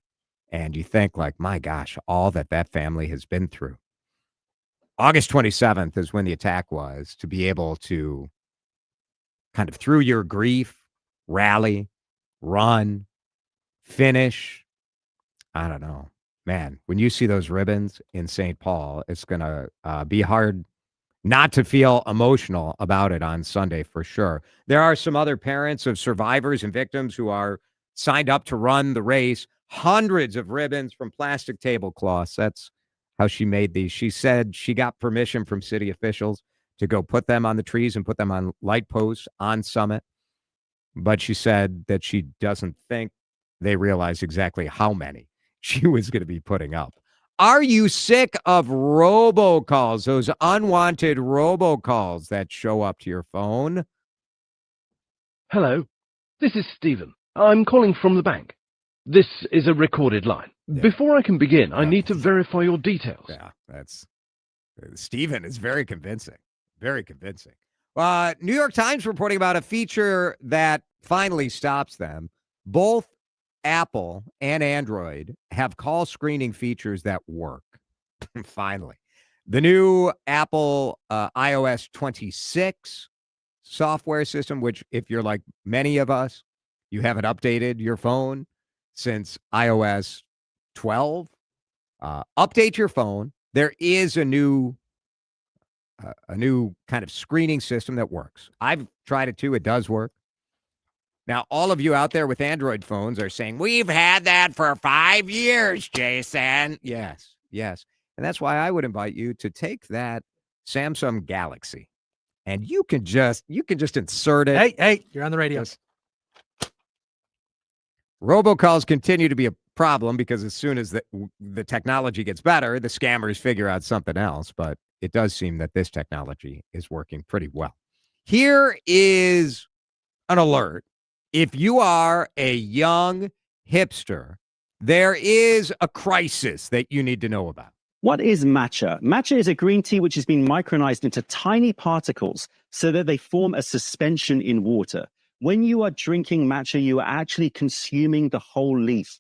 And you think, like, my gosh, all that family has been through. August 27th is when the attack was, to be able to kind of, through your grief, rally, run, finish. I don't know. Man, when you see those ribbons in St. Paul, it's going to be hard not to feel emotional about it on Sunday for sure. There are some other parents of survivors and victims who are signed up to run the race. Hundreds of ribbons from plastic tablecloths. That's how she made these. She said she got permission from city officials to go put them on the trees and put them on light posts on Summit. But she said that she doesn't think they realize exactly how many she was going to be putting up. Are you sick of robocalls, those unwanted robocalls that show up to your phone? Hello, this is Stephen. I'm calling from the bank. This is a recorded line. Yeah. Before I can begin, I need to verify your details. Yeah, that's Stephen is very convincing. Very convincing. New York Times reporting about a feature that finally stops them. Both Apple and Android have call screening features that work. Finally. The new Apple iOS 26 software system, which if you're like many of us, you haven't updated your phone since iOS 12. Update your phone. There is a new kind of screening system that works. I've tried it too. It does work. Now, all of you out there with Android phones are saying, we've had that for 5 years, Jason. Yes. And that's why I would invite you to take that Samsung Galaxy and you can just insert it. Hey, you're on the radio. Robocalls continue to be a problem because as soon as the technology gets better, the scammers figure out something else. But it does seem that this technology is working pretty well. Here is an alert. If you are a young hipster, there is a crisis that you need to know about. What is matcha? Matcha is a green tea which has been micronized into tiny particles so that they form a suspension in water. When you are drinking matcha, you are actually consuming the whole leaf.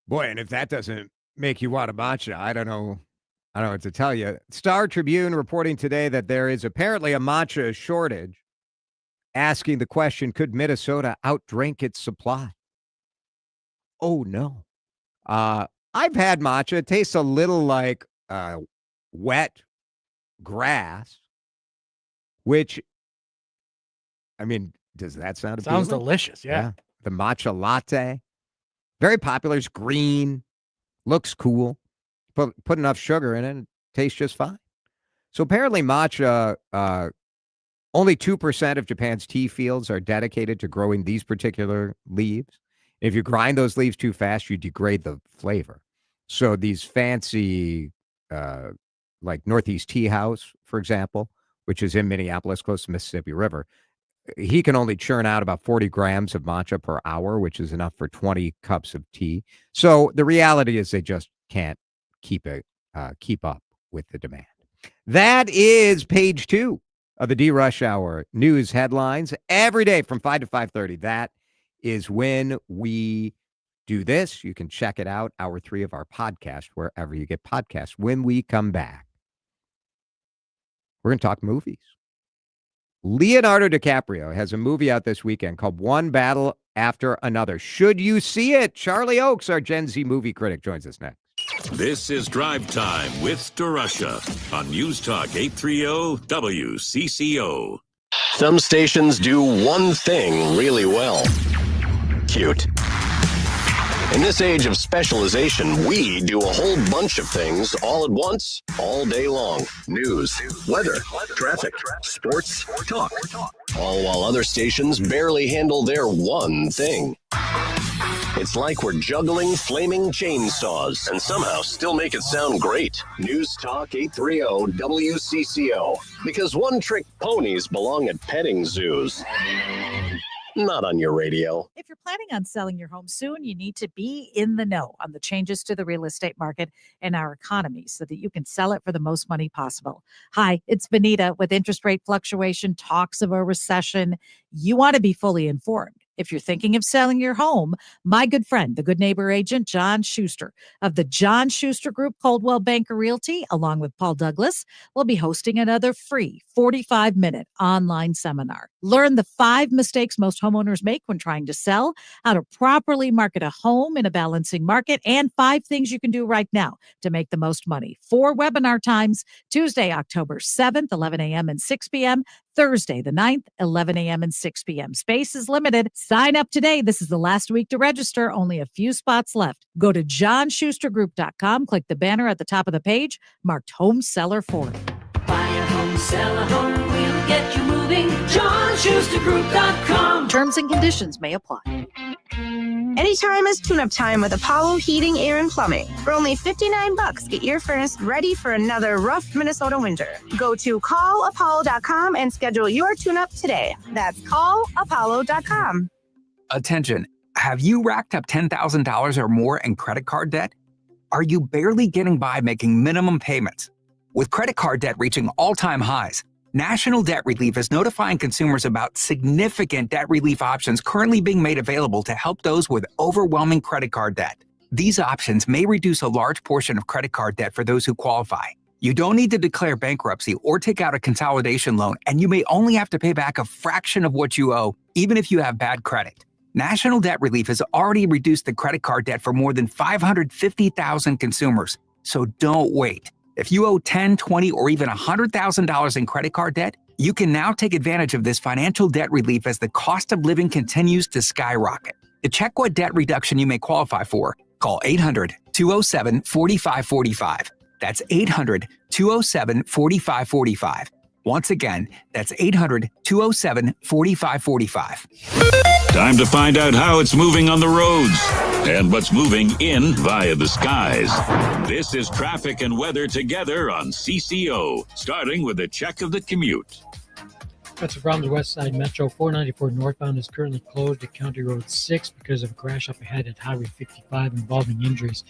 Boy, and if that doesn't make you want a matcha, I don't know what to tell you. Star Tribune reporting today that there is apparently a matcha shortage, asking the question, could Minnesota outdrink its supply? Oh, no. I've had matcha. It tastes a little like wet grass, which, I mean, does that sound Sounds appealing? delicious, yeah. The matcha latte. Very popular. It's green. Looks cool. Put enough sugar in it, and it tastes just fine. So apparently matcha, only 2% of Japan's tea fields are dedicated to growing these particular leaves. If you grind those leaves too fast, you degrade the flavor. So these fancy, like Northeast Tea House, for example, which is in Minneapolis, close to the Mississippi River, he can only churn out about 40 grams of matcha per hour, which is enough for 20 cups of tea. So the reality is they just can't keep up with the demand. That is page 2 of the DeRUSH Hour news headlines every day from 5 to 5:30. That is when we do this. You can check it out, hour 3 of our podcast, wherever you get podcasts. When we come back, we're going to talk movies. Leonardo DiCaprio has a movie out this weekend called One Battle After Another. Should you see it? Charlie Oakes, our Gen Z movie critic, joins us next. This is Drive Time with DeRusha on News Talk 830 WCCO. Some stations do one thing really well. Cute. In this age of specialization, we do a whole bunch of things all at once, all day long. News, weather, traffic, sports, talk. All while other stations barely handle their one thing. It's like we're juggling flaming chainsaws and somehow still make it sound great. News Talk 830 WCCO. Because one-trick ponies belong at petting zoos. Not on your radio. If you're planning on selling your home soon, you need to be in the know on the changes to the real estate market and our economy so that you can sell it for the most money possible. Hi, it's Benita. With interest rate fluctuation, talks of a recession, you want to be fully informed. If you're thinking of selling your home, my good friend, the Good Neighbor agent, John Schuster of the John Schuster Group, Coldwell Banker Realty, along with Paul Douglas, will be hosting another free 45-minute online seminar. Learn the 5 mistakes most homeowners make when trying to sell, how to properly market a home in a balancing market, and 5 things you can do right now to make the most money. 4 webinar times, Tuesday, October 7th, 11 a.m. and 6 p.m., Thursday, the 9th, 11 a.m. and 6 p.m. Space is limited. Sign up today. This is the last week to register. Only a few spots left. Go to johnschustergroup.com. Click the banner at the top of the page marked Home Seller Forum. Buy a home, sell a home, we'll get you moving. johnschustergroup.com. Terms and conditions may apply. Anytime is tune-up time with Apollo Heating, Air, and Plumbing. For only $59, get your furnace ready for another rough Minnesota winter. Go to callapollo.com and schedule your tune-up today. That's callapollo.com. Attention. Have you racked up $10,000 or more in credit card debt? Are you barely getting by making minimum payments? With credit card debt reaching all-time highs, National Debt Relief is notifying consumers about significant debt relief options currently being made available to help those with overwhelming credit card debt. These options may reduce a large portion of credit card debt for those who qualify. You don't need to declare bankruptcy or take out a consolidation loan, and you may only have to pay back a fraction of what you owe, even if you have bad credit. National Debt Relief has already reduced the credit card debt for more than 550,000 consumers, so don't wait. If you owe $10,000, $20,000, or even $100,000 in credit card debt, you can now take advantage of this financial debt relief as the cost of living continues to skyrocket. To check what debt reduction you may qualify for, call 800-207-4545. That's 800-207-4545. Once again, that's 800-207-4545. Time to find out how it's moving on the roads and what's moving in via the skies. This is traffic and weather together on CCO, starting with a check of the commute. That's the problems. West Side Metro 494 northbound is currently closed at County Road 6 because of a crash up ahead at Highway 55 involving injuries.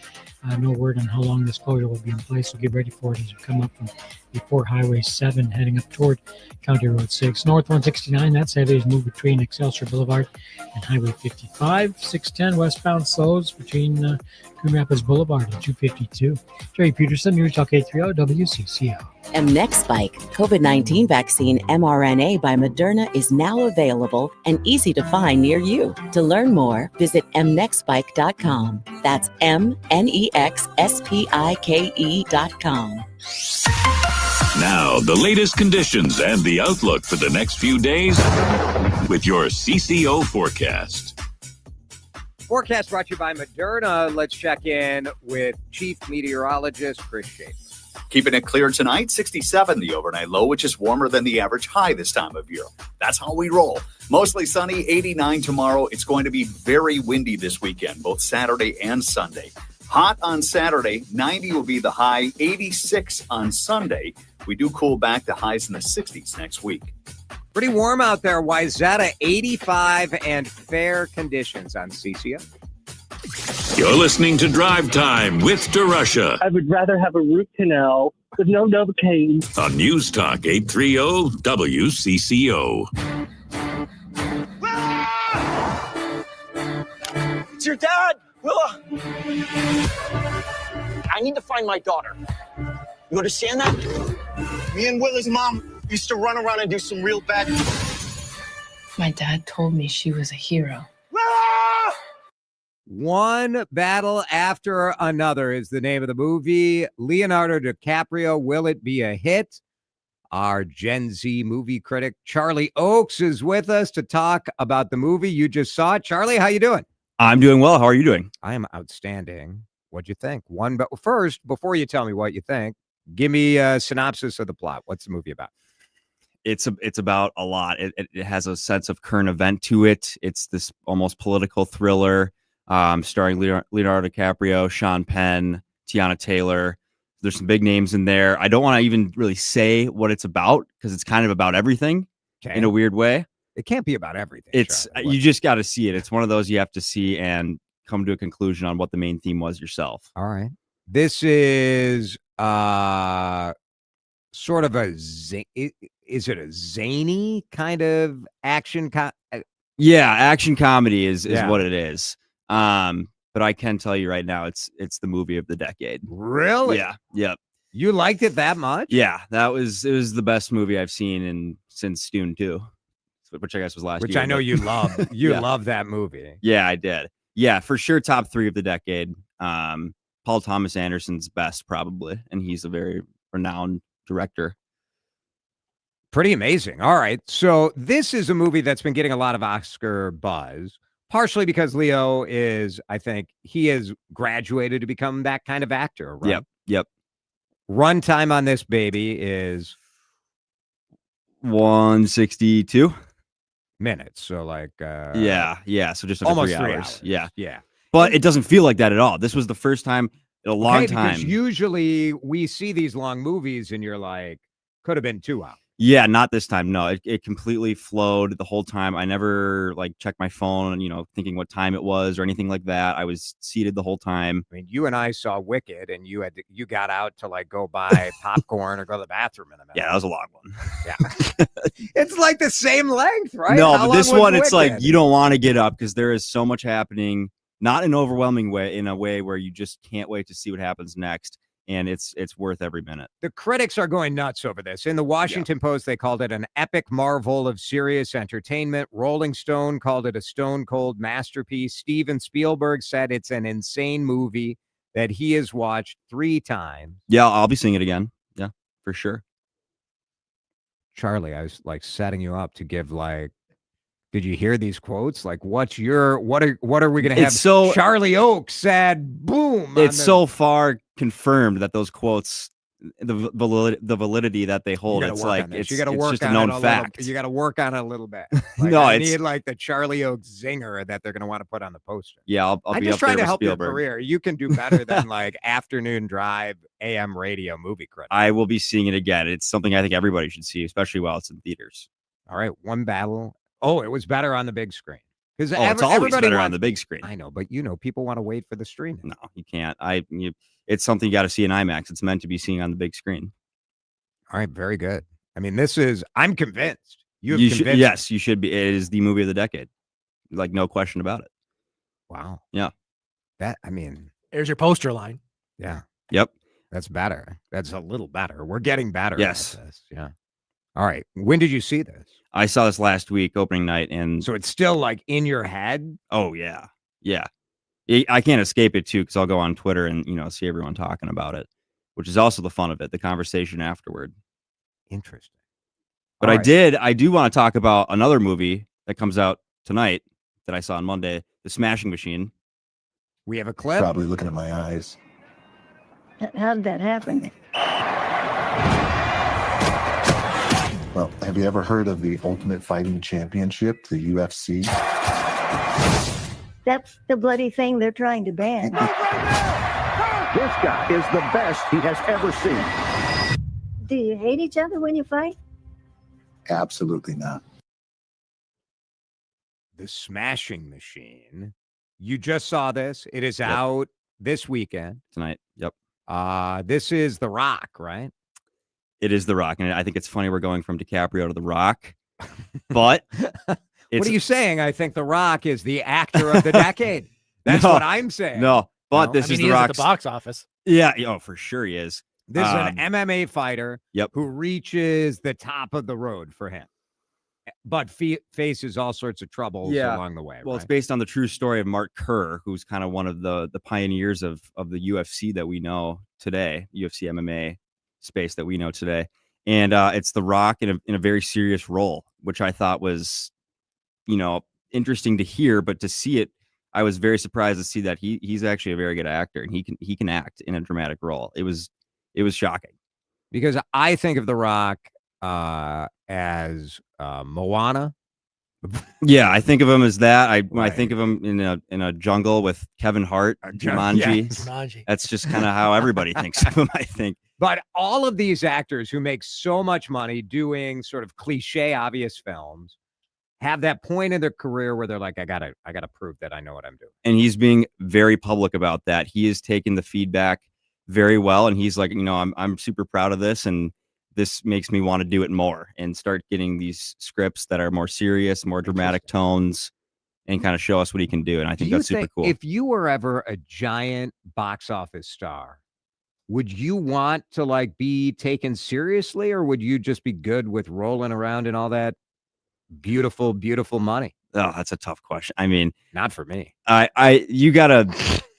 No word on how long this closure will be in place, so get ready for it as you come up from before Highway 7 heading up toward County Road 6. North 169, that Saturday is moved between Excelsior Boulevard and Highway 55. 610 westbound slows between Coon Rapids Boulevard and 252. Jerry Peterson, News Talk 830 WCCO. mNEXSpike COVID-19 vaccine mRNA by Moderna is now available and easy to find near you. To learn more, visit mnexspike.com. That's mnexspike.com. EXSPIKE.com. Now, the latest conditions and the outlook for the next few days with your CCO forecast. Forecast brought to you by Moderna. Let's check in with Chief Meteorologist Chris Shade. Keeping it clear tonight, 67 the overnight low, which is warmer than the average high this time of year. That's how we roll. Mostly sunny, 89 tomorrow. It's going to be very windy this weekend, both Saturday and Sunday. Hot on Saturday, 90 will be the high, 86 on Sunday. We do cool back to highs in the 60s next week. Pretty warm out there. Wayzata, 85 and fair conditions on CCO. You're listening to Drive Time with DeRusha I would rather have a root canal with no Novocaine. on News Talk 830 WCCO. It's your dad, Willa. I need to find my daughter. You understand that? Me and Willa's mom used to run around and do some real bad. My dad told me she was a hero. One Battle After Another is the name of the movie. Leonardo DiCaprio, will it be a hit? Our Gen Z movie critic, Charlie Oakes, is with us to talk about the movie you just saw. Charlie, how you doing? I'm doing well. How are you doing? I am outstanding. What'd you think? But first, before you tell me what you think, give me a synopsis of the plot. What's the movie about? It's about a lot. It has a sense of current event to it. It's this almost political thriller. Starring Leonardo DiCaprio, Sean Penn, Tiana Taylor. There's some big names in there. I don't want to even really say what it's about because it's kind of about everything in a weird way. It can't be about everything. It's you just got to see it. It's one of those you have to see and come to a conclusion on what the main theme was yourself. All right. This is sort of is it a zany kind of action? Yeah, action comedy is what it is. But I can tell you right now, it's the movie of the decade. Really? Yeah. Yep. You liked it that much? Yeah, it was the best movie I've seen since Dune 2, which I guess was last year. Which I know you love. You yeah. love that movie. Yeah, I did. Yeah, for sure, top 3 of the decade. Paul Thomas Anderson's best, probably, and he's a very renowned director. Pretty amazing. All right. So this is a movie that's been getting a lot of Oscar buzz, partially because Leo I think he has graduated to become that kind of actor. Right? Yep. Runtime on this baby is 162 minutes. So like, yeah. So just under almost 3 3 hours. hours. Yeah. Yeah. But it doesn't feel like that at all. This was the first time in a long time. Because usually we see these long movies and you're like, could have been 2 hours. Yeah, not this time. No, it completely flowed the whole time. I never checked my phone, thinking what time it was or anything like that. I was seated the whole time. I mean, you and I saw Wicked, and you got out to go buy popcorn or go to the bathroom in a minute. Yeah, that was a long one. Yeah, it's like the same length, right? No, How but this long was one, it's Wicked? like you don't want to get up because there is so much happening. Not in an overwhelming way, in a way where you just can't wait to see what happens next. And it's worth every minute. The critics are going nuts over this. In the Washington Post, they called it an epic marvel of serious entertainment. Rolling Stone called it a stone-cold masterpiece. Steven Spielberg said it's an insane movie that he has watched 3 times. Yeah, I'll be seeing it again. Yeah, for sure. Charlie, I was setting you up to give did you hear these quotes? What are we going to have? So Charlie Oakes said, boom. It's so far confirmed that those quotes, the validity that they hold, it's you got to work just on a known it fact. You got to work on it a little bit. No, I it's need the Charlie Oakes zinger that they're going to want to put on the poster. Yeah, I'll I'm be just up trying there to with help Spielberg. your career. You can do better than afternoon drive AM radio movie critic. I will be seeing it again. It's something I think everybody should see, especially while it's in theaters. All right, One Battle. Oh, it was better on the big screen. Because it's always better on the big screen. I know, but people want to wait for the streaming. No, you can't. It's something you got to see in IMAX. It's meant to be seen on the big screen. All right, very good. I mean, I'm convinced. You should, yes, you should be. It is the movie of the decade. No question about it. Wow. Yeah. There's your poster line. Yeah. Yep. That's better. That's a little better. We're getting better. Yes. At this. Yeah. All right. When did you see this? I saw this last week, opening night, and so it's still in your head. Oh yeah, yeah. I can't escape it too, because I'll go on Twitter and see everyone talking about it, which is also the fun of it, the conversation afterward. Interesting. But All right. I do want to talk about another movie that comes out tonight that I saw on Monday, The Smashing Machine. We have a clip. Probably looking at my eyes. How did that happen? Well, have you ever heard of the Ultimate Fighting Championship, the UFC? That's the bloody thing they're trying to ban. This guy is the best he has ever seen. Do you hate each other when you fight? Absolutely not. The Smashing Machine. You just saw this. It is out this weekend. Tonight. Yep. This is The Rock, right? It is The Rock. And I think it's funny we're going from DiCaprio to The Rock. But what are you saying? I think The Rock is the actor of the decade. That's what I'm saying. No, but this is The Rock's at the box office. Yeah. Oh, for sure he is. This is an MMA fighter who reaches the top of the road for him, but faces all sorts of troubles along the way. Well, right? it's based on the true story of Mark Kerr, who's kind of one of the pioneers of the UFC that we know today, UFC MMA space that we know today. And it's The Rock in a very serious role, which I thought was, interesting to hear, but to see it, I was very surprised to see that he's actually a very good actor, and he can act in a dramatic role. It was shocking, because I think of The Rock as Moana. Yeah, I think of him as that. I think of him in a jungle with Kevin Hart, Jumanji. Yes. Jumanji. That's just kind of how everybody thinks of him, I think. But all of these actors who make so much money doing sort of cliche, obvious films have that point in their career where they're like, I gotta prove that I know what I'm doing. And he's being very public about that. He is taking the feedback very well, and he's like, I'm super proud of this, and this makes me want to do it more and start getting these scripts that are more serious, more dramatic tones, and kind of show us what he can do. And I think that's super cool. If you were ever a giant box office star, would you want to be taken seriously, or would you just be good with rolling around in all that beautiful, beautiful money? Oh, that's a tough question. I mean, not for me.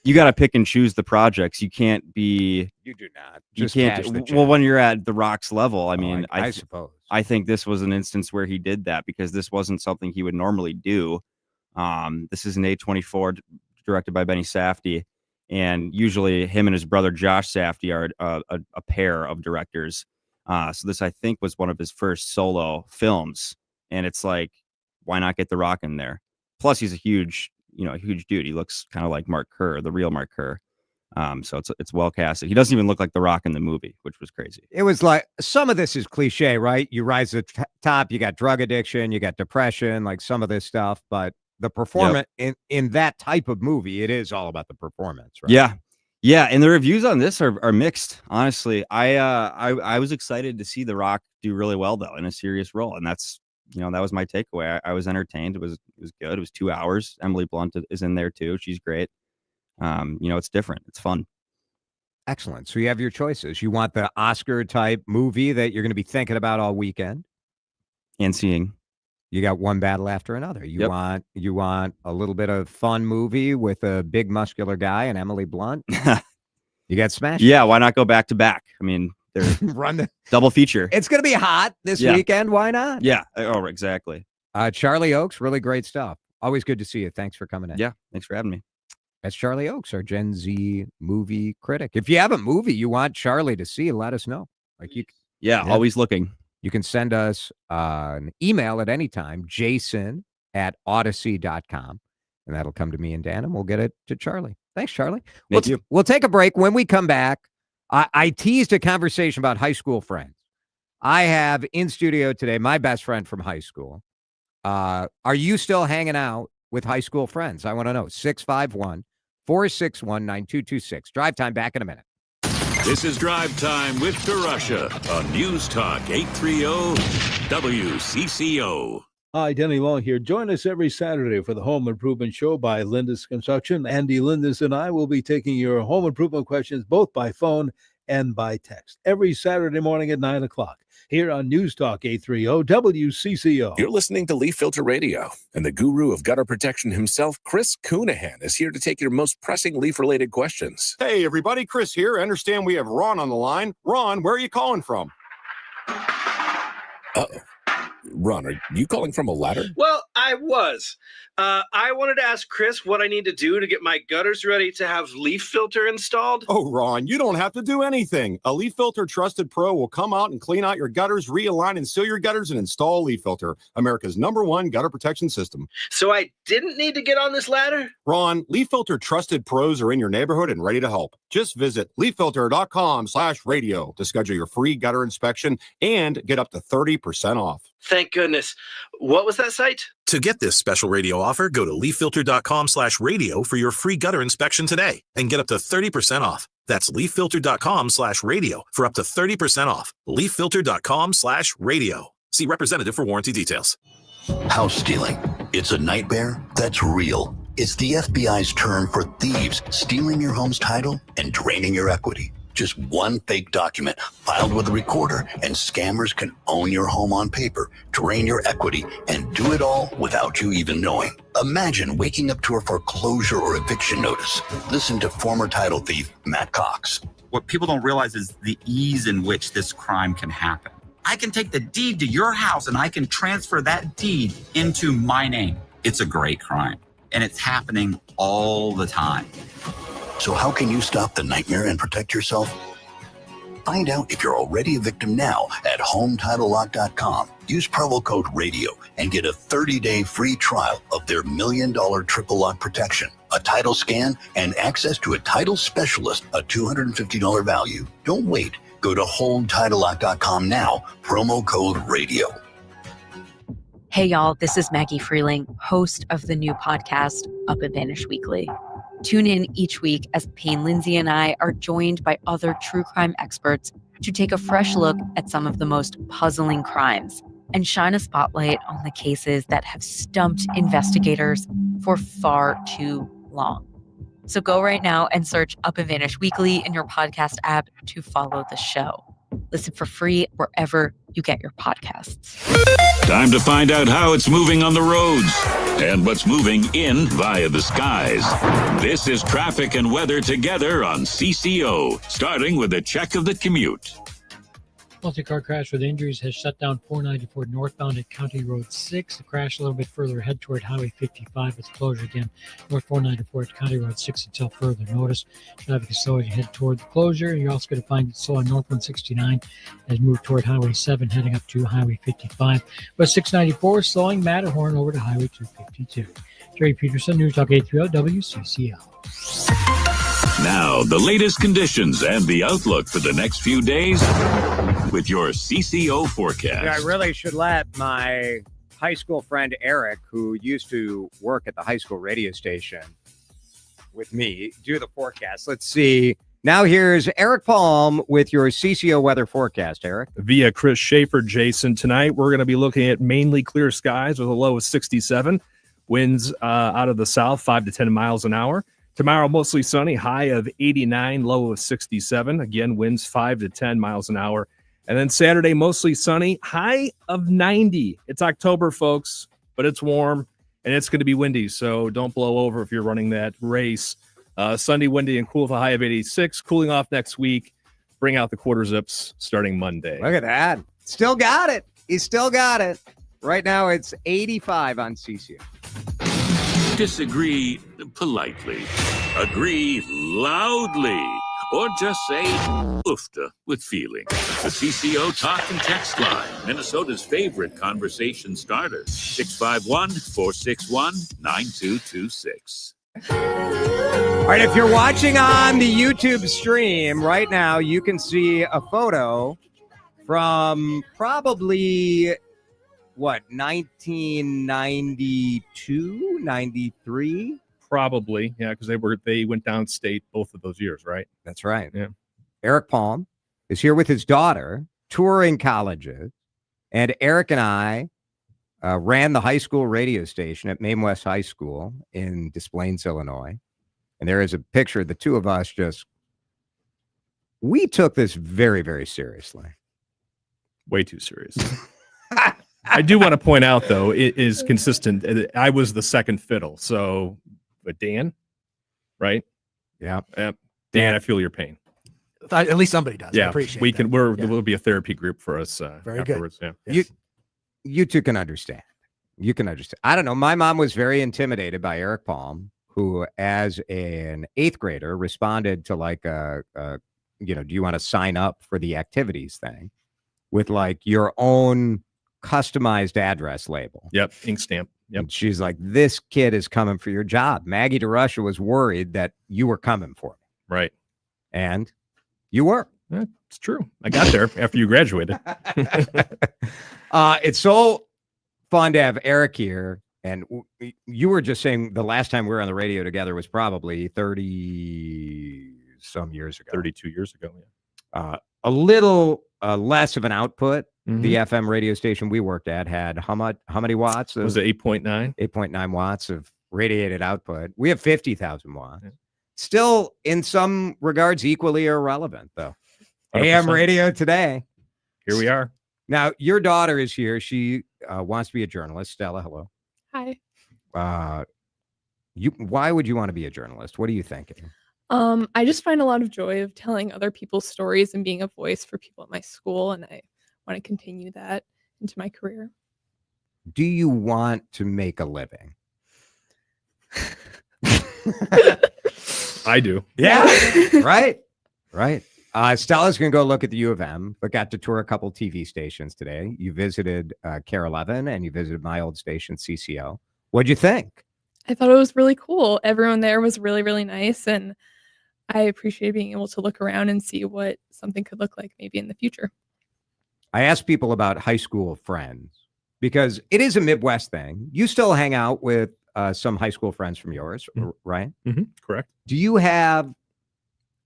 You gotta pick and choose the projects. You can't be. You do not. You Just can't. cash the check. Well, when you're at The Rock's level, I mean, I suppose. I think this was an instance where he did that because this wasn't something he would normally do. This is an A24 directed by Benny Safdie, and usually him and his brother Josh Safdie are a pair of directors. So this, I think, was one of his first solo films, and it's like, why not get The Rock in there? Plus, he's a huge dude. He looks kind of like Mark Kerr, the real Mark Kerr. So it's well casted. He doesn't even look like The Rock in the movie, which was crazy. It was like, some of this is cliche, right? You rise to the top, you got drug addiction, you got depression, like some of this stuff, but the performance in that type of movie, it is all about the performance, right? Yeah. And the reviews on this are mixed. Honestly, I was excited to see The Rock do really well though in a serious role, and that's that was my takeaway. I was entertained. It was good. It was 2 hours. Emily Blunt is in there too. She's great. It's different. It's fun. Excellent. So you have your choices. You want the Oscar type movie that you're going to be thinking about all weekend and seeing. You got one battle after another. You want a little bit of fun movie with a big muscular guy and Emily Blunt. You got Smash. Yeah. Why not go back to back? I mean, they're run the double feature. It's going to be hot this weekend. Why not? Yeah. Oh, exactly. Charlie Oakes, really great stuff. Always good to see you. Thanks for coming in. Yeah. Thanks for having me. That's Charlie Oakes, our Gen Z movie critic. If you have a movie you want Charlie to see, let us know. Always looking. You can send us an email at any time, jason@odyssey.com, and that'll come to me and Dan, and we'll get it to Charlie. Thanks, Charlie. Thank you. We'll take a break. When we come back, I teased a conversation about high school friends. I have in studio today my best friend from high school. Are you still hanging out with high school friends? I want to know. 651-461-9226. Drive Time, back in a minute. This is Drive Time with DeRusha on News Talk 830 WCCO. Hi, Denny Long here. Join us every Saturday for the Home Improvement Show by Lindis Construction. Andy Lindis and I will be taking your home improvement questions both by phone and by text every Saturday morning at 9 o'clock. here on News Talk 830 WCCO. You're listening to Leaf Filter Radio, and the guru of gutter protection himself, Chris Coonahan, is here to take your most pressing leaf-related questions. Hey, everybody, Chris here. I understand we have Ron on the line. Ron, where are you calling from? Uh-oh. Ron, are you calling from a ladder? Well, I was. I wanted to ask Chris what I need to do to get my gutters ready to have leaf filter installed. Oh, Ron, you don't have to do anything. A Leaf Filter Trusted Pro will come out and clean out your gutters, realign and seal your gutters, and install a Leaf Filter, America's #1 gutter protection system. So I didn't need to get on this ladder? Ron, Leaf Filter Trusted Pros are in your neighborhood and ready to help. Just visit leaffilter.com/radio to schedule your free gutter inspection and get up to 30% off. Thank goodness. What was that site? To get this special radio offer, go to leaffilter.com/radio for your free gutter inspection today and get up to 30% off. That's leaffilter.com/radio for up to 30% off. leaffilter.com/radio. See representative for warranty details. House stealing. It's a nightmare that's real. It's the FBI's term for thieves stealing your home's title and draining your equity. Just one fake document filed with a recorder, and scammers can own your home on paper, drain your equity, and do it all without you even knowing. Imagine waking up to a foreclosure or eviction notice. Listen to former title thief Matt Cox. What people don't realize is the ease in which this crime can happen. I can take the deed to your house and I can transfer that deed into my name. It's a great crime, and it's happening all the time. So how can you stop the nightmare and protect yourself? Find out if you're already a victim now at HomeTitleLock.com. Use promo code RADIO and get a 30-day free trial of their $1 million triple lock protection, a title scan, and access to a title specialist, a $250 value. Don't wait. Go to HomeTitleLock.com now, promo code RADIO. Hey, y'all, this is Maggie Freeling, host of the new podcast, Up and Vanish Weekly. Tune in each week as Payne Lindsay and I are joined by other true crime experts to take a fresh look at some of the most puzzling crimes and shine a spotlight on the cases that have stumped investigators for far too long. So go right now and search Up and Vanish Weekly in your podcast app to follow the show. Listen for free wherever you get your podcasts. Time to find out how it's moving on the roads and what's moving in via the skies. This is traffic and weather together on CCO, starting with a check of the commute. Multi-car crash with injuries has shut down 494 northbound at County Road 6. The crash a little bit further ahead toward Highway 55. It's closure again, north 494 at County Road 6 until further notice. Traffic is slow as you head toward the closure. You're also going to find it slow on north 169 as you move toward Highway 7, heading up to Highway 55. But 694 slowing Matterhorn over to Highway 252. Jerry Peterson, News Talk 830 WCCO. Now, the latest conditions and the outlook for the next few days with your CCO forecast. I really should let my high school friend Eric, who used to work at the high school radio station with me, do the forecast. Let's see. Now here's Eric Palm with your CCO weather forecast, Eric. Via Chris Schaefer, Jason. Tonight, we're going to be looking at mainly clear skies with a low of 67. Winds out of the south, 5 to 10 miles an hour. Tomorrow, mostly sunny, high of 89, low of 67. Again, winds 5 to 10 miles an hour. And then Saturday, mostly sunny, high of 90. It's October, folks, but it's warm, and it's going to be windy, so don't blow over if you're running that race. Sunday, windy and cool with a high of 86. Cooling off next week. Bring out the quarter zips starting Monday. Look at that. Still got it. He still got it. Right now, it's 85 on CCO. Disagree politely. Agree loudly. Or just say oofta with feeling. The CCO Talk and Text Line, Minnesota's favorite conversation starter. 651-461-9226. All right, if you're watching on the YouTube stream right now, you can see a photo from probably, 1992, 93? Probably, yeah, because they went downstate both of those years, right? That's right. Yeah. Eric Palm is here with his daughter, touring colleges, and Eric and I ran the high school radio station at Maine West High School in Des Plaines, Illinois. And there is a picture of the two of us we took this very, very seriously. Way too serious. I do want to point out, though, it is consistent. I was the second fiddle. So, but Dan, right? Yeah. Dan, I feel your pain. At least somebody does. Yeah, I appreciate we that. can. We'll be a therapy group for us Very afterwards. good. Yeah. You two can understand. You can understand. I don't know. My mom was very intimidated by Eric Palm, who, as an 8th grader, responded to like do you want to sign up for the activities thing with like your own customized address label. Yep. Ink stamp. Yep. And she's like, this kid is coming for your job. Maggie DeRusha was worried that you were coming for me. Right. And you were. Yeah, it's true. I got there after you graduated. It's so fun to have Eric here. And you were just saying the last time we were on the radio together was probably 30 some years ago. 32 years ago. Yeah. A little less of an output. The FM radio station we worked at had how many watts? Was it 8.9? 8.9 watts of radiated output. We have 50,000 watts. Yeah. Still, in some regards, equally irrelevant, though. 100%. AM radio today. Here we are. Now, your daughter is here. She wants to be a journalist. Stella, hello. Hi. Why would you want to be a journalist? What are you thinking? I just find a lot of joy of telling other people's stories and being a voice for people at my school, and I want to continue that into my career. Do you want to make a living? I do. Yeah. Right. Stella's going to go look at the U of M, but got to tour a couple TV stations today. You visited KARE 11 and you visited my old station, CCO. What'd you think? I thought it was really cool. Everyone there was really, really nice, and I appreciated being able to look around and see what something could look like maybe in the future. I asked people about high school friends because it is a Midwest thing. You still hang out with some high school friends from yours, right? Mm-hmm. Correct. Do you have,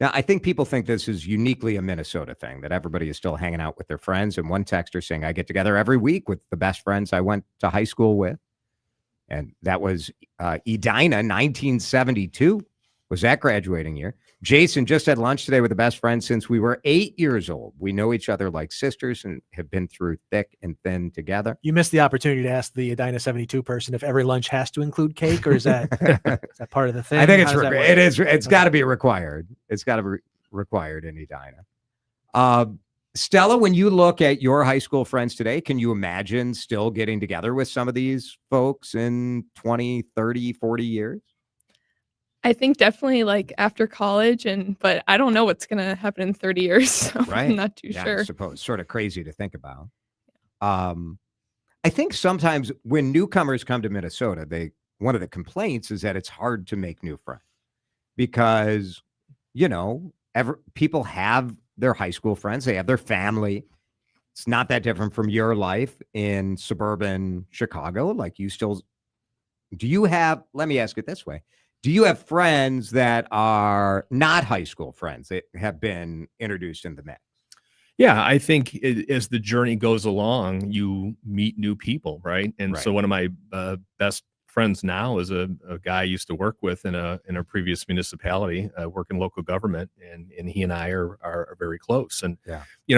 now I think people think this is uniquely a Minnesota thing, that everybody is still hanging out with their friends. And one texter saying, I get together every week with the best friends I went to high school with. And that was Edina, 1972 was that graduating year. Jason just had lunch today with the best friend since we were 8 years old. We know each other like sisters and have been through thick and thin together. You missed the opportunity to ask the Edina 72 person if every lunch has to include cake, or is that is that part of the thing? I think it's got to be required. It's got to be required in Edina. Stella, when you look at your high school friends today, can you imagine still getting together with some of these folks in 20, 30, 40 years? I think definitely like after college, but I don't know what's going to happen in 30 years. So Right. I'm not too sure. I suppose sort of crazy to think about. I think sometimes when newcomers come to Minnesota, one of the complaints is that it's hard to make new friends because, people have their high school friends. They have their family. It's not that different from your life in suburban Chicago. Like let me ask it this way. Do you have friends that are not high school friends that have been introduced in the mix? Yeah, I think as the journey goes along, you meet new people, right? And so one of my best friends now is a guy I used to work with in a previous municipality, working local government, and he and I are very close. And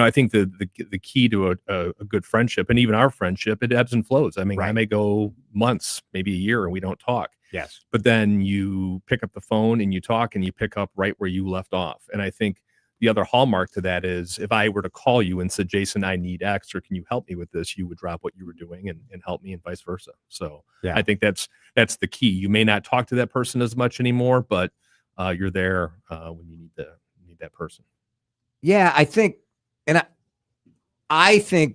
I think the key to a good friendship, and even our friendship, it ebbs and flows. I mean, I may go months, maybe a year, and we don't talk. Yes. But then you pick up the phone and you talk and you pick up right where you left off. And I think the other hallmark to that is if I were to call you and said, Jason, I need X, or can you help me with this? You would drop what you were doing and help me, and vice versa. So I think that's the key. You may not talk to that person as much anymore, but you're there when you need that person. Yeah, I think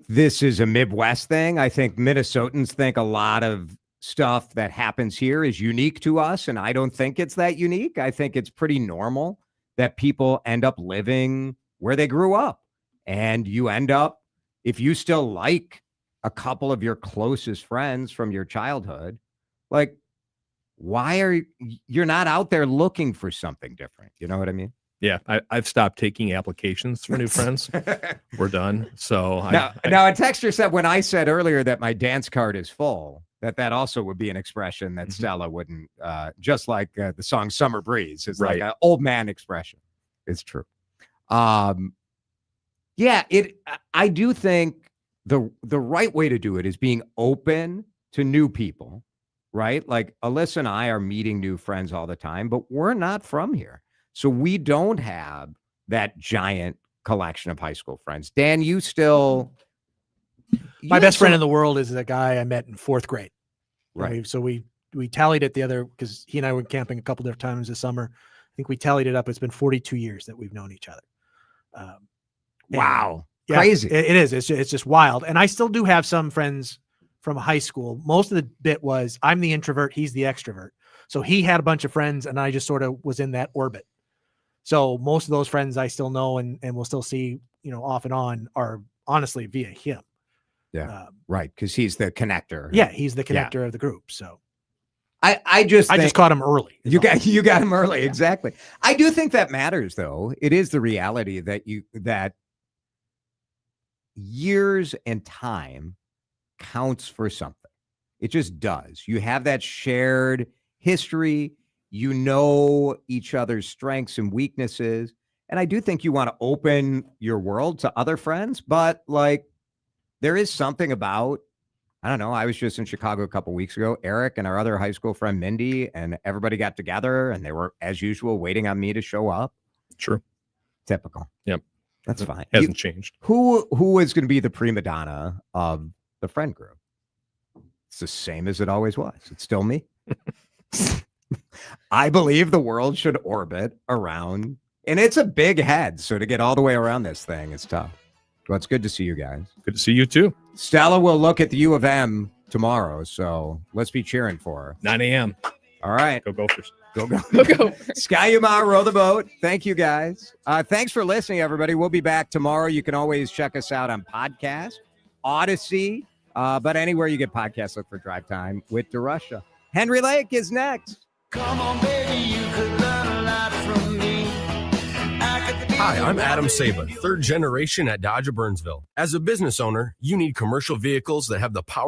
this is a Midwest thing. I think Minnesotans think a lot of stuff that happens here is unique to us, and I don't think it's that unique. I think it's pretty normal that people end up living where they grew up, and you end up, if you still like a couple of your closest friends from your childhood, like, why you're not out there looking for something different? You know what I mean? Yeah, I've stopped taking applications for new friends. We're done. So now a texter said when I said earlier that my dance card is full, that also would be an expression that Stella wouldn't, just like the song Summer Breeze is like an old man expression. It's true. I do think the right way to do it is being open to new people, right? Like Alyssa and I are meeting new friends all the time, but we're not from here. So we don't have that giant collection of high school friends. Dan, you still... My best friend in the world is a guy I met in 4th grade. Right. So we tallied it the other, because he and I went camping a couple different times this summer. I think we tallied it up. It's been 42 years that we've known each other. Wow. Yeah, crazy. It is. It's just wild. And I still do have some friends from high school. Most of the bit was I'm the introvert, he's the extrovert. So he had a bunch of friends and I just sort of was in that orbit. So most of those friends I still know and will still see, off and on are honestly via him. Yeah. Right. Because he's the connector. Yeah. He's the connector of the group. So I just caught him early. You got him early. Yeah. Exactly. I do think that matters, though. It is the reality that years and time counts for something. It just does. You have that shared history. You know each other's strengths and weaknesses. And I do think you want to open your world to other friends, but like there is something about, I don't know. I was just in Chicago a couple weeks ago. Eric and our other high school friend, Mindy, and everybody got together and they were, as usual, waiting on me to show up. True. Typical. Yep. That's fine. Hasn't changed. Who is going to be the prima donna of the friend group? It's the same as it always was. It's still me. I believe the world should orbit around, and it's a big head. So to get all the way around this thing, it's tough. Well, it's good to see you guys. Good to see you too. Stella will look at the U of M tomorrow, so let's be cheering for her. 9 a.m. All right. Go Gophers. Go. Sky Yuma, row the boat. Thank you, guys. Thanks for listening, everybody. We'll be back tomorrow. You can always check us out on podcast, Odyssey, but anywhere you get podcasts, look for Drive Time with DeRusha. Henry Lake is next. Come on, baby, you could learn a lot from me. Hi, I'm Adam Saba, 3rd generation at Dodge of Burnsville. As a business owner, you need commercial vehicles that have the power